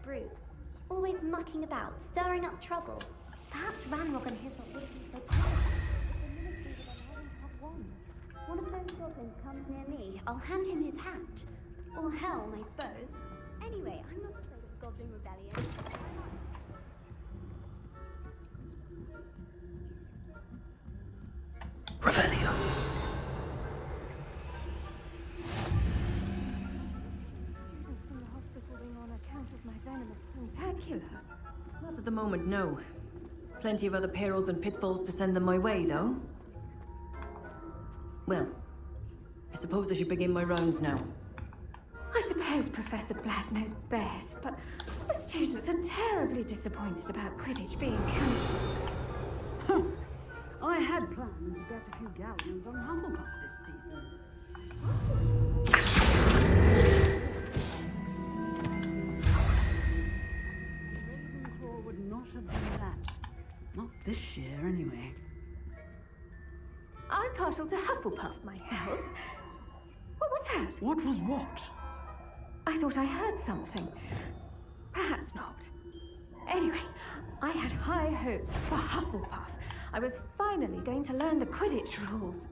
Speaker 18: Brutes. Always mucking about, stirring up trouble. Perhaps Ranrock and his lot wouldn't be so clever. The ministry would allow them to have wands. One of those goblins comes near me, I'll hand him his hat. Or helm, I suppose. Anyway, I'm not afraid of a goblin rebellion.
Speaker 3: Revelio.
Speaker 16: Not at the moment, no. Plenty of other perils and pitfalls to send them my way, though. Well, I suppose I should begin my rounds now.
Speaker 2: I suppose Professor Black knows best, but the students are terribly disappointed about Quidditch being cancelled.
Speaker 9: Huh. I had planned to bet a few galleons on Hufflepuff this season. Ravenclaw would not have done that. Not this year, anyway.
Speaker 2: I'm partial to Hufflepuff myself. What was that?
Speaker 9: What was what?
Speaker 2: I thought I heard something. Perhaps not. Anyway, I had high hopes for Hufflepuff. I was finally going to learn the Quidditch rules.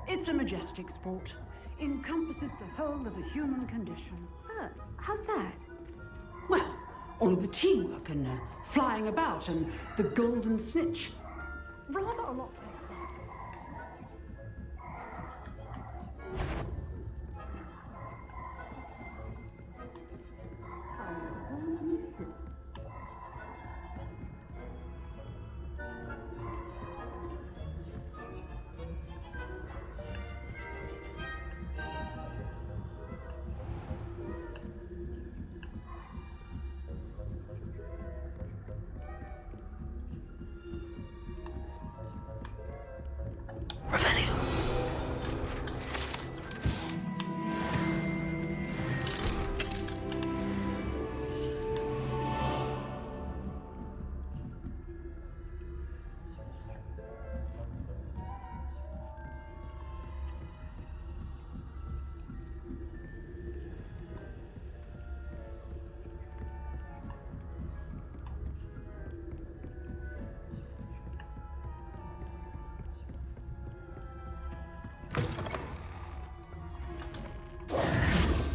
Speaker 9: It's a majestic sport. Encompasses the whole of the human condition.
Speaker 2: Oh, how's that?
Speaker 9: Well, all of the teamwork and flying about and the golden snitch. Rather a lot like that.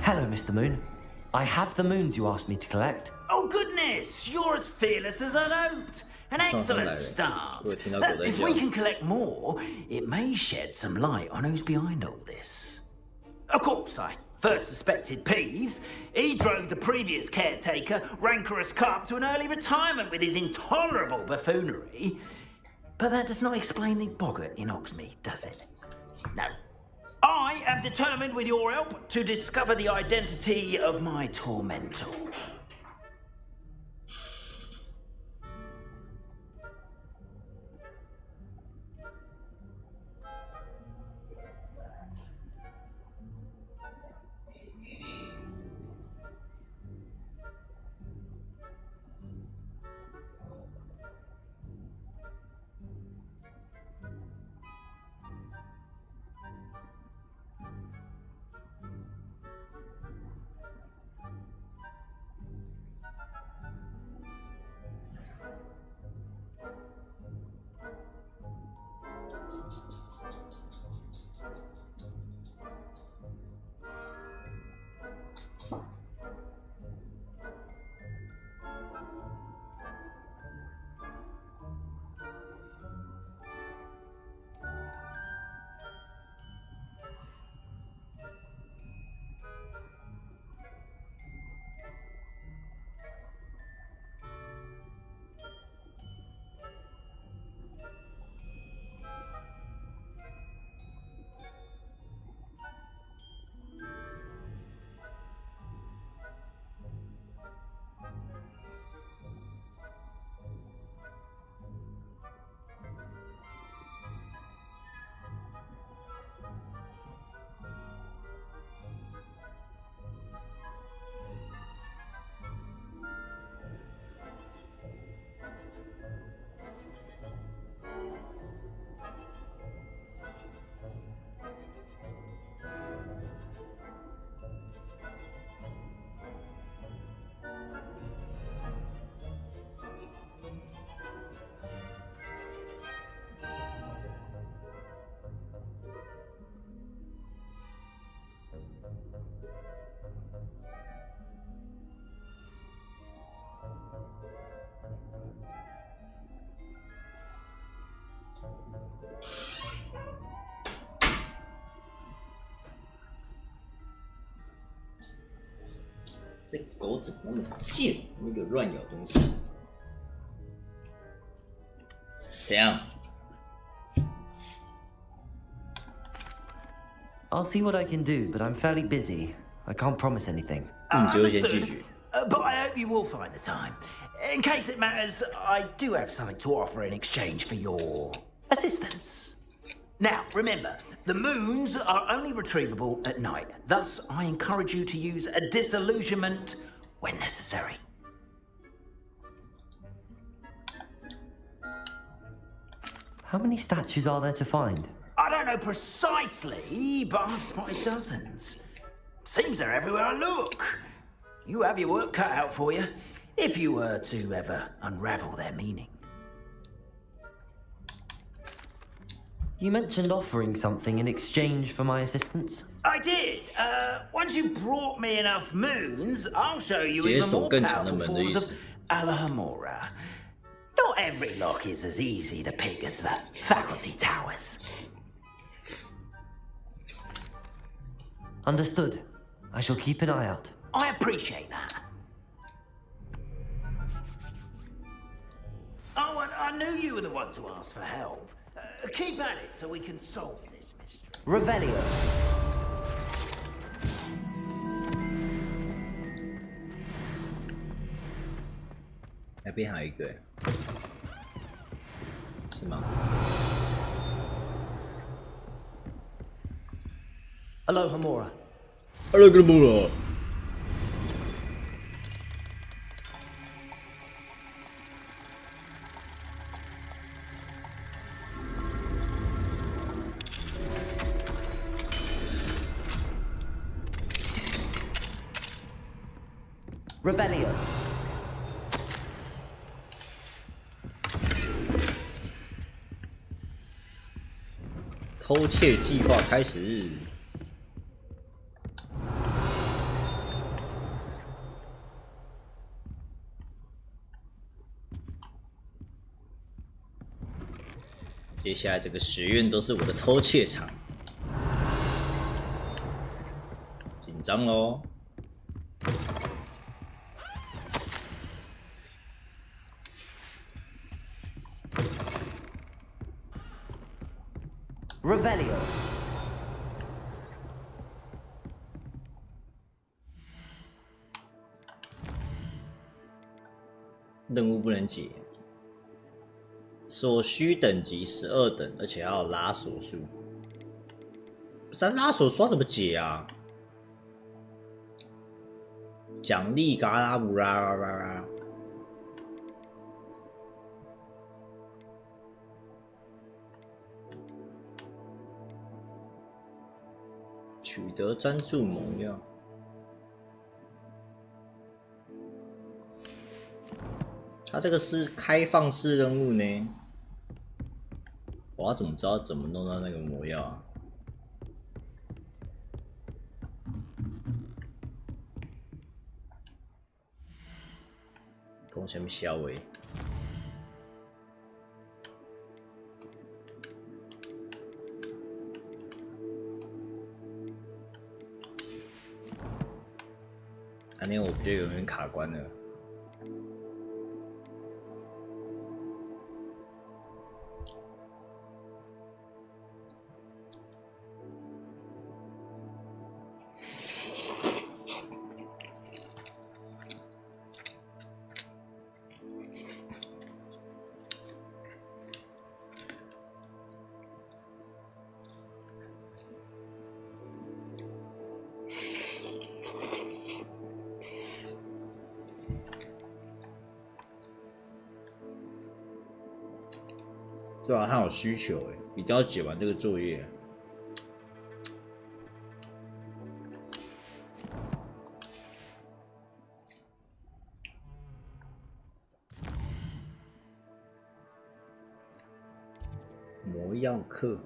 Speaker 3: Hello, Mr. Moon. I have the moons you asked me to collect.
Speaker 4: Oh, goodness! You're as fearless as I'd hoped. An excellent start. If we can collect more, it may shed some light on who's behind all this. Of course, I first suspected Peeves. He drove the previous caretaker, Rancorous Carp, to an early retirement with his intolerable buffoonery. But that does not explain the boggart in Hogsmeade, does it? No. I am determined, with your help, to discover the identity of my tormentor.
Speaker 1: 这狗怎么那么贱？那个乱咬东西，怎样？
Speaker 3: I'll see what I can do, but I'm fairly busy. I can't promise anything.
Speaker 4: Understood. But I hope you will find the time. In case it matters, I do have something to offer in exchange for your assistance. Now, remember, the moons are only retrievable at night. Thus, I encourage you to use a disillusionment when necessary.
Speaker 3: How many statues are there to find?
Speaker 4: I don't know precisely, but I've spotted dozens. Seems they're everywhere I look. You have your work cut out for you, if you were to ever unravel their meaning.
Speaker 3: You mentioned offering something in exchange for my assistance?
Speaker 4: I did. Once you brought me enough moons, I'll show you even more powerful forms of Alhamora. Not every lock is as easy to pick as the faculty towers.
Speaker 3: Understood. I shall keep an eye out.
Speaker 4: I appreciate that. Oh, and I knew you were the one to ask for help. Keep at it so we can solve this mystery.
Speaker 3: Revelio.
Speaker 1: 那边还有一个，是吗
Speaker 3: ？Hello, Hamura.
Speaker 1: Hello, Hamura.
Speaker 3: Revelio.
Speaker 1: 偷窃计划开始。接下来这个学院都是我的偷窃场，紧张咯。
Speaker 3: Revelio.
Speaker 1: 任务不能解，所需等级12等，而且还有拉锁数。咱拉锁刷怎么解啊？奖励嘎拉布拉拉拉拉。取得专注猛药。它这个是开放式任务呢，我要怎么知道怎么弄到那个魔药啊？讲什么消话？那天我不就有点卡关了。对啊，他有需求哎，一定要解完这个作业。魔药课。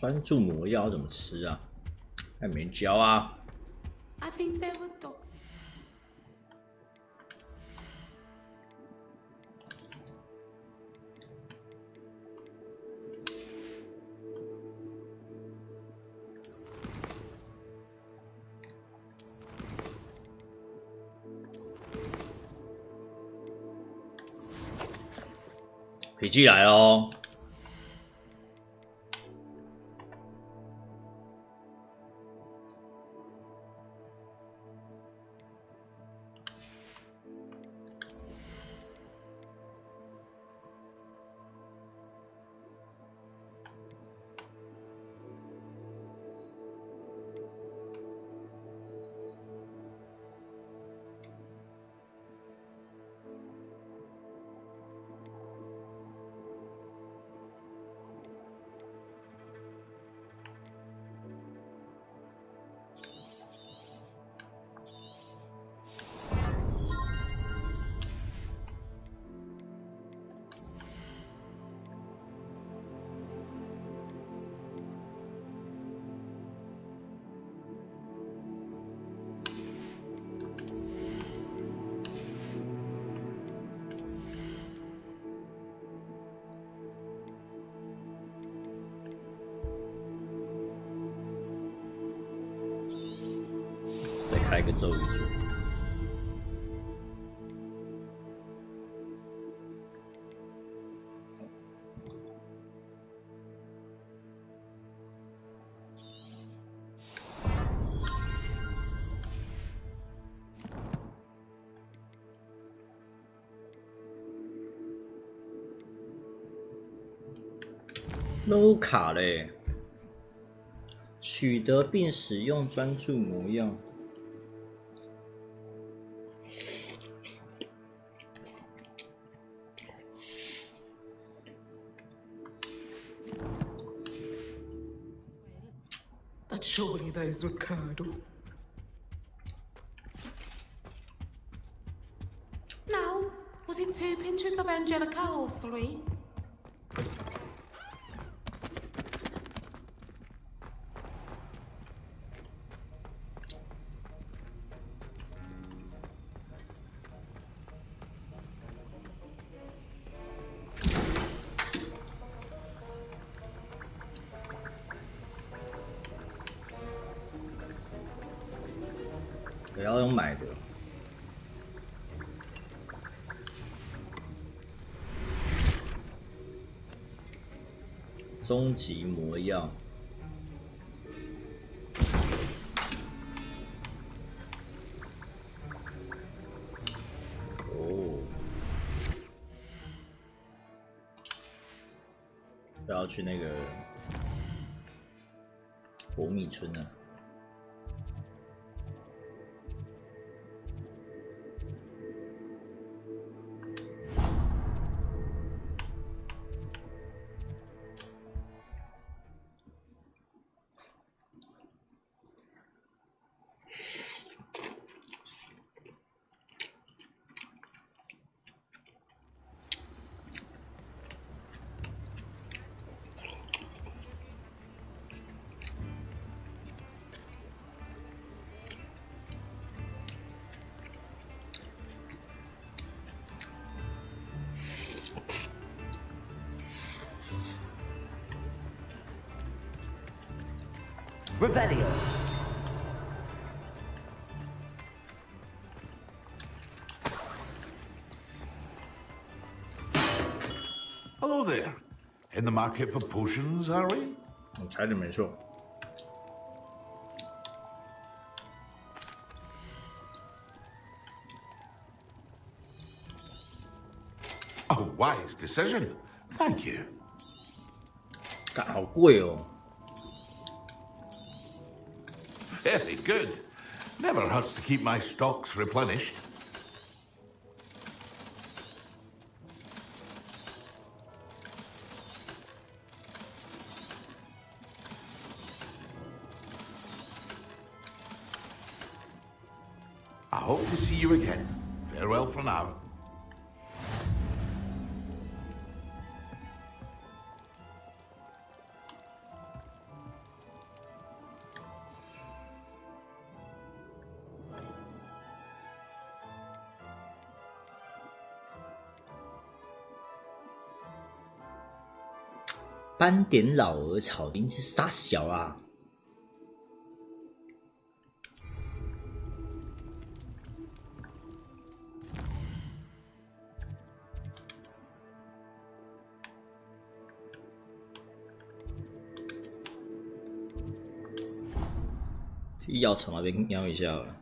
Speaker 1: 专注魔药怎么吃啊？还没教啊。
Speaker 13: I think there were dogs.
Speaker 1: 脾气来哦！再开个咒语出来。任务卡嘞，取得并使用专注魔药。
Speaker 13: But surely those were curdle. Now, was it 2 pinches of Angelica or 3?
Speaker 1: 不要用买的。终极魔药。哦。不要去那个博米村啊。
Speaker 3: Revelio.
Speaker 10: Hello there. In the market for potions, are we?
Speaker 1: 我猜的没错。
Speaker 10: A wise decision. Thank you.
Speaker 1: 干，好贵哦。
Speaker 10: Very good. Never hurts to keep my stocks replenished. I hope to see you again. Farewell for now.
Speaker 1: 斑点老鹅草丁是啥小啊？去药厂那边瞄一下了。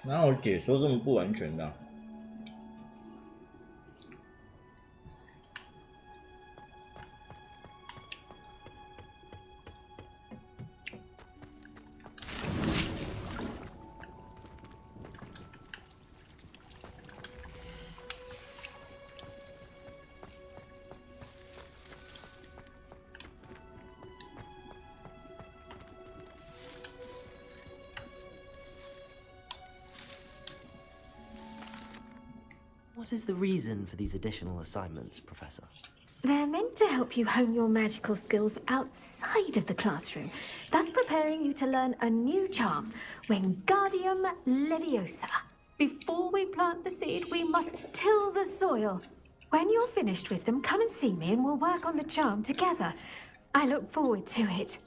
Speaker 1: 哪有解说这么不完全的啊？What
Speaker 3: is the reason for these additional assignments, Professor?
Speaker 2: They're meant to help you hone your magical skills outside of the classroom, thus preparing you to learn a new charm, Wingardium Leviosa. Before we plant the seed, we must till the soil. When you're finished with them, come and see me and we'll work on the charm together. I look forward to it.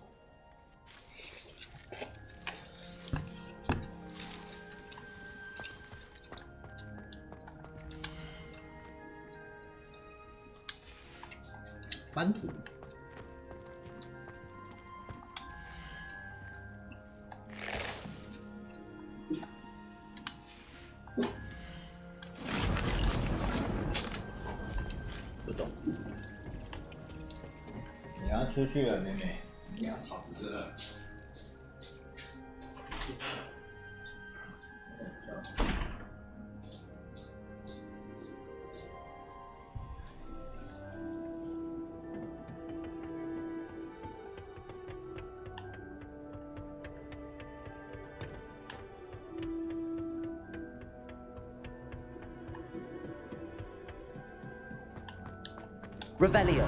Speaker 2: 翻图，不懂。你要出去了，妹妹。你要吵着了。
Speaker 3: Revelio.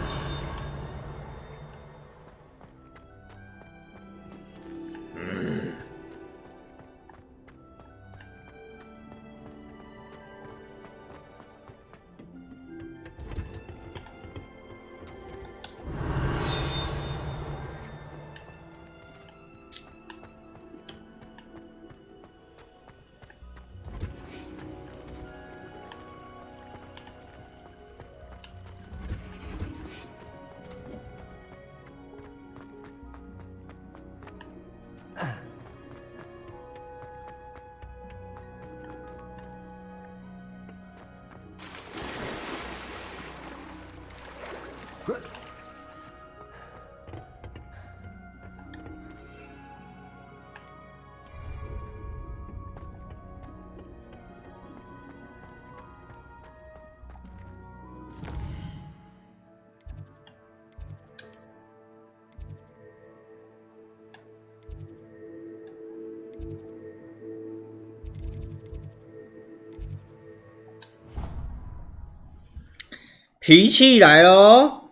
Speaker 1: 脾气来咯。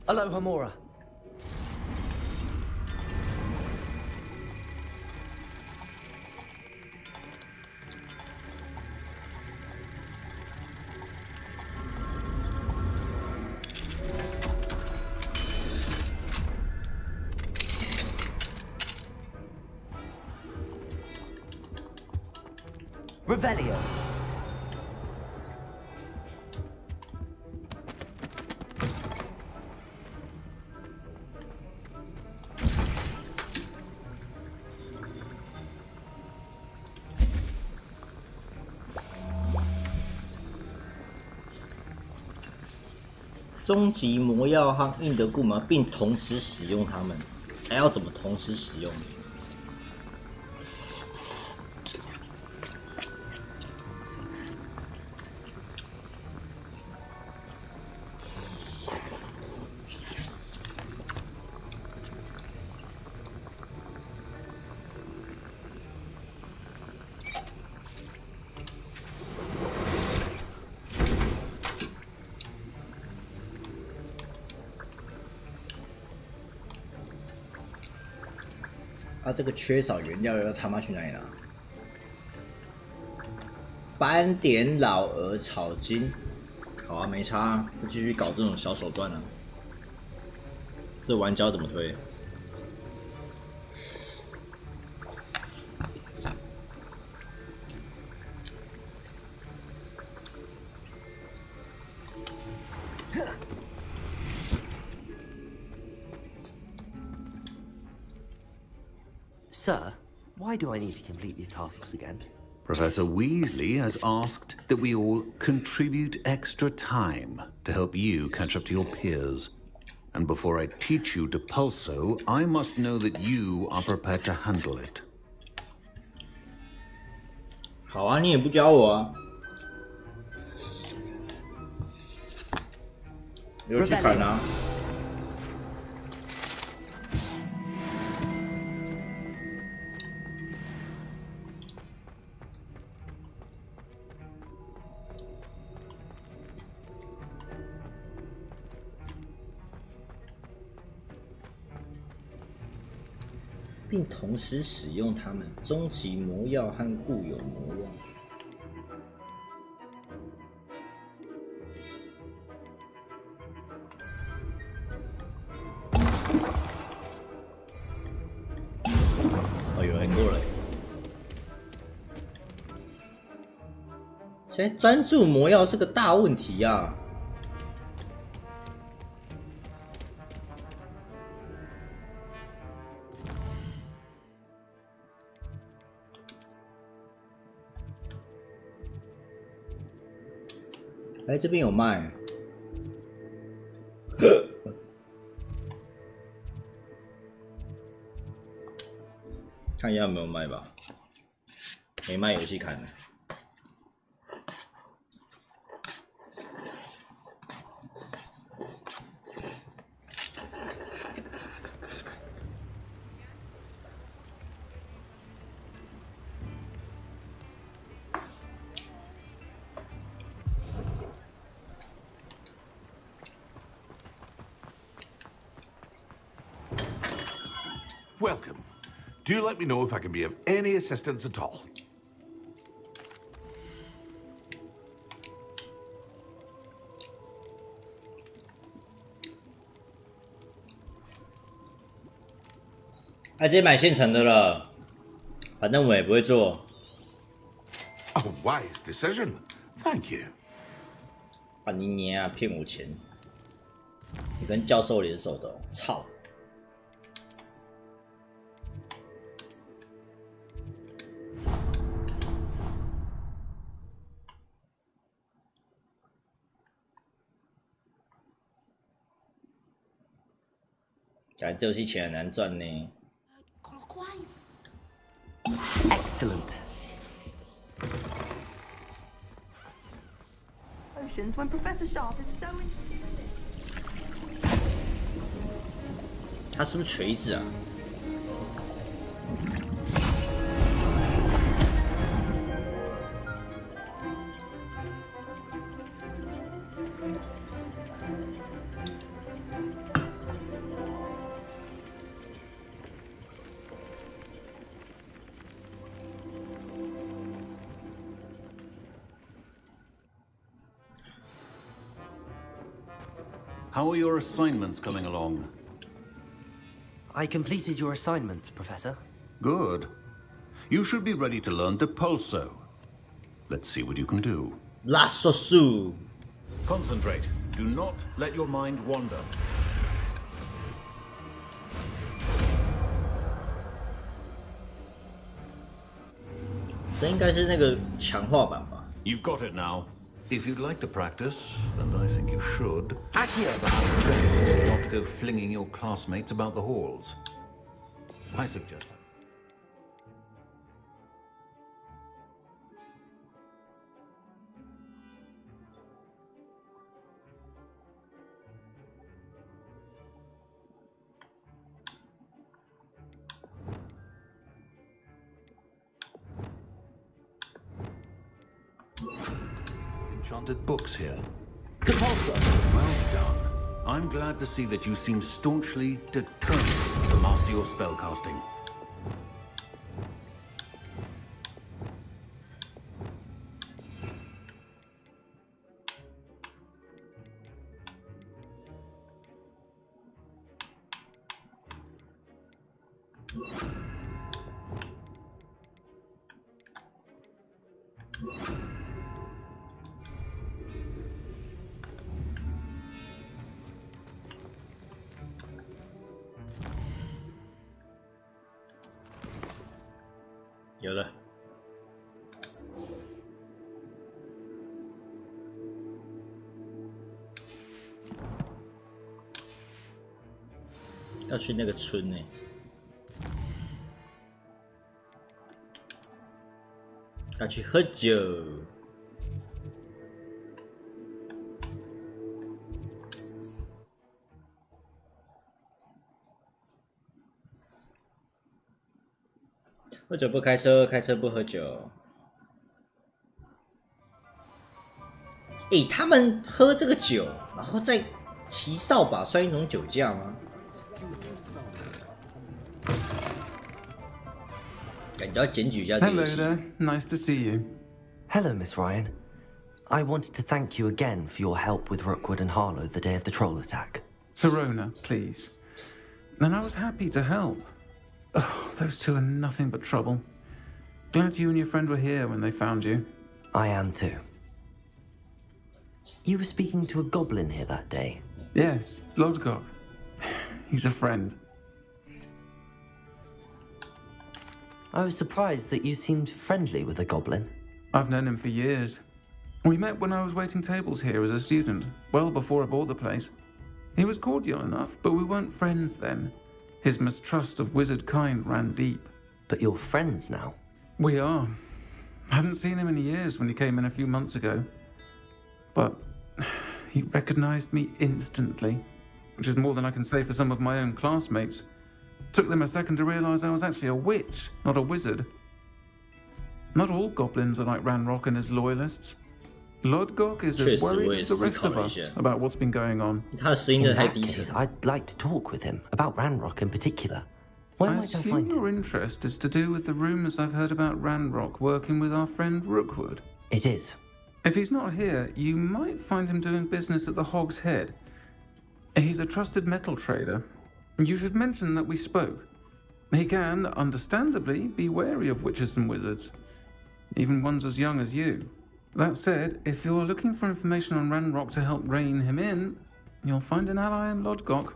Speaker 3: Aloha Mora. Revelio.
Speaker 1: 终极魔药和印德固嘛，并同时使用它们，还要怎么同时使用？他这个缺少原料要他妈去哪里拿？斑点老鹅草金，好啊，没差啊，就继续搞这种小手段啊。这玩家怎么推？
Speaker 3: Sir, why do I need to complete these tasks again?
Speaker 22: Professor Weasley has asked that we all contribute extra time to help you catch up to your peers. And before I teach you Depulso, I must know that you are prepared to handle it.
Speaker 1: 好啊，你也不教我啊。又去砍啊！ 并同时使用它们终极魔药和固有魔药。哦，有人过来。现在专注魔药是个大问题啊！ 哎，这边有卖，看一下有没有卖吧。没卖，游戏砍了。
Speaker 10: Welcome. Do let me know if I can be of any assistance at all.
Speaker 1: 直接买现成的了，反正我也不会做。
Speaker 10: A wise decision. Thank you.
Speaker 1: 啊你娘啊，骗我钱！你跟教授联手的、哦，操！ 感觉这游戏钱很难赚呢。
Speaker 3: Excellent.
Speaker 13: Potions when Professor Sharp is so.
Speaker 1: 他是不是锤子啊？How
Speaker 22: are your assignments coming along?
Speaker 3: I completed your assignment, Professor.
Speaker 22: Good. You should be ready to learn Depulso. Let's see what you can do.
Speaker 1: Lasso.
Speaker 22: Concentrate. Do not let your mind wander.
Speaker 1: 这应该是那个强化版吧？
Speaker 22: You've got it now. If you'd like to practice, and I think you should, best not go flinging your classmates about the halls. I suggest it. Enchanted books here.
Speaker 1: Depulso.
Speaker 22: Well done. I'm glad to see that you seem staunchly determined to master your spellcasting.
Speaker 1: 有了。要去那个村呢、要去喝酒。喝酒不开车，开车不喝酒。他们喝这个酒，然后再骑扫把算一种酒驾吗？感觉要检举一下这个游戏。
Speaker 5: Hello there, nice to see you.
Speaker 3: Hello, Miss Ryan. I wanted to thank you again for your help with Rookwood and Harlow the day of the troll attack.
Speaker 5: Sirona, please. And I was happy to help. Oh, those two are nothing but trouble. Glad you and your friend were here when they found you.
Speaker 3: I am too. You were speaking to a goblin here that day.
Speaker 5: Yes, Lodgok. He's a friend.
Speaker 3: I was surprised that you seemed friendly with the goblin.
Speaker 5: I've known him for years. We met when I was waiting tables here as a student, well before I bought the place. He was cordial enough, but we weren't friends then. His mistrust of wizard kind ran deep.
Speaker 3: But you're friends now?
Speaker 5: We are. I hadn't seen him in years when he came in a few months ago. But he recognized me instantly, which is more than I can say for some of my own classmates. Took them a second to realize I was actually a witch, not a wizard. Not all goblins are like Ranrock and his loyalists. Lodgok is as worried as the rest of us about what's been going on.
Speaker 3: In that case, I'd like to talk with him about Ranrock in particular. Where might I find him?
Speaker 5: Your interest is to do with the rumors I've heard about Ranrock working with our friend Rookwood.
Speaker 3: It is.
Speaker 5: If he's not here, you might find him doing business at the Hog's Head. He's a trusted metal trader. You should mention that we spoke. He can, understandably, be wary of witches and wizards, even ones as young as you. That said, if you're looking for information on Ranrock to help rein him in, you'll find an ally in Lodgok.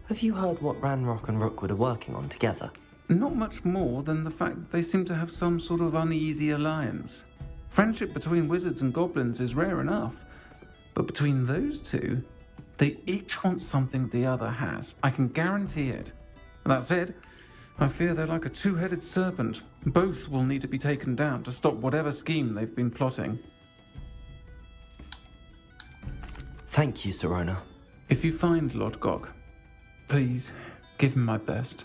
Speaker 3: Have you heard what Ranrock and Rookwood are working on together?
Speaker 5: Not much more than the fact that they seem to have some sort of uneasy alliance. Friendship between wizards and goblins is rare enough, but between those two, they each want something the other has. I can guarantee it. That said, I fear they're like a two-headed serpent. Both will need to be taken down to stop whatever scheme they've been plotting.
Speaker 3: Thank you, Sirona.
Speaker 5: If you find Lodgok, please give him my best.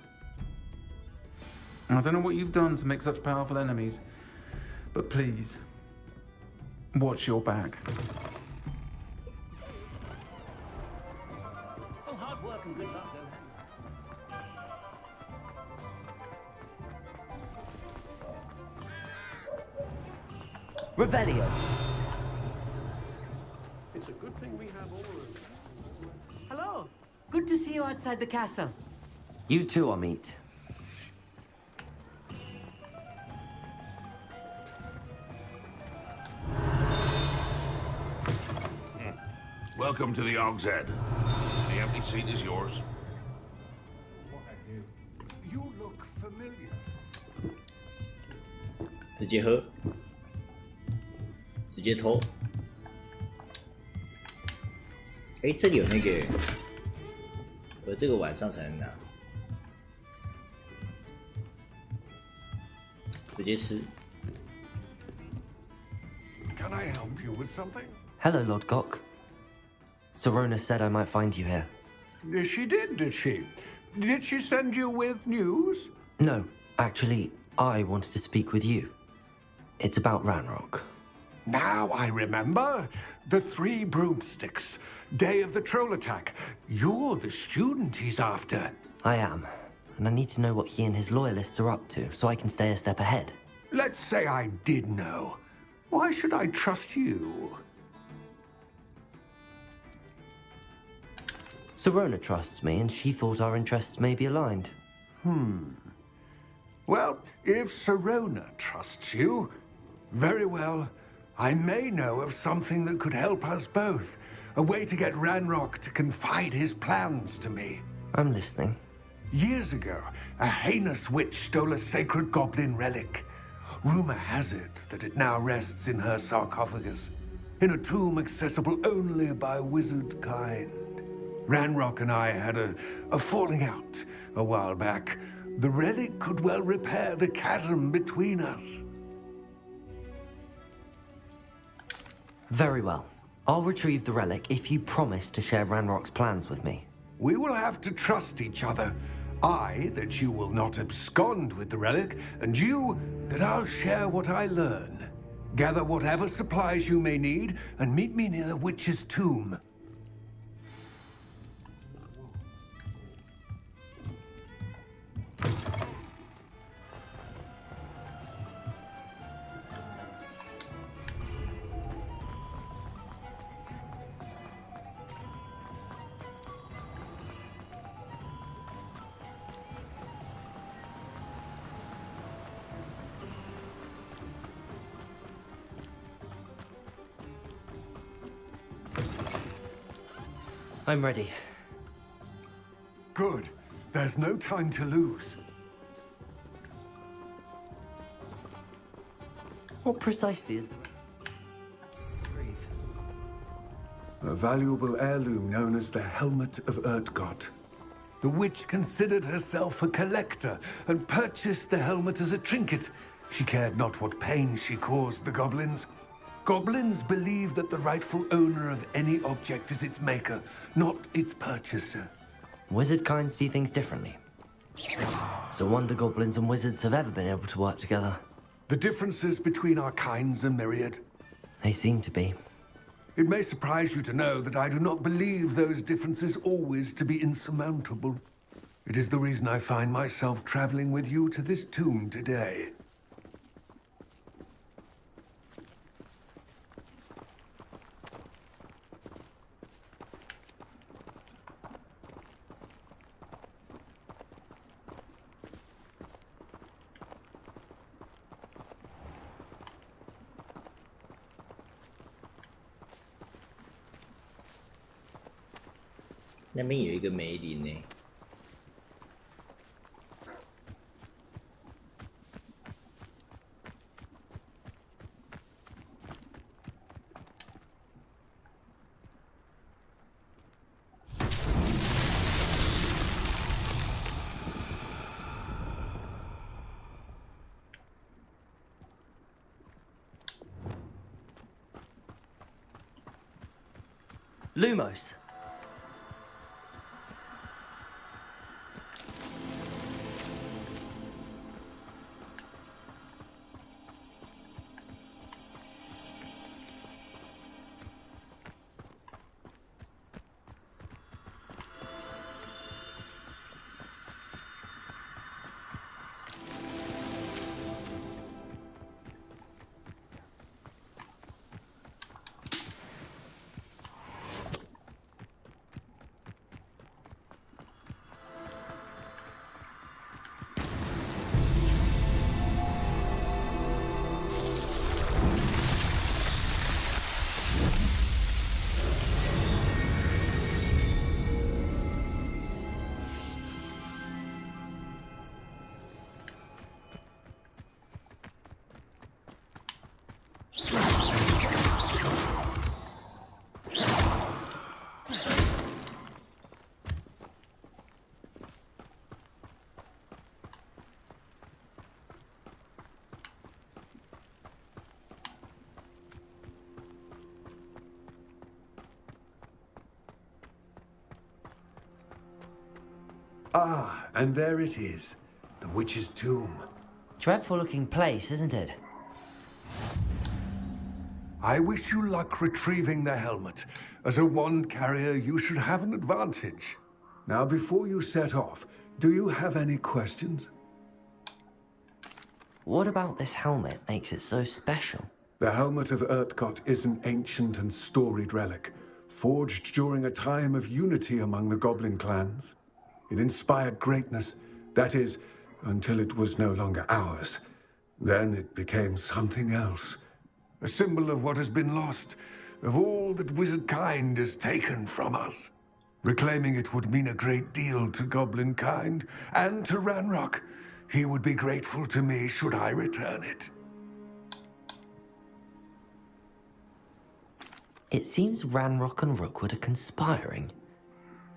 Speaker 5: I don't know what you've done to make such powerful enemies, but please, watch your back.
Speaker 15: Oh, hard work and good luck,
Speaker 3: Revelio.
Speaker 15: It's a good thing we have all of them.
Speaker 8: Hello. Good to see you outside the castle.
Speaker 3: You too, Amit.
Speaker 10: Welcome to the Hog's Head. The empty seat is yours.
Speaker 12: You look familiar.
Speaker 1: 直接喝，直接偷。这里有那个，我这个晚上才能拿，直接吃。
Speaker 12: Can I help you with something?
Speaker 3: Hello, Lodgok. Sirona said I might find you here.
Speaker 12: She did she? Did she send you with news?
Speaker 3: No, actually, I wanted to speak with you. It's about Ranrock.
Speaker 12: Now I remember. The 3 broomsticks. Day of the troll attack. You're the student he's after.
Speaker 3: I am, and I need to know what he and his loyalists are up to so I can stay a step ahead.
Speaker 12: Let's say I did know. Why should I trust you?
Speaker 3: Sirona trusts me, and she thought our interests may be aligned.
Speaker 12: Well, if Sirona trusts you, very well. I may know of something that could help us both. A way to get Ranrock to confide his plans to me.
Speaker 3: I'm listening.
Speaker 12: Years ago, a heinous witch stole a sacred goblin relic. Rumor has it that it now rests in her sarcophagus, in a tomb accessible only by wizard kind. Ranrock and I had a falling out a while back. The relic could well repair the chasm between us.
Speaker 3: Very well. I'll retrieve the relic if you promise to share Ranrock's plans with me.
Speaker 12: We will have to trust each other. I, that you will not abscond with the relic, and you, that I'll share what I learn. Gather whatever supplies you may need, and meet me near the witch's tomb.
Speaker 3: I'm ready.
Speaker 12: Good. There's no time to lose.
Speaker 3: What precisely is the...
Speaker 12: A valuable heirloom known as the Helmet of Urtgott. The witch considered herself a collector and purchased the helmet as a trinket. She cared not what pain she caused the goblins. Goblins believe that the rightful owner of any object is its maker, not its purchaser.
Speaker 3: Wizard kind see things differently. It's a wonder goblins and wizards have ever been able to work together.
Speaker 12: The differences between our kinds are myriad.
Speaker 3: They seem to be.
Speaker 12: It may surprise you to know that I do not believe those differences always to be insurmountable. It is the reason I find myself traveling with you to this tomb today.
Speaker 1: 那边有一个梅林呢。
Speaker 3: Lumos.
Speaker 12: Ah, and there it is. The witch's tomb.
Speaker 3: Dreadful looking place, isn't it?
Speaker 12: I wish you luck retrieving the helmet. As a wand carrier, you should have an advantage. Now, before you set off, do you have any questions?
Speaker 3: What about this helmet makes it so special?
Speaker 12: The Helmet of Urtgott is an ancient and storied relic, forged during a time of unity among the goblin clans. It inspired greatness, that is, until it was no longer ours. Then it became something else. A symbol of what has been lost, of all that wizard kind has taken from us. Reclaiming it would mean a great deal to goblin kind and to Ranrock. He would be grateful to me should I return it.
Speaker 3: It seems Ranrock and Rookwood are conspiring.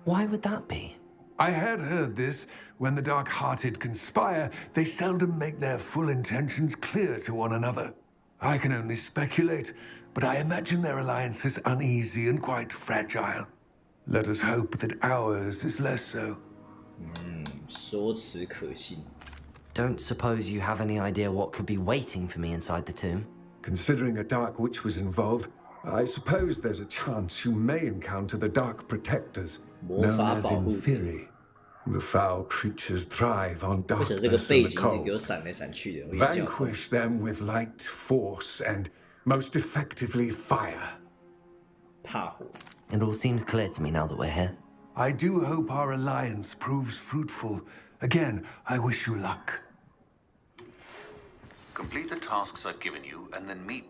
Speaker 3: Why would that be?
Speaker 12: I had heard this. When the dark-hearted conspire, they seldom make their full intentions clear to one another. I can only speculate, but I imagine their alliance is uneasy and quite fragile. Let us hope that ours is less so.
Speaker 1: 说辞可信。
Speaker 3: Don't suppose you have any idea what could be waiting for me inside the tomb?
Speaker 12: Considering a Dark Witch was involved, I suppose there's a chance you may encounter the Dark Protectors, known as Inferi. The foul creatures thrive on darkness and the cold. Vanquish them with light, force, and most effectively fire.
Speaker 3: It all seems clear to me now that we're here.
Speaker 12: I do hope our alliance proves fruitful. Again, I wish you luck.
Speaker 22: Complete the tasks I've given you, and then meet.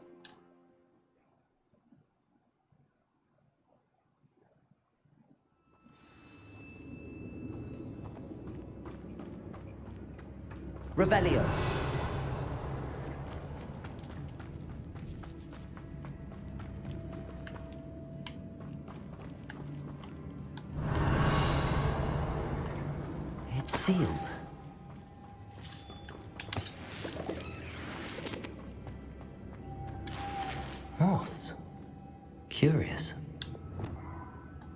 Speaker 3: Revelio. It's sealed. Moths. Curious.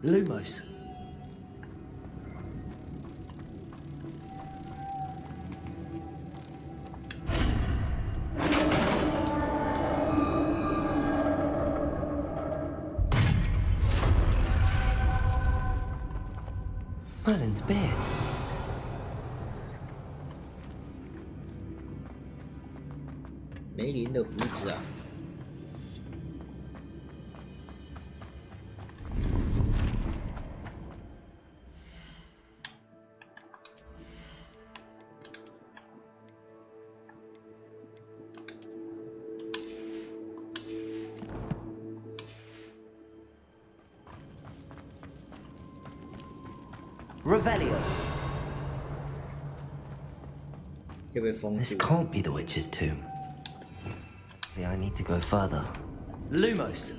Speaker 3: Lumos. Merlin's beard.
Speaker 1: 梅林的胡子啊。
Speaker 3: Revelio. This can't be the witch's tomb. Yeah, I need to go further. Lumos.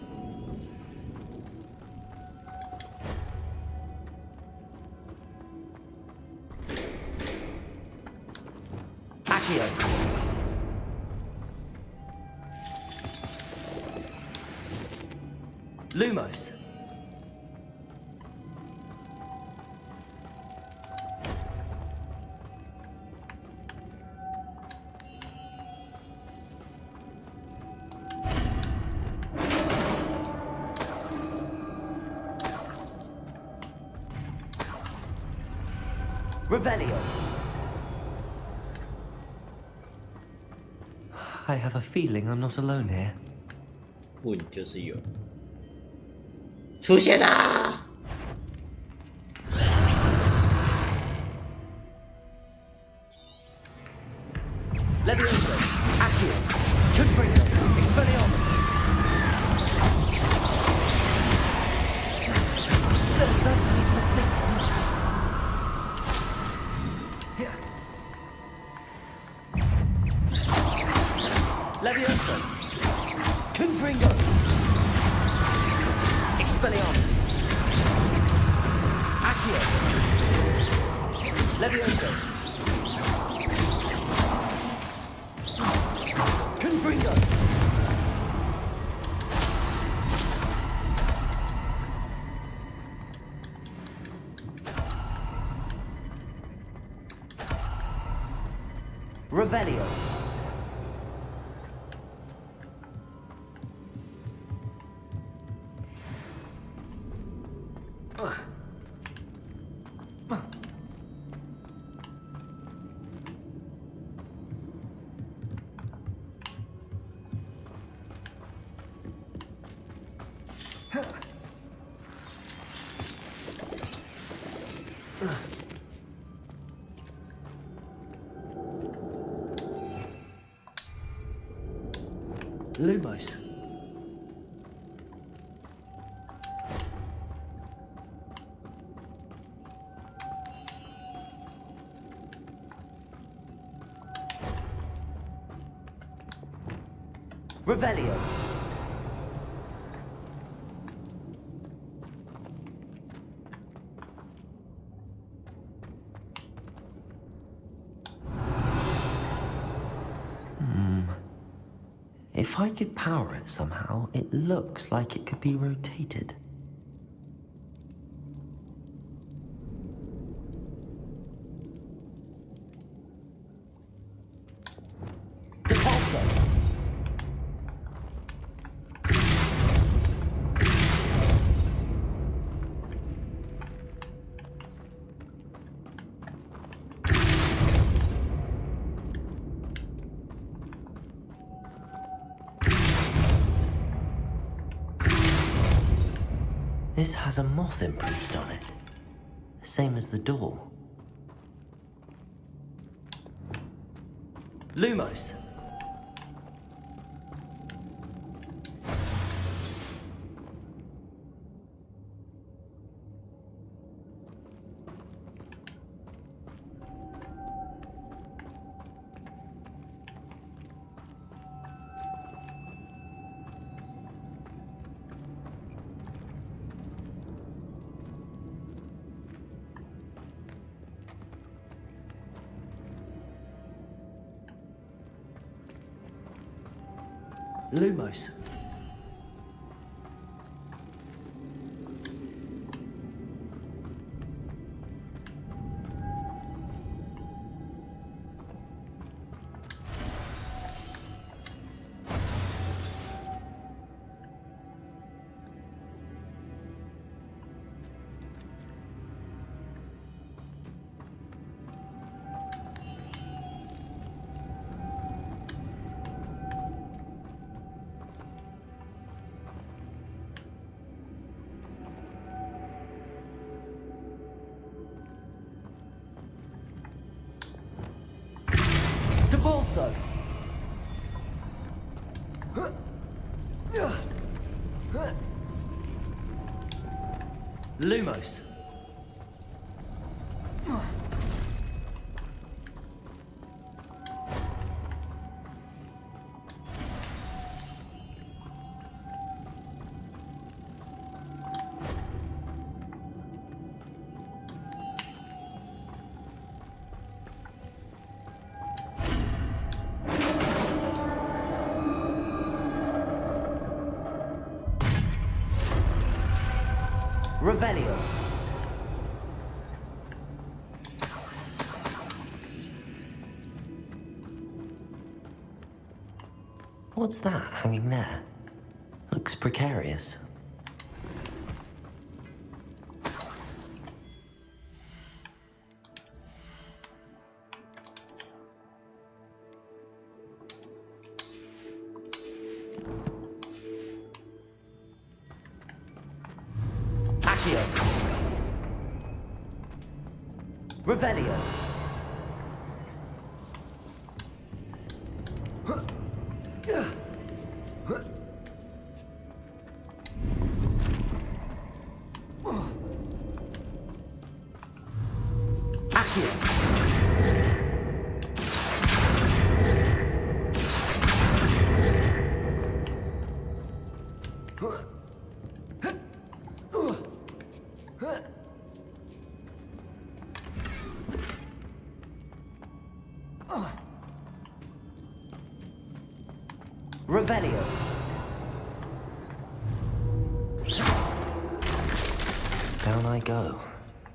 Speaker 3: Accio. Lumos. Revelio. I have a feeling I'm not alone here.
Speaker 1: 不，你就是有。出现啦！
Speaker 3: Levioso, Accio, Confringo, Expelliarmus. They're certainly persistent. Levioso, Confringo, Expelliarmus, Accio, Levioso. Confringo! Revelio. Lumos. Revelio. If I could power it somehow, it looks like it could be rotated. This has a moth imprinted on it, the same as the door. Lumos. Lumos. Also. Lumos. Revelio. What's that hanging there? Looks precarious. Revelio. Revelio. Down I go.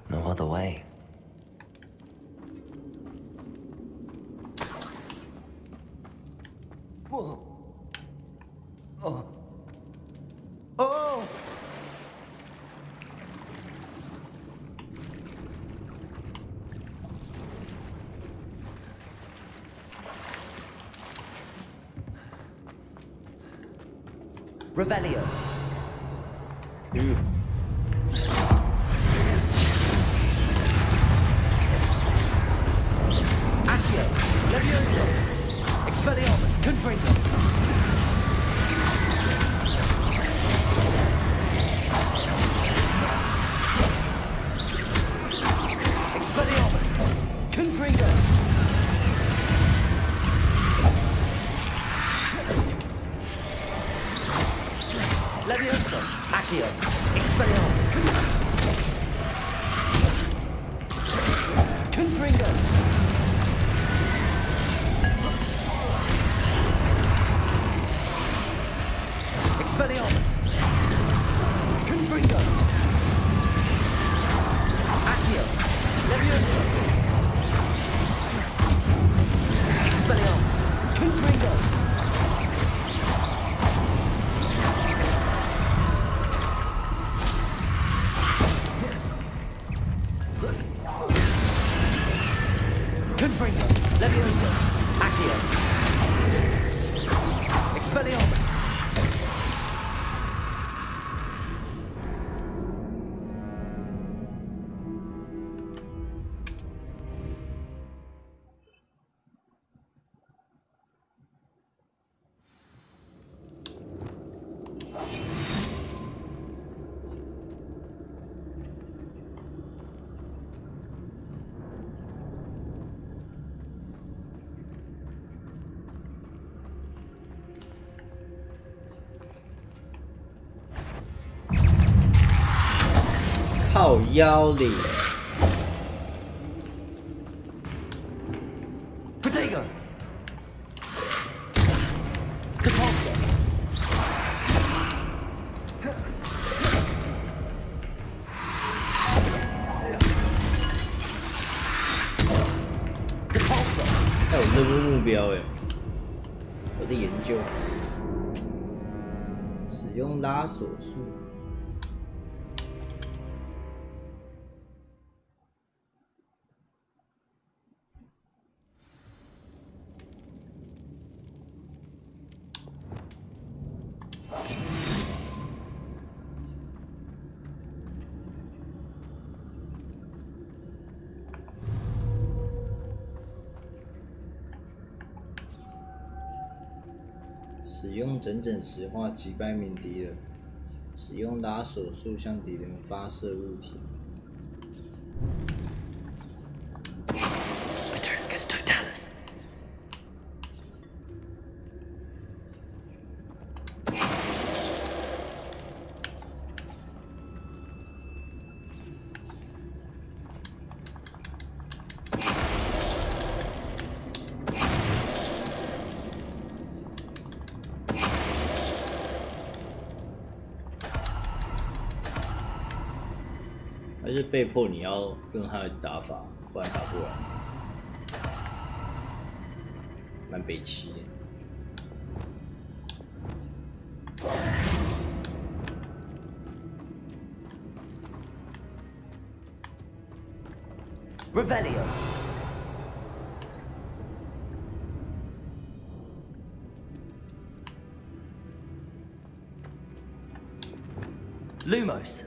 Speaker 3: No other way. Whoa. Oh. Oh! Revelio. Accio. Levioso. Expelliarmus. Confringo. Expelliarmus. Confringo. Accio. Expelliarmus. Confringo. Expelliarmus. Confringo. Accio. Leviosa. Expelliarmus. Confringo. Confringo. Leviosa. Accio. Expelliarmus.
Speaker 1: 靠腰里。
Speaker 3: Protego. Repulsor. Repulsor.
Speaker 1: 还有任务目标哎，我的研究，使用拉手术。使用整整石化击败鸣敌人，使用拉手术向敌人发射物体。
Speaker 3: Petricus totalis.
Speaker 1: 还是被迫你要用他的打法，不然打不完，蛮北齐的。
Speaker 3: Revelio. Lumos.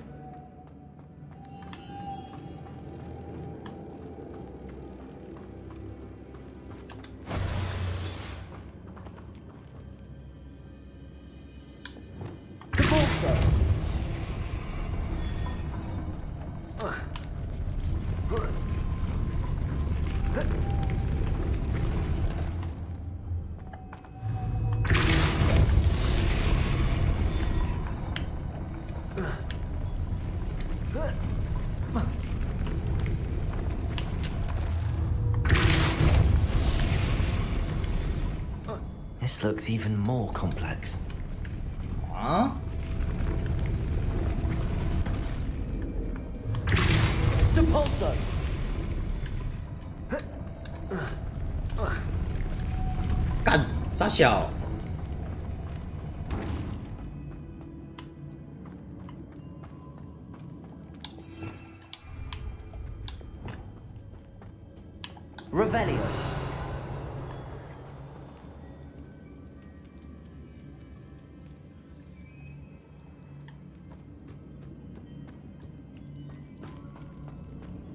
Speaker 3: This looks even more complex.
Speaker 1: Huh?
Speaker 3: Depulso.
Speaker 1: God, 傻小。
Speaker 3: Revelio.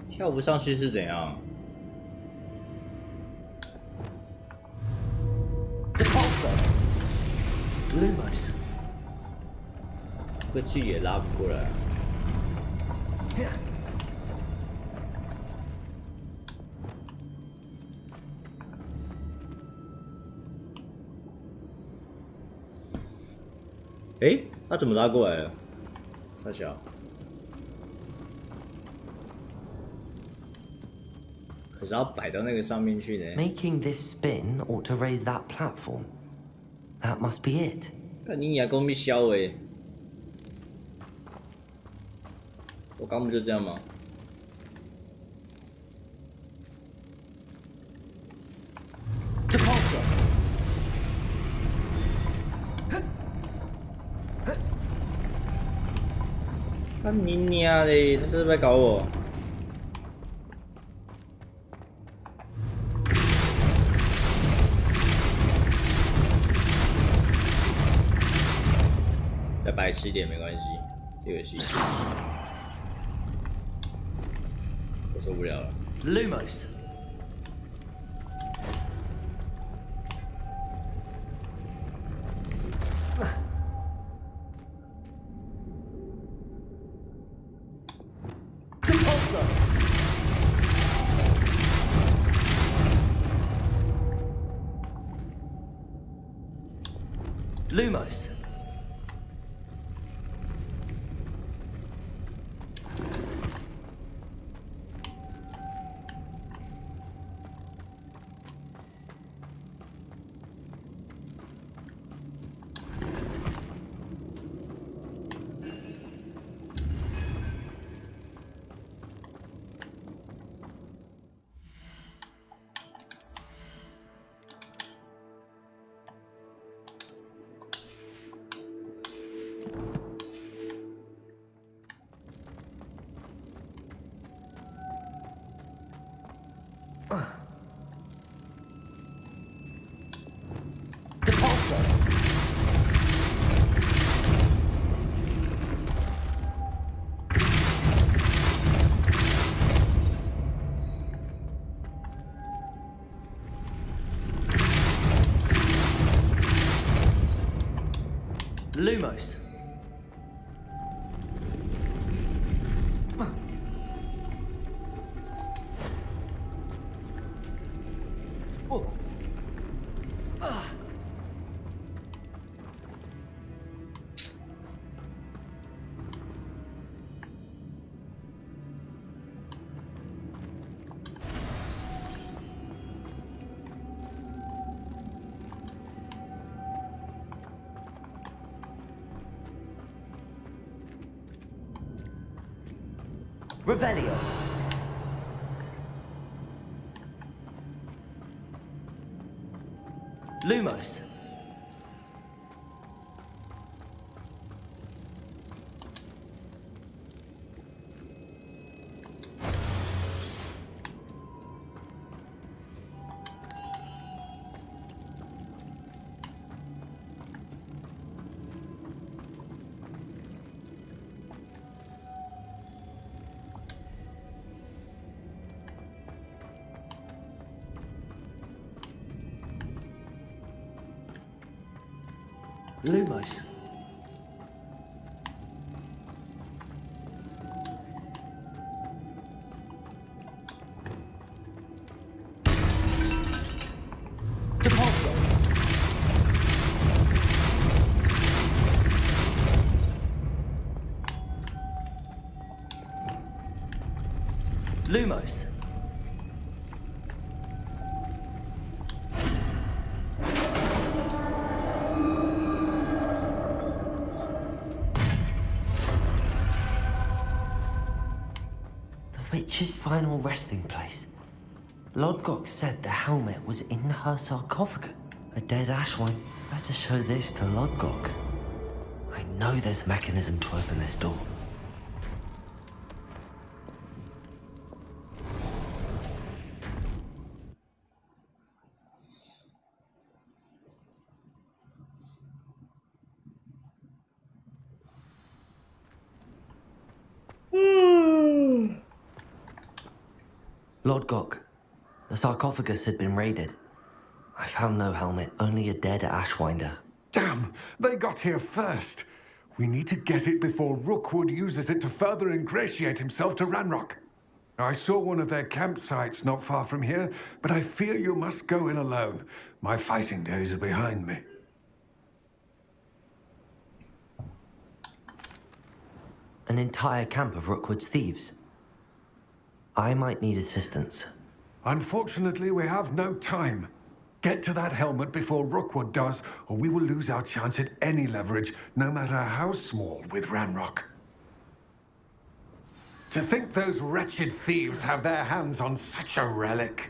Speaker 1: 跳不上去是怎样？
Speaker 3: Depulso. Lumos.
Speaker 1: 这个距也拉不过来。 诶，他怎么拉过来了？大小。可是要摆到那个上面去呢。
Speaker 3: Making this spin ought to raise that platform. That must be it.
Speaker 1: 看你牙公被削诶！我刚不就这样吗？ 看你娘嘞！他是不是在搞我？再白痴一点没关系，这个游戏我受不了了。
Speaker 3: Lumos. Lumos. Lumos. Revelio. Lumos. Lumos. Depulso. Lumos. Witch's final resting place. Lodgok said the helmet was in her sarcophagus. A dead ashwine. Better show this to Lodgok. I know there's a mechanism to open this door. Lodgok, the sarcophagus had been raided. I found no helmet, only a dead ashwinder.
Speaker 12: Damn! They got here first. We need to get it before Rookwood uses it to further ingratiate himself to Ranrock. I saw one of their campsites not far from here, but I fear you must go in alone. My fighting days are behind me.
Speaker 3: an entire camp of Rookwood's thieves. I might need assistance.
Speaker 12: Unfortunately, we have no time. Get to that helmet before Rookwood does, or we will lose our chance at any leverage, no matter how small, with Ranrock. To think those wretched thieves have their hands on such a relic.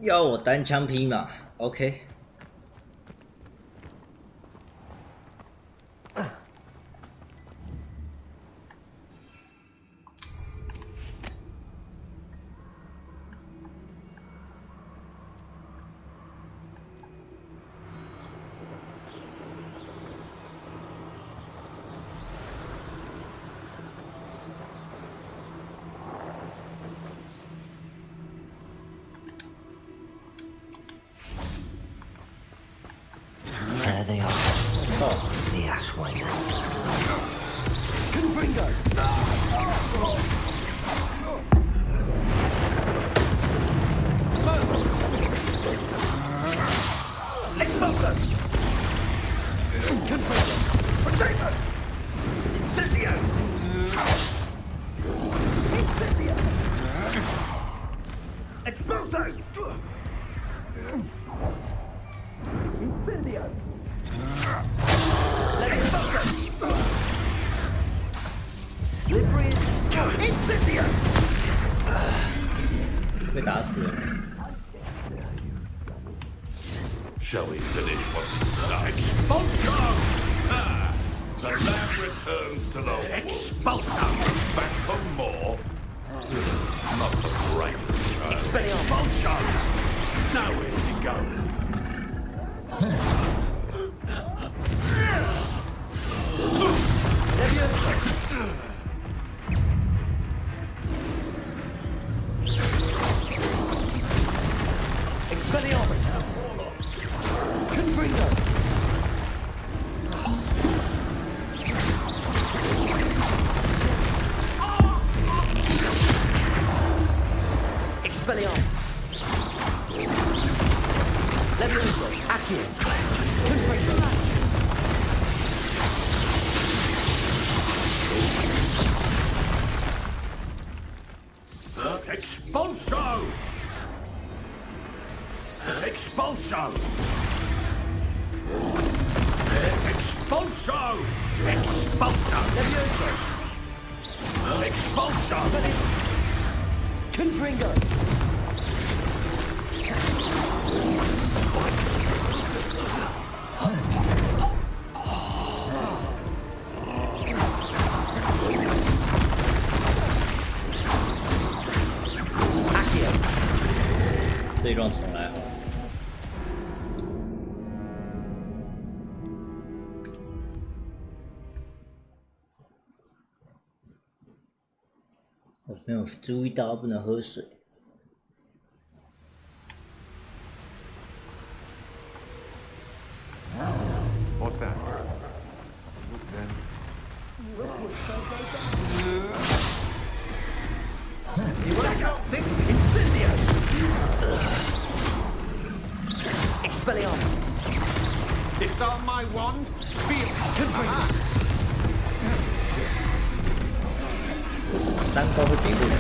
Speaker 1: 要我单枪匹马 ，OK。There
Speaker 3: they are. Oh, the Ashwinders.
Speaker 12: Confringo!
Speaker 4: Expulso! Confringo! Potato! Incendio! Incendio! Expulso! Incendio! Slippery Incendio!
Speaker 1: 被打死了。
Speaker 10: Shall we finish what we started? Expulsion! Ah, the land returns to the Expulsion! Back for more? Not the brightest child. Expulsion! Now where we go?
Speaker 4: Expelliarmus! Confringo! Expelliarmus! Levioso! Accio! Confringo!
Speaker 10: Expulso! Expulso! Expulso! Expulso!
Speaker 4: Levioso!
Speaker 10: Expulso!
Speaker 4: Confringo! Accio!
Speaker 1: 这一段重来好了。我没有注意到不能喝水。
Speaker 12: What's that?
Speaker 4: Incendio! Expelliarmus!
Speaker 12: Disarm my wand. Feel.
Speaker 4: Confringo!
Speaker 1: 为什么三高会变过来？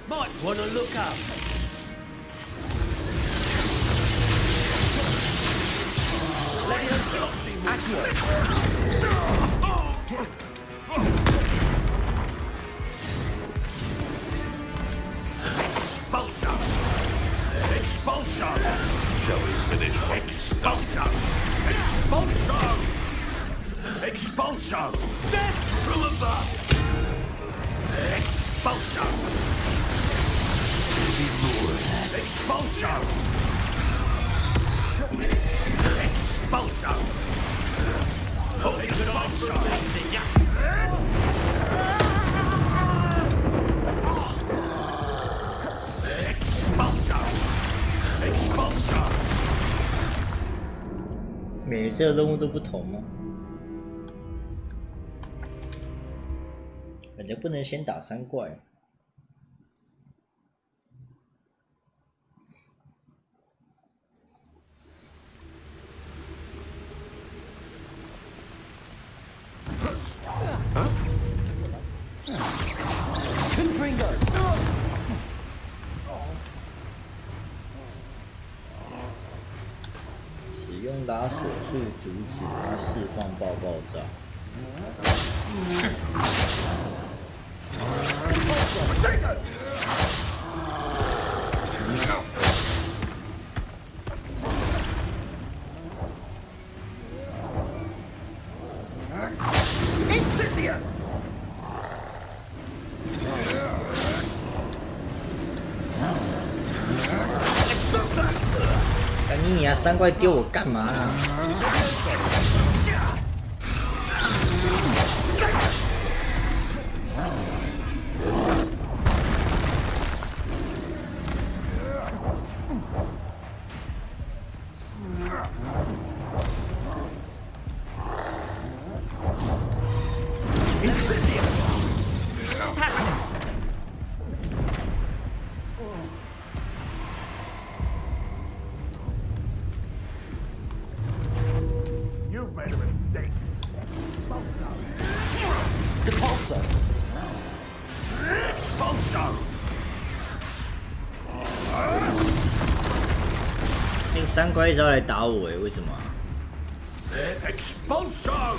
Speaker 4: Might wanna look up. Levioso! Accio!
Speaker 10: Expulsion! Expulsion! Shall we finish? Expulsion! Expulsion! Expulsion! Death through a bus! Expulsion! Expulsion! Expulsion! Expulsion!
Speaker 1: 这个任务都不同吗？感觉不能先打3怪。使用拉锁术阻止它释放爆炸。你啊，3怪丢我干嘛啊？3怪一直要来打我为什么啊？
Speaker 10: Expulso!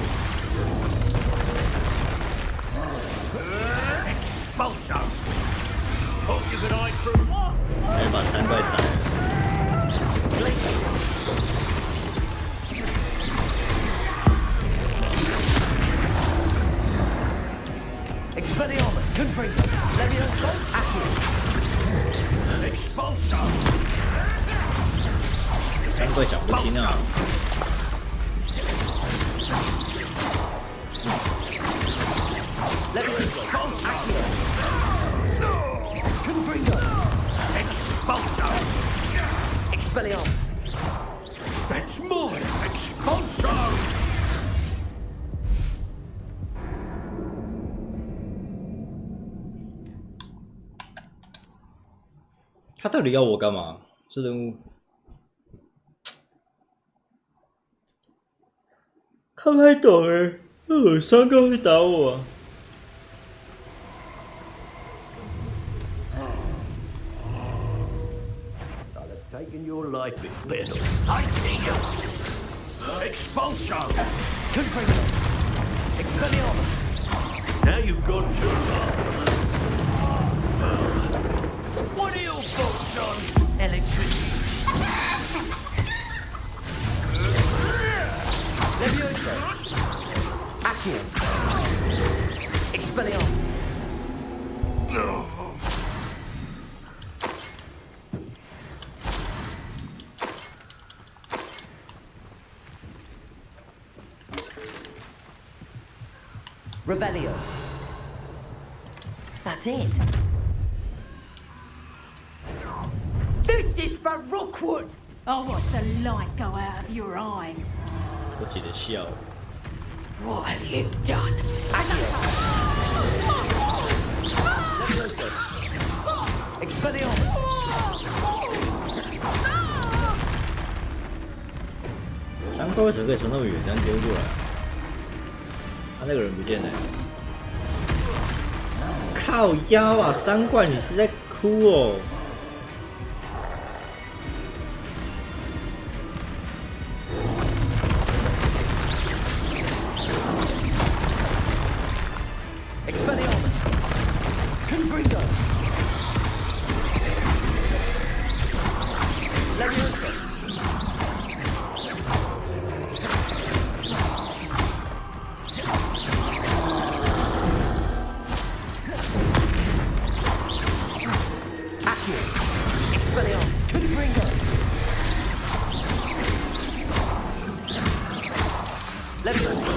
Speaker 10: Expulso! Hope you can eye through.
Speaker 1: 还是把3怪斩了。
Speaker 14: Expelliarmus, Confringo, Leviosa, Accio.
Speaker 10: Expulso!
Speaker 1: 3怪讲不听啊！
Speaker 14: Confringo. Expulso. Expelliarmus.
Speaker 10: That's mine! Expulso!
Speaker 1: 他到底要我干嘛？这任务看不太懂哎，3个会打我啊！
Speaker 10: Taking your life bit better. I see you! Expulso!
Speaker 14: Confringo. Expelliarmus.
Speaker 10: Now you've got your What are your thoughts on electricity?
Speaker 14: Leviosa. Accio. Expelliarmus.
Speaker 10: No.
Speaker 14: Revelio. That's it.
Speaker 2: This is for Rookwood! I'll watch the light go out of your eye.
Speaker 1: 我姐的笑。
Speaker 14: What have you done? Leviosa. Expelliarmus.
Speaker 1: 3怪为什么可以从那么远这样丢过来？他那个人不见了。靠腰啊！3怪，你是在哭哦？
Speaker 14: Expelliarmus. Confringo. Leviosa. Accio. Expelliarmus. Confringo. Leviosa.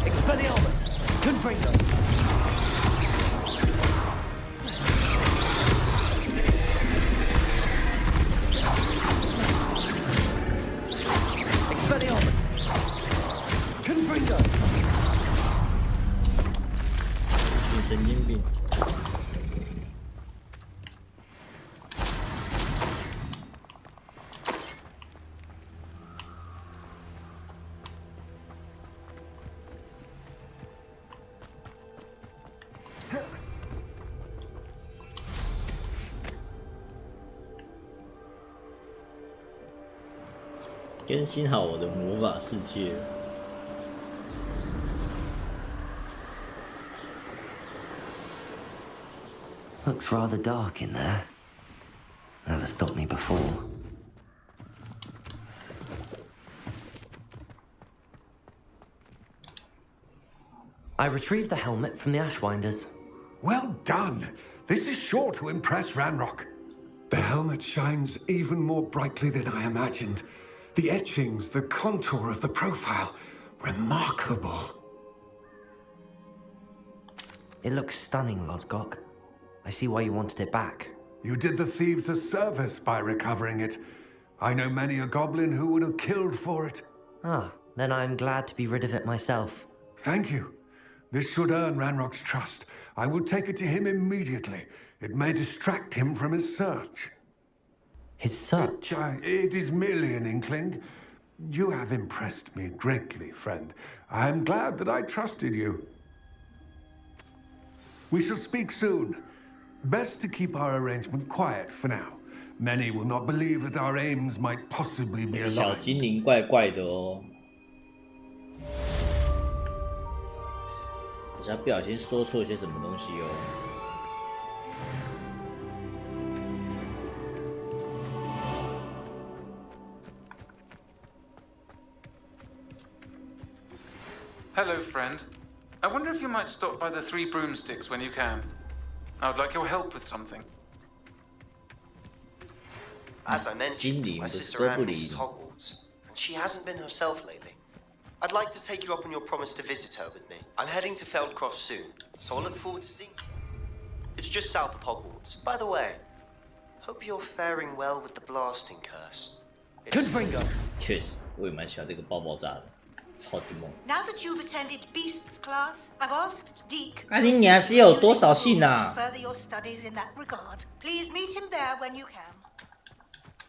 Speaker 14: Expelliarmus. Confringo.
Speaker 1: 神经病。更新好我的魔法世界。
Speaker 3: Looks rather dark in there. Never stopped me before. I retrieved the helmet from the Ashwinders.
Speaker 12: Well done! This is sure to impress Ranrock. The helmet shines even more brightly than I imagined. The etchings, the contour of the profile, remarkable.
Speaker 3: It looks stunning, Lodgok. I see why you wanted it back.
Speaker 12: You did the thieves a service by recovering it. I know many a goblin who would have killed for it.
Speaker 3: Ah, then I'm glad to be rid of it myself.
Speaker 12: Thank you. This should earn Ranrock's trust. I will take it to him immediately. It may distract him from his search.
Speaker 3: His search?
Speaker 12: It is merely an inkling. You have impressed me greatly, friend. I am glad that I trusted you. We shall speak soon. Best to keep our arrangement quiet for now. Many will not believe that our aims might possibly be aligned.
Speaker 1: 小精灵怪怪的哦，好像不小心说错些什么东西哦。
Speaker 5: Hello, friend. I wonder if you might stop by the Three Broomsticks when you can. I would like your help with something.
Speaker 14: As I mentioned, my sister Anne misses Hogwarts, and she hasn't been herself lately. I'd like to take you up on your promise to visit her with me. I'm heading to Feldcroft soon, so I look forward to seeing you. It's just south of Hogwarts. By the way, hope you're faring well with the blasting curse.
Speaker 1: Confringo. 确实，我也蛮喜欢这个爆炸的。
Speaker 11: Now that you've attended Beasts class, I've asked Deke
Speaker 1: 那你还是有多少信啊？
Speaker 11: to further your studies in that regard. Please meet him there when you can.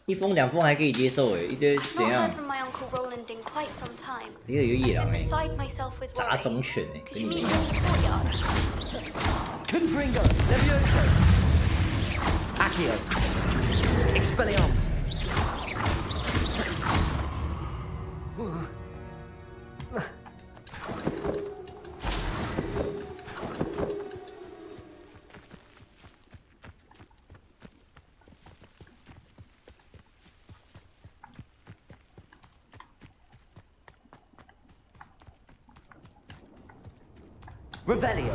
Speaker 1: 一封两封还可以接受诶，一堆怎样？
Speaker 18: From my uncle Roland in quite some time.
Speaker 1: 一个有野狼诶，
Speaker 18: Beside myself with
Speaker 1: 杂种犬诶，跟你一样。
Speaker 14: Confringo, Levioso, Accio, Expelliarmus. Revelio.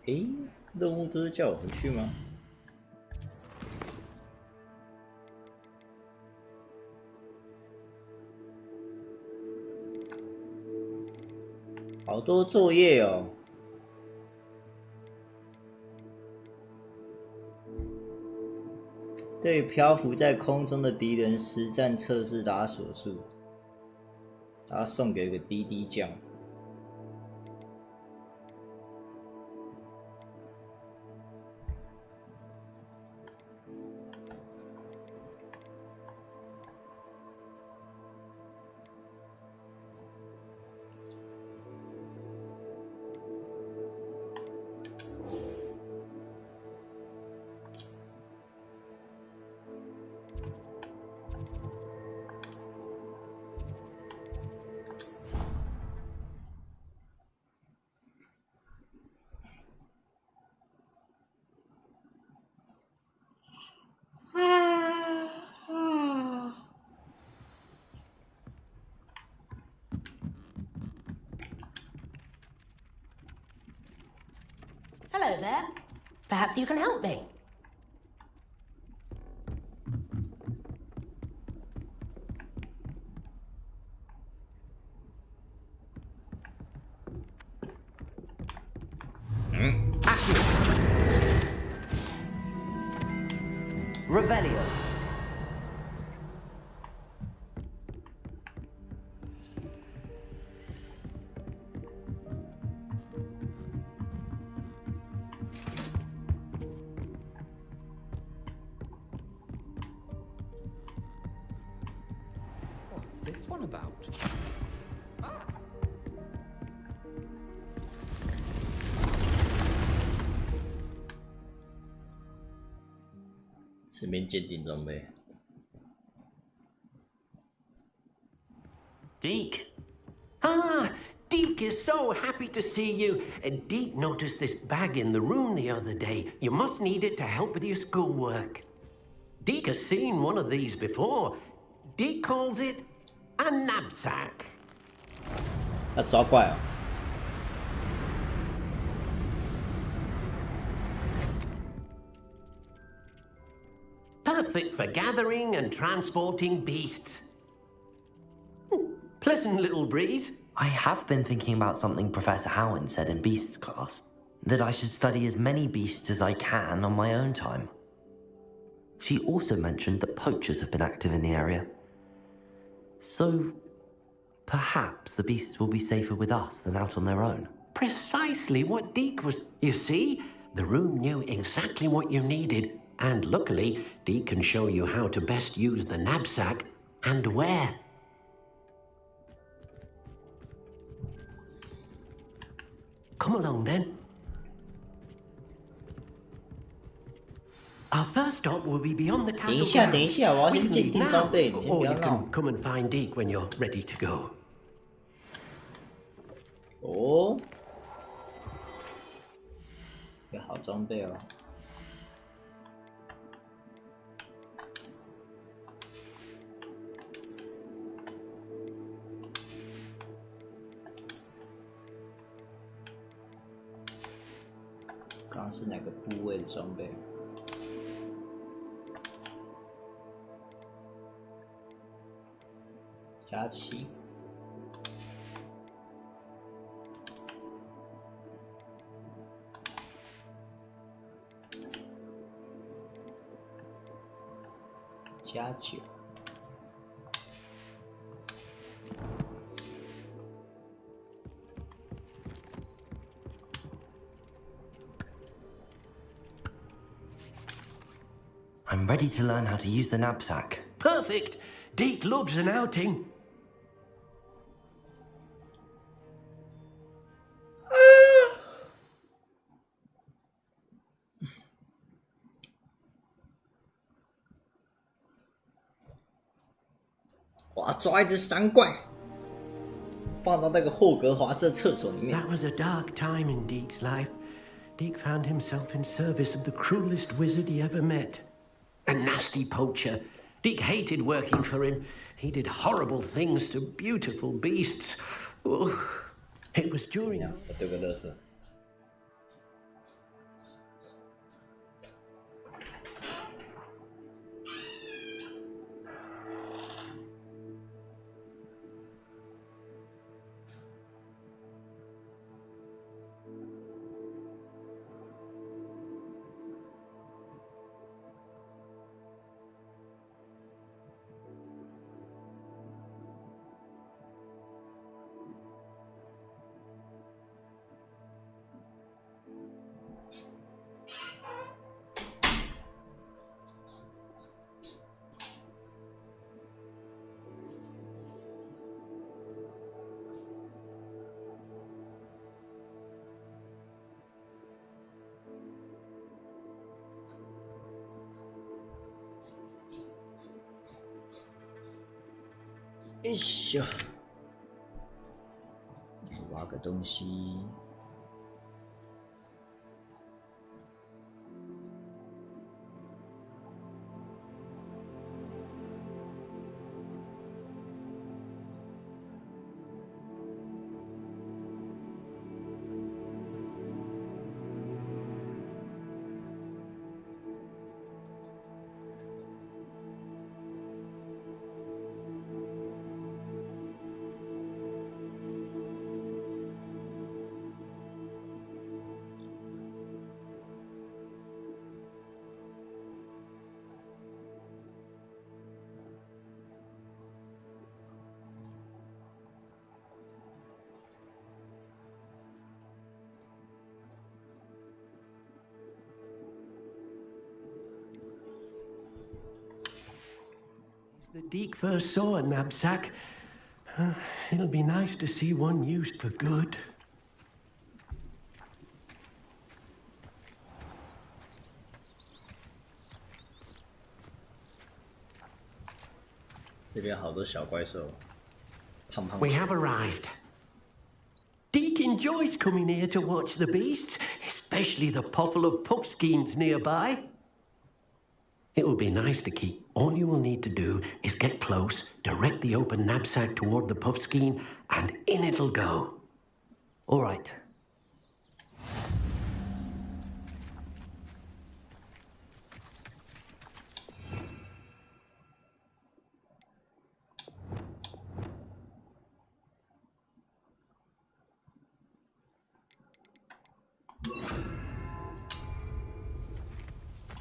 Speaker 1: 诶，任务都是叫我回去吗？好多作业哦。对漂浮在空中的敌人实战测试打手术，然后送给一个滴滴酱。
Speaker 15: Hello there. Perhaps you can help me.
Speaker 3: Revelio.
Speaker 17: What's this one about?
Speaker 1: 顺便鉴定装备。
Speaker 15: Deke. Ah, Deke is so happy to see you. Deke noticed this bag in the room the other day. You must need it to help with your schoolwork. Deke has seen one of these before. Deke calls it a knapsack.
Speaker 1: 要抓怪哦。
Speaker 15: Perfect for gathering and transporting beasts. Pleasant little breeze.
Speaker 3: I have been thinking about something Professor Howen said in Beasts class, that I should study as many beasts as I can on my own time. She also mentioned that poachers have been active in the area. So, perhaps the beasts will be safer with us than out on their own.
Speaker 15: Precisely what Deke was... You see, the room knew exactly what you needed. And luckily, Deke can show you how to best use the knapsack and where. Come along then. Our first stop will be beyond the castle.
Speaker 1: 等一下，等一下，我要先鉴定装备，你先不
Speaker 15: Or
Speaker 1: 要
Speaker 15: you
Speaker 1: 闹。
Speaker 15: can come and find Deke when you're ready to go.
Speaker 1: 哦，有好装备哦。 刚刚是哪个部位的装备？加7。加9。
Speaker 3: I'm ready to learn how to use the knapsack.
Speaker 15: Perfect. Deke loves an outing.
Speaker 1: 哇，抓一只山怪，放到那个霍格华兹的厕所里面。
Speaker 15: That was a dark time in Deke's life. Deke found himself in service of the cruelest wizard he ever met. A nasty poacher. Deke hated working for him. He did horrible things to beautiful beasts. Oh, it was during...
Speaker 1: 我丢个垃圾。哎呦，挖个东西。
Speaker 15: The Deke first saw a knapsack. It'll be nice to see one used for good.
Speaker 1: 这边好多小怪兽，胖胖。
Speaker 15: We have arrived. Deke enjoys coming here to watch the beasts, especially the potful of puffskeins nearby. It will be nice to keep. All you will need to do is get close, direct the open knapsack toward the puffskein, and in it'll go.
Speaker 3: All right.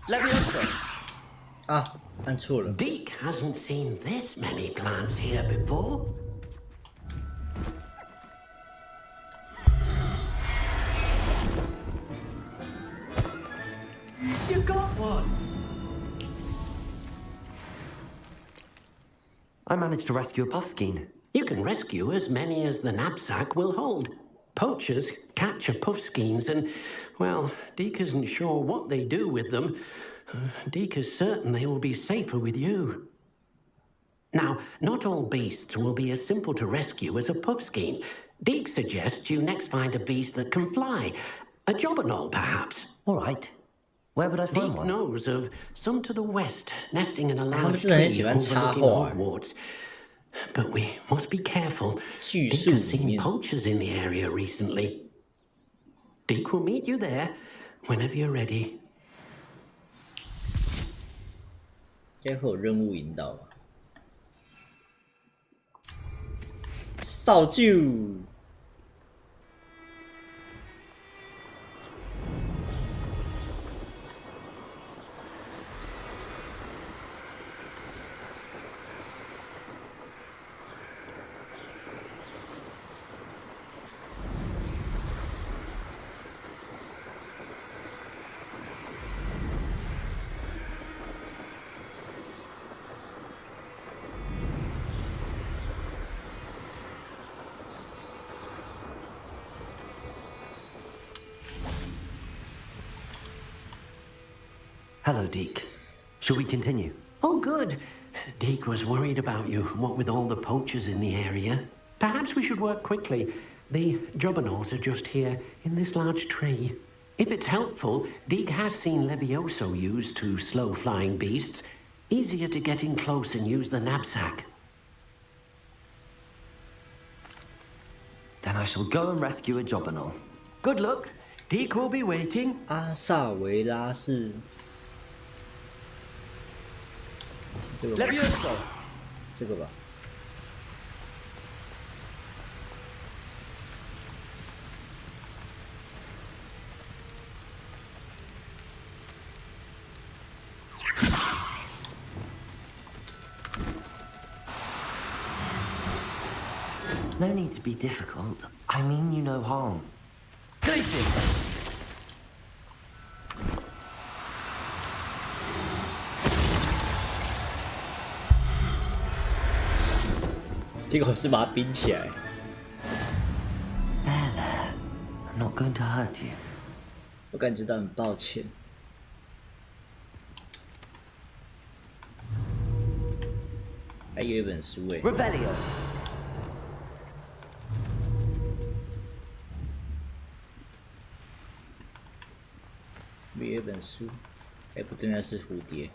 Speaker 15: Leviosa!
Speaker 1: 啊，按错了。
Speaker 15: Deke hasn't seen this many plants here before. You got one!
Speaker 3: I managed to rescue a puffskein.
Speaker 15: You can rescue as many as the knapsack will hold. Poachers capture puffskeins and, well, Deke isn't sure what they do with them. Deke is certain they will be safer with you. Now, not all beasts will be as simple to rescue as a puffskein. Deke suggests you next find a beast that can fly. A jobberknoll, perhaps.
Speaker 3: All right. Where would I find
Speaker 15: Deke
Speaker 3: one?
Speaker 15: knows of some to the west, nesting in a
Speaker 1: 他们
Speaker 15: large
Speaker 1: 真的很
Speaker 15: tree
Speaker 1: 喜欢插
Speaker 15: overlooking
Speaker 1: 画。
Speaker 15: Hogwarts. But we must be careful.
Speaker 1: 叙
Speaker 15: Deke
Speaker 1: 述
Speaker 15: has
Speaker 1: 里
Speaker 15: seen
Speaker 1: 面，
Speaker 15: poachers in the area recently. Deke will meet you there whenever you're ready.
Speaker 1: 应该会有任务引导吧？扫帚。
Speaker 3: Hello, Deke. Shall we continue?
Speaker 15: Oh, good. Deke was worried about you, what with all the poachers in the area. Perhaps we should work quickly. The jobberknolls are just here, in this large tree. If it's helpful, Deke has seen Levioso used to slow flying beasts. Easier to get in close and use the knapsack.
Speaker 3: Then I shall go and rescue a jobberknoll.
Speaker 15: Good luck. Deke will be waiting.
Speaker 1: 阿萨维拉是这个吧？
Speaker 15: Levioso!
Speaker 1: 这个吧？
Speaker 3: No need to be difficult. I mean you no harm. Glacius!
Speaker 1: 结果是把它冰起来。
Speaker 3: There, there. I'm not going to hurt you.
Speaker 1: 我感觉到很抱歉。还有一本书哎。
Speaker 3: Revelio.
Speaker 1: 有一本书，哎，不对，那是蝴蝶。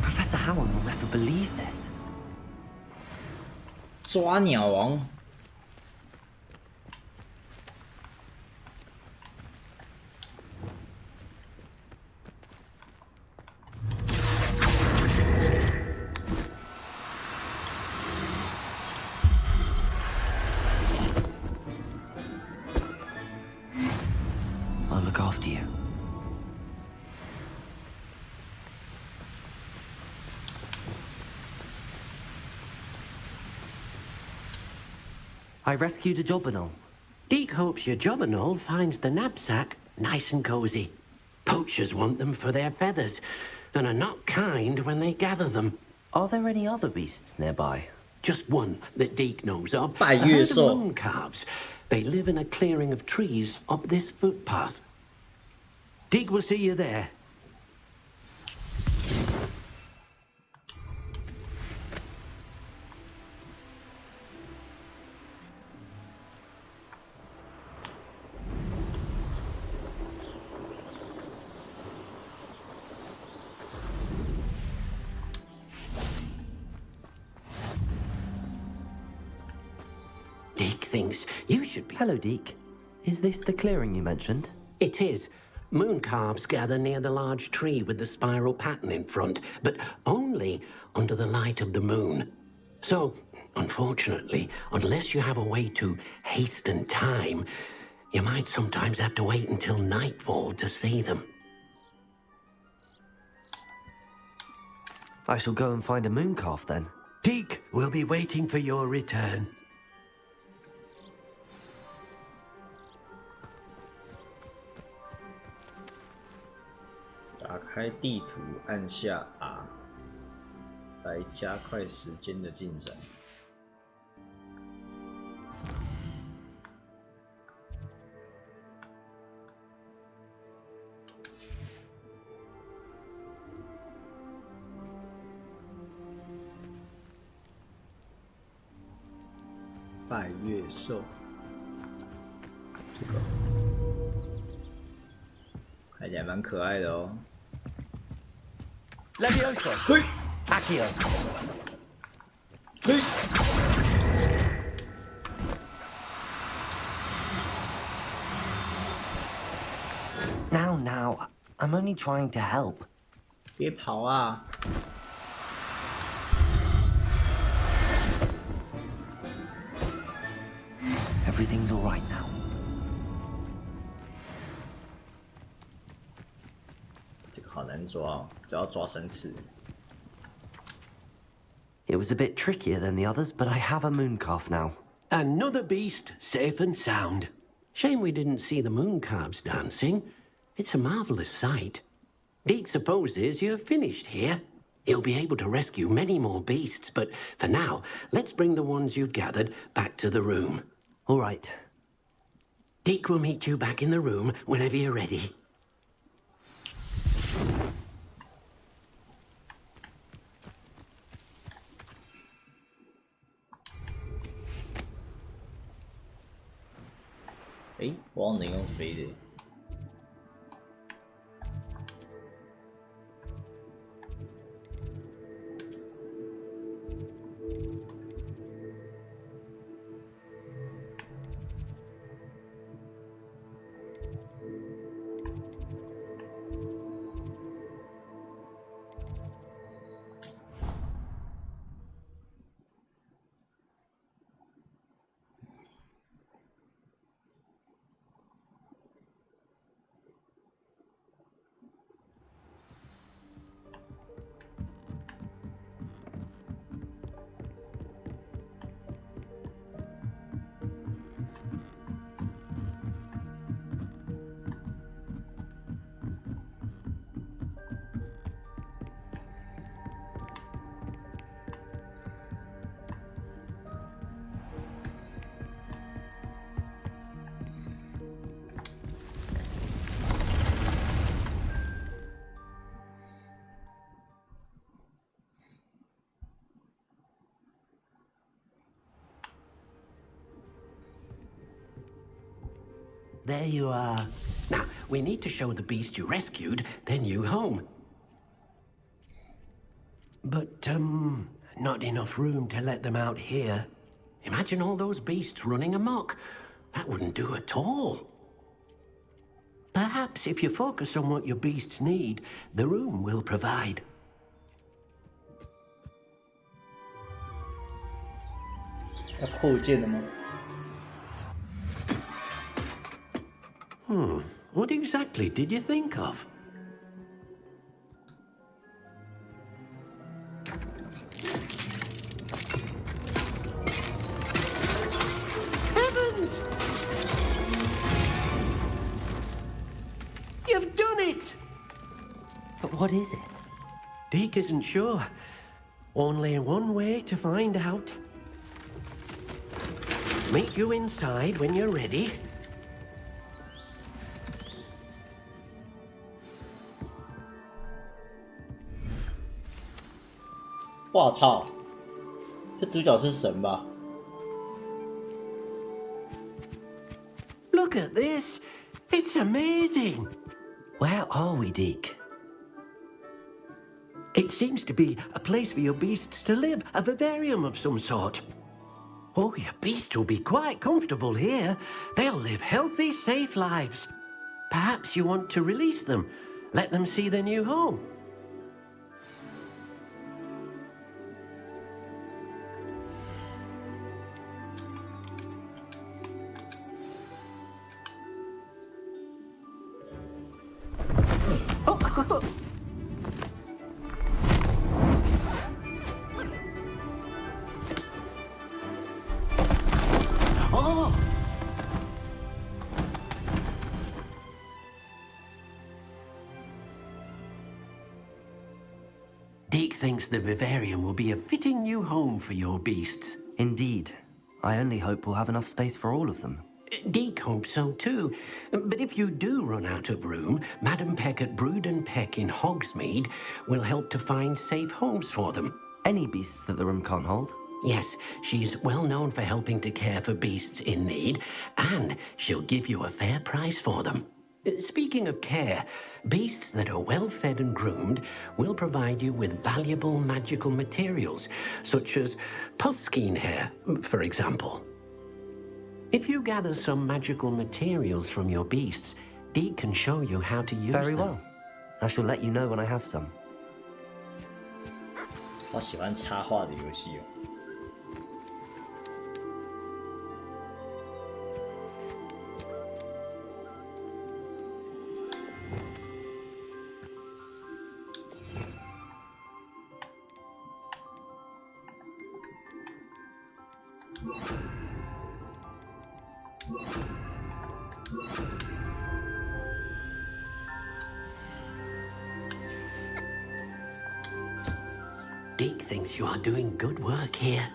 Speaker 3: Professor Howard will never believe this.
Speaker 1: 抓鸟王。
Speaker 3: I'll look after you. I rescued a jobberknoll.
Speaker 15: Deke hopes your jobberknoll finds the knapsack nice and cozy. Poachers want them for their feathers, and are not kind when they gather them.
Speaker 3: Are there any other beasts nearby?
Speaker 15: Just one that Deke knows of.
Speaker 1: 拜
Speaker 15: A
Speaker 1: 月
Speaker 15: herd of
Speaker 1: 兽
Speaker 15: moon calves. They live in a clearing of trees up this footpath. Deke will see you there. Deke thinks you should be...
Speaker 3: Hello, Deke. Is this the clearing you mentioned?
Speaker 15: It is. Moon calves gather near the large tree with the spiral pattern in front, but only under the light of the moon. So, unfortunately, unless you have a way to hasten time, you might sometimes have to wait until nightfall to see them.
Speaker 3: I shall go and find a moon calf then.
Speaker 15: Deke will be waiting for your return.
Speaker 1: 打开地图，按下 R， 来加快时间的进展。拜月兽，这个看起来蛮可爱的哦。
Speaker 3: Leviosa!
Speaker 1: 嘿
Speaker 3: Accio!
Speaker 1: 嘿
Speaker 3: Now, I'm only trying to help.
Speaker 1: 别跑啊！
Speaker 3: Everything's all right now.
Speaker 1: 这个好难抓哦，只要抓3次。
Speaker 3: It was a bit trickier than the others, but I have a moon calf now.
Speaker 15: Another beast, safe and sound. Shame we didn't see the moon calves dancing. It's a marvelous sight. Deke supposes you're finished here. He'll be able to rescue many more beasts, but for now, let's bring the ones you've gathered back to the room.
Speaker 3: All right.
Speaker 15: Deke will meet you back in the room whenever you're ready.
Speaker 1: 诶，我好像能用飞的。
Speaker 15: There you are. Now, we need to show the beast you rescued their new home. But, not enough room to let them out here. Imagine all those beasts running amok. That wouldn't do at all. Perhaps if you focus on what your beasts need, the room will provide. What exactly did you think of?
Speaker 3: What is it?
Speaker 15: Deke isn't sure. Only one way to find out. Meet you inside when you're ready.
Speaker 1: 我操，这主角是神吧？
Speaker 15: Look at this. It's amazing.
Speaker 3: Where are we, Deke?
Speaker 15: It seems to be a place for your beasts to live, a vivarium of some sort. Oh, your beasts will be quite comfortable here. They'll live healthy, safe lives. Perhaps you want to release them, let them see their new home. Deke thinks the vivarium will be a fitting new home for your beasts.
Speaker 3: Indeed. I only hope we'll have enough space for all of them.
Speaker 15: Deke hopes so too. But if you do run out of room, Madam Peck at Brood and Peck in Hogsmeade will help to find safe homes for them.
Speaker 3: Any beasts that the room can't hold?
Speaker 15: Yes, she's well known for helping to care for beasts in need, and she'll give you a fair price for them. Speaking of care, beasts that are well fed and groomed will provide you with valuable magical materials, such as puffskein hair, for example. If you gather some magical materials from your beasts, Deke can show you how to use them.
Speaker 3: Very well. I shall let you know when I have some.
Speaker 1: 好喜欢插画的游戏哦。
Speaker 15: Deke thinks you are doing good work here.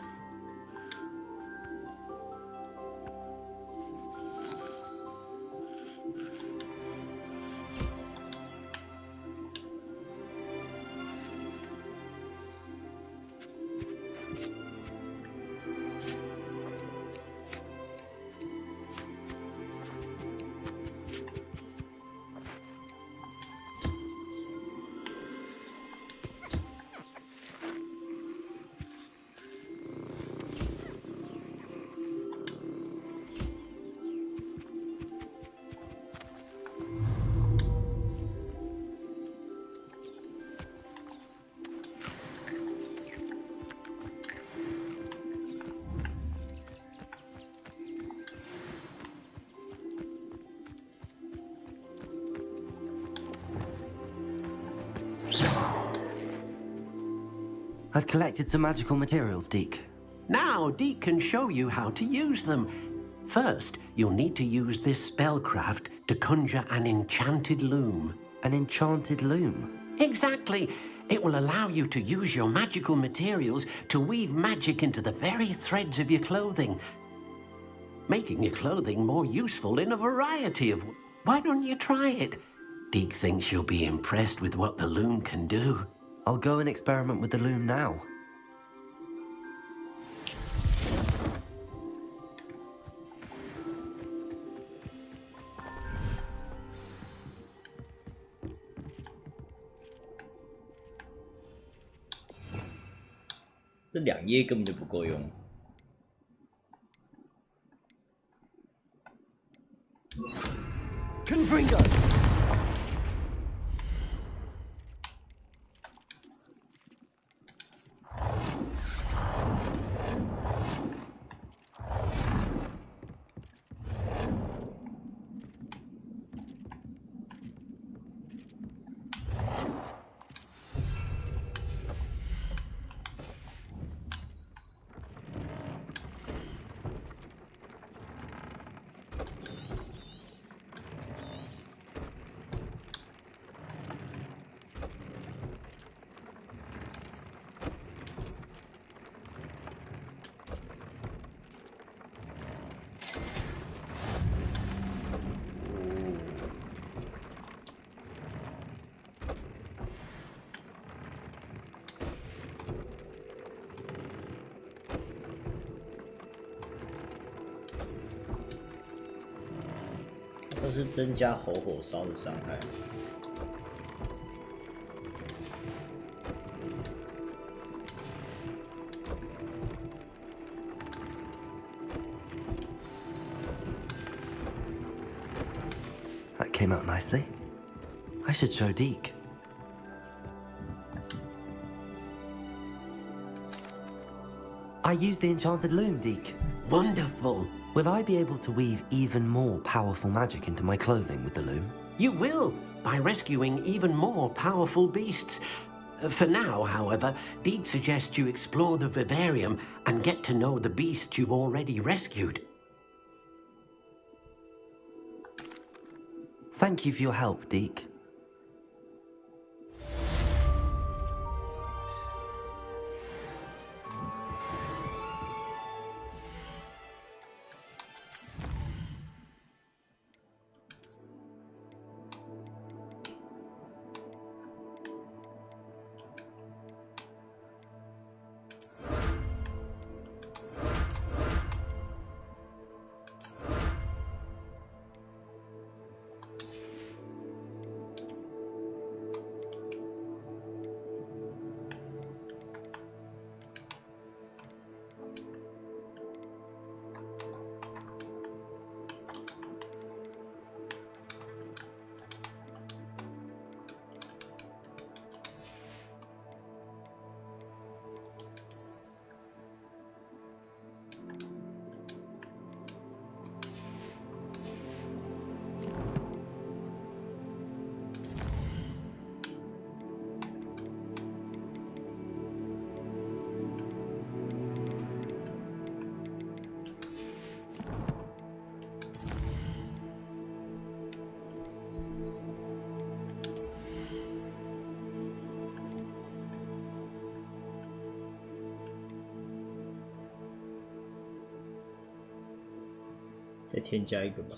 Speaker 3: I've collected some magical materials, Deke.
Speaker 15: Now Deke can show you how to use them. First, you'll need to use this spellcraft to conjure an enchanted loom.
Speaker 3: An enchanted loom?
Speaker 15: Exactly. It will allow you to use your magical materials to weave magic into the very threads of your clothing, making your clothing more useful in a variety of... Why don't you try it? Deke thinks you'll be impressed with what the loom can do.
Speaker 3: I'll go and experiment with the loom now.
Speaker 1: This 2页根本就不够用。
Speaker 3: Confringo!
Speaker 1: 是增加火烧的伤害。
Speaker 3: That came out nicely. I should show Deke. I used the enchanted loom, Deke.
Speaker 15: Wonderful.
Speaker 3: Will I be able to weave even more powerful magic into my clothing with the loom?
Speaker 15: You will, by rescuing even more powerful beasts. For now, however, Deke suggests you explore the vivarium and get to know the beasts you've already rescued.
Speaker 3: Thank you for your help, Deke.
Speaker 1: 再添加一个吧。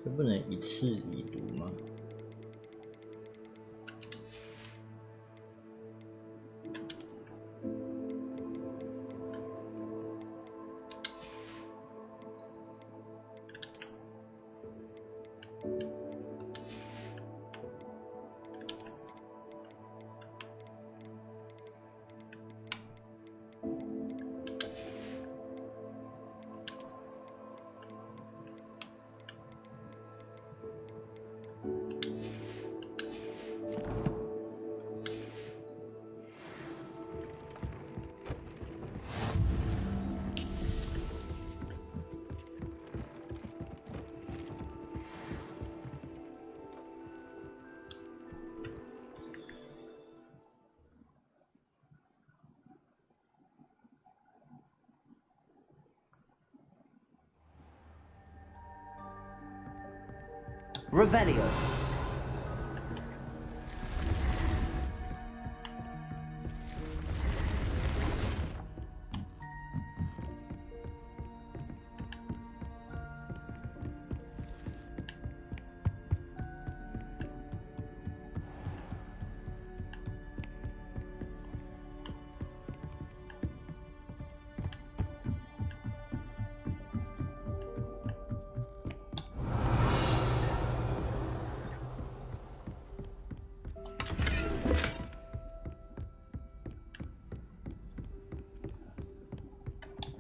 Speaker 1: 这不能一次已读吗？Revelio.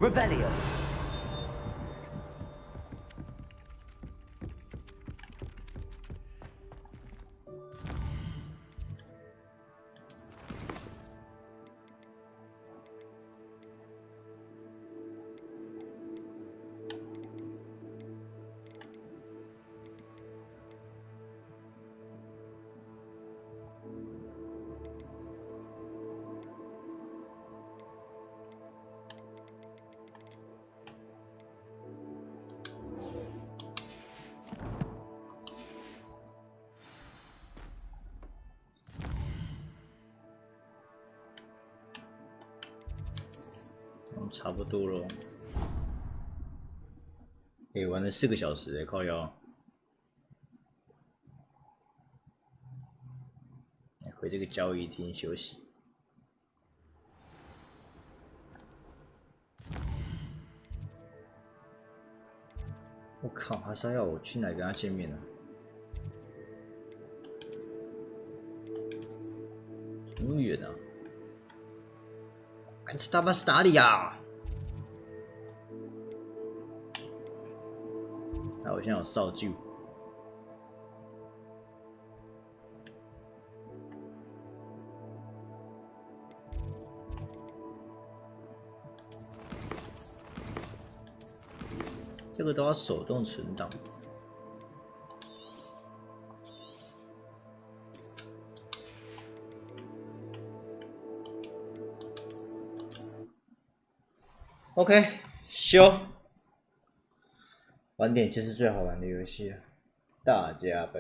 Speaker 3: Revelio.
Speaker 1: 差不多咯。玩了4个小时靠腰。回这个交易厅休息。我靠，他是要我去哪跟他见面呢？那么远啊！这他妈是哪里呀？我现在有扫帚。这个都要手动存档。OK， 休。晚点就是最好玩的游戏了，大家拜拜。